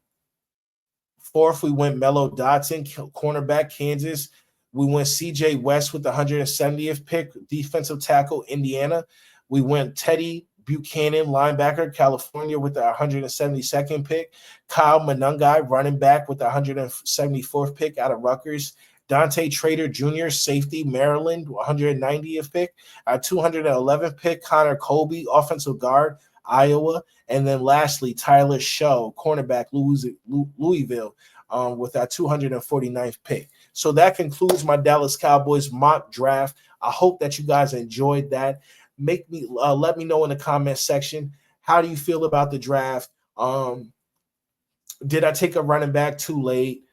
we went Mello Dotson, cornerback, Kansas. We went CJ West with the 170th pick, defensive tackle, Indiana. We went Teddy Buchanan, linebacker, California, with the 172nd pick. Kyle Monangai, running back, with the 174th pick out of Rutgers. Dante Trader Jr., safety, Maryland, 190th pick. Our 211th pick, Connor Colby, offensive guard, Iowa. And then lastly, Tyler Show, cornerback, Louisville, with our 249th pick. So that concludes my Dallas Cowboys mock draft. I hope that you guys enjoyed that. Let me know in the comment section, how do you feel about the draft? Did I take a running back too late?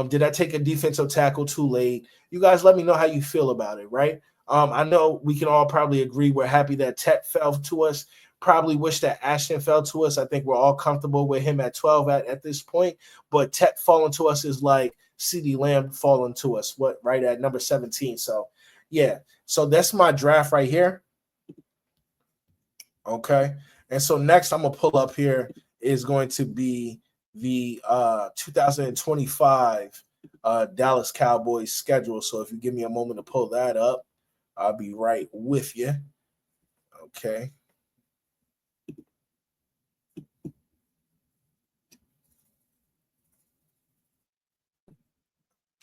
Did I take a defensive tackle too late? You guys let me know how you feel about it, right? I know we can all probably agree we're happy that Tet fell to us. Probably wish that Ashton fell to us. I think we're all comfortable with him at 12 at this point. But Tet falling to us is like CeeDee Lamb falling to us, right at number 17. So, yeah. So that's my draft right here. Okay. And so next I'm going to pull up here is going to be the 2025 Dallas Cowboys schedule. So if you give me a moment to pull that up, I'll be right with you. Okay.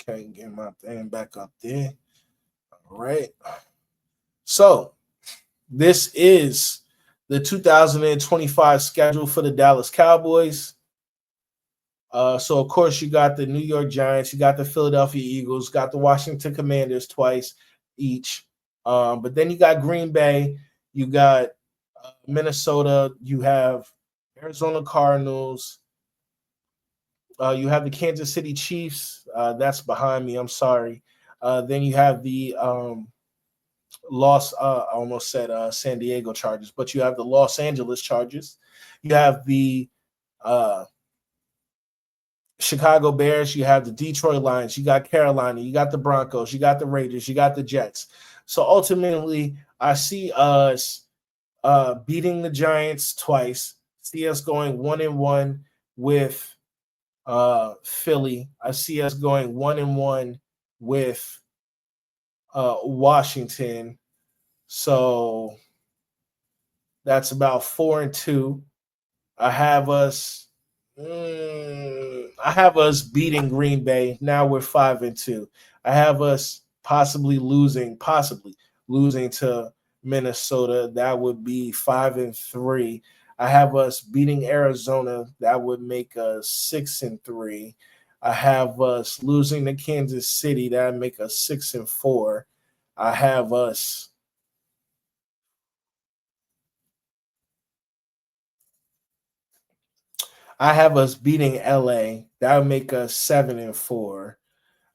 Okay, get my thing back up there. All right. So this is the 2025 schedule for the Dallas Cowboys. So, of course, you got the New York Giants, you got the Philadelphia Eagles, got the Washington Commanders twice each. But then you got Green Bay, you got Minnesota, you have Arizona Cardinals, you have the Kansas City Chiefs. That's behind me. I'm sorry. Then you have the I almost said San Diego Chargers, but you have the Los Angeles Chargers. You have the Chicago Bears, you have the Detroit Lions, you got Carolina, you got the Broncos, you got the Raiders, you got the Jets. So ultimately, I see us beating the Giants twice, see us going 1-1 with Philly. I see us going 1-1 with Washington. So that's about 4-2. I have us beating Green Bay. Now we're 5-2. I have us possibly losing to Minnesota. That would be 5-3. I have us beating Arizona. That would make us 6-3. I have us losing to Kansas City. That would make us 6-4. I have us beating LA. That would make us 7-4.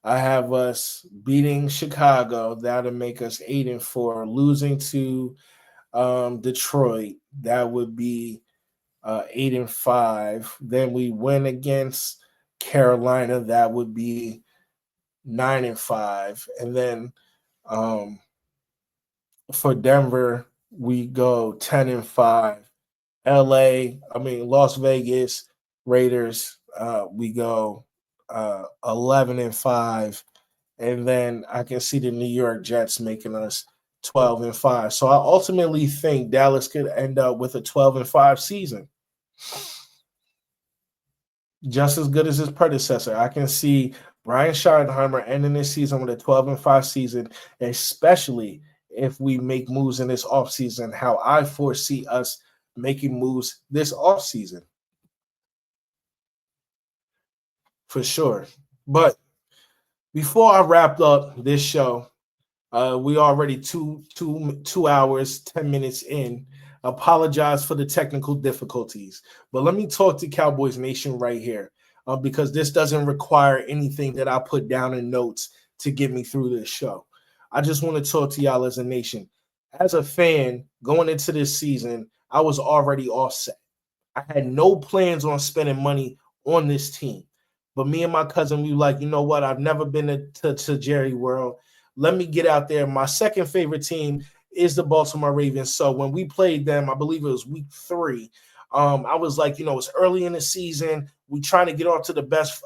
I have us beating Chicago. That would make us 8-4. Losing to Detroit. That would be 8-5. Then we win against Carolina. That would be 9-5. And then for Denver, we go 10-5. Las Vegas Raiders, we go 11-5. And then I can see the New York Jets making us 12-5. So I ultimately think Dallas could end up with a 12-5 season, just as good as his predecessor. I can see Brian Schottenheimer ending this season with a 12-5 season, especially if we make moves in this offseason, how I foresee us making moves this offseason. For sure. But before I wrap up this show, we already two hours, 10 minutes in. Apologize for the technical difficulties. But let me talk to Cowboys Nation right here, because this doesn't require anything that I put down in notes to get me through this show. I just want to talk to y'all as a nation. As a fan, going into this season, I was already all set. I had no plans on spending money on this team. But me and my cousin, we were like, you know what? I've never been to Jerry World. Let me get out there. My second favorite team is the Baltimore Ravens. So when we played them, I believe it was week 3. I was like, it's early in the season. We trying to get off to the best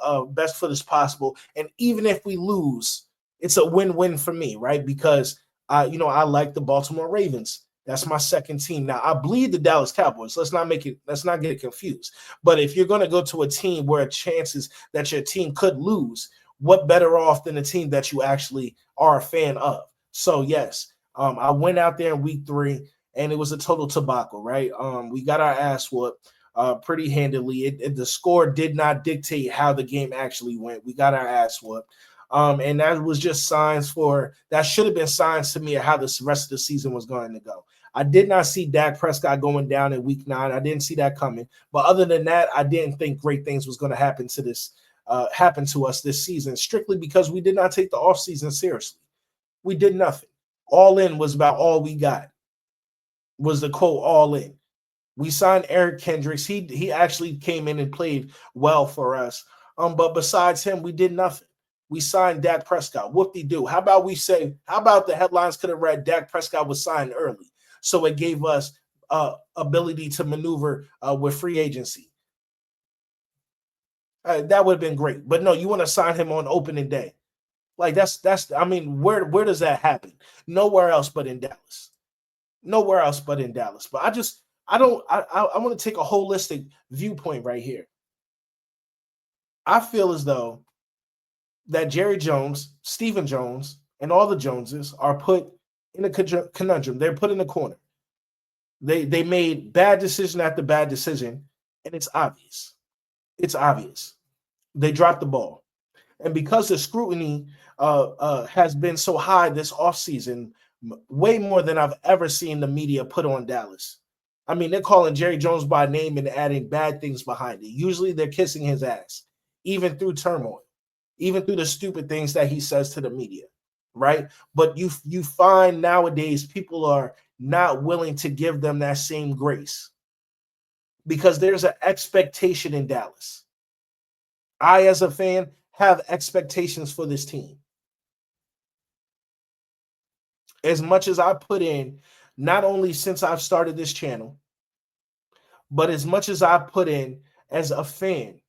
foot as possible. And even if we lose, it's a win-win for me, right? Because I like the Baltimore Ravens. That's my second team. Now I bleed the Dallas Cowboys. Let's not get it confused. But if you're going to go to a team where chances that your team could lose, what better off than a team that you actually are a fan of? So yes, I went out there in week 3, and it was a total debacle, right? We got our ass whooped pretty handily. The score did not dictate how the game actually went. We got our ass whooped. And that was just that should have been signs to me of how the rest of the season was going to go. I did not see Dak Prescott going down in week 9. I didn't see that coming. But other than that, I didn't think great things was going to happen to us this season, strictly because we did not take the offseason seriously. We did nothing. All in was about all we got, was the quote, all in. We signed Eric Kendricks. He actually came in and played well for us. But besides him, we did nothing. We signed Dak Prescott. Whoop-de-doo. How about the headlines could have read Dak Prescott was signed early, so it gave us ability to maneuver with free agency. That would have been great. But no, you want to sign him on opening day. Like where does that happen? Nowhere else but in Dallas. Nowhere else but in Dallas. But I want to take a holistic viewpoint right here. I feel as though that Jerry Jones, Stephen Jones, and all the Joneses are put in a conundrum. They're put in a corner. They made bad decision after bad decision, and it's obvious. It's obvious. They dropped the ball. And because the scrutiny has been so high this offseason, way more than I've ever seen the media put on Dallas. I mean, they're calling Jerry Jones by name and adding bad things behind it. Usually they're kissing his ass, even through turmoil, even through the stupid things that he says to the media, right? But you find nowadays people are not willing to give them that same grace because there's an expectation in Dallas. I, as a fan, have expectations for this team. As much as I put in, not only since I've started this channel, but as much as I put in as a fan,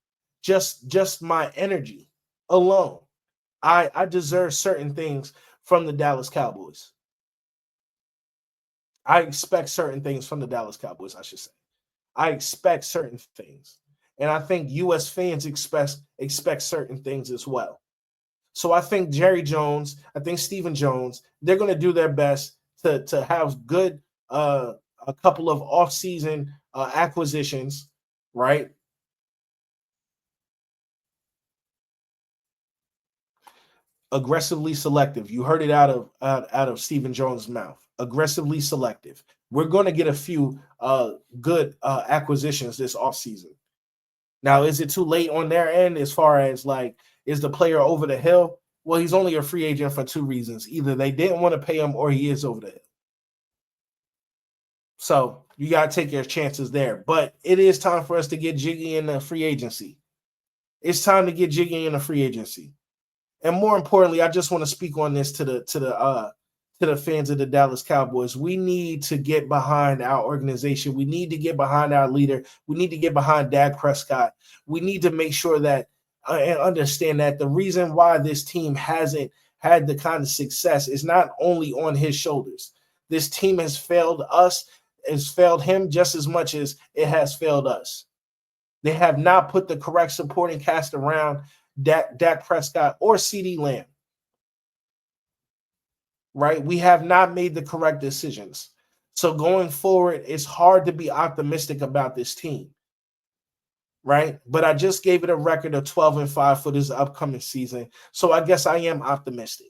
just my energy alone, I deserve certain things from the Dallas Cowboys. I expect certain things from the Dallas Cowboys, I should say. I expect certain things. And I think U.S. fans expect certain things as well. So I think Jerry Jones, I think Stephen Jones, they're going to do their best to have good a couple of off-season acquisitions, right? Aggressively selective. You heard it out of Stephen Jones' mouth. Aggressively selective. We're going to get a few good acquisitions this offseason. Now, is it too late on their end as far as like, is the player over the hill? Well, he's only a free agent for two reasons. Either they didn't want to pay him or he is over the hill. So you got to take your chances there. But it is time for us to get jiggy in the free agency. It's time to get jiggy in the free agency. And more importantly, I just want to speak on this to the fans of the Dallas Cowboys. We need to get behind our organization. We need to get behind our leader. We need to get behind Dak Prescott. We need to make sure that and understand that the reason why this team hasn't had the kind of success is not only on his shoulders. This team has failed us, has failed him just as much as it has failed us. They have not put the correct supporting cast around Dak Prescott or CeeDee Lamb. Right? We have not made the correct decisions. So going forward, it's hard to be optimistic about this team. Right? But I just gave it a record of 12-5 for this upcoming season. So I guess I am optimistic.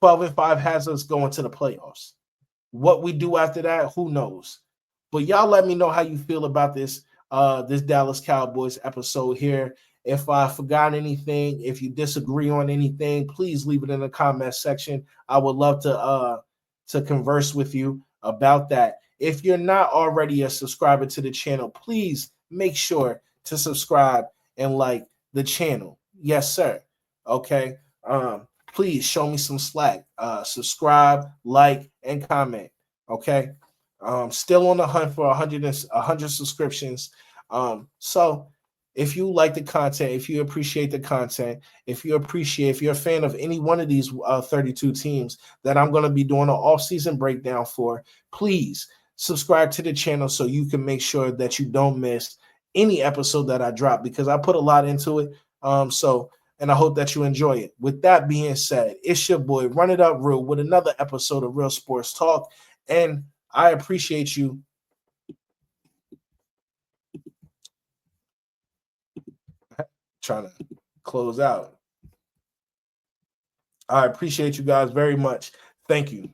12-5 has us going to the playoffs. What we do after that, who knows? But y'all let me know how you feel about this Dallas Cowboys episode here. If I forgot anything, if you disagree on anything, please leave it in the comment section. I would love to converse with you about that. If you're not already a subscriber to the channel, please make sure to subscribe and like the channel. Yes, sir. Okay. Please show me some slack. Subscribe, like, and comment. Okay. Still on the hunt for 100 subscriptions. So if you like the content, if you appreciate the content, if you're a fan of any one of these 32 teams that I'm going to be doing an off-season breakdown for, please subscribe to the channel so you can make sure that you don't miss any episode that I drop, because I put a lot into it. And I hope that you enjoy it. With that being said, it's your boy, Run It Up Real, with another episode of Real Sports Talk. And I appreciate you. Trying to close out. I appreciate you guys very much. Thank you.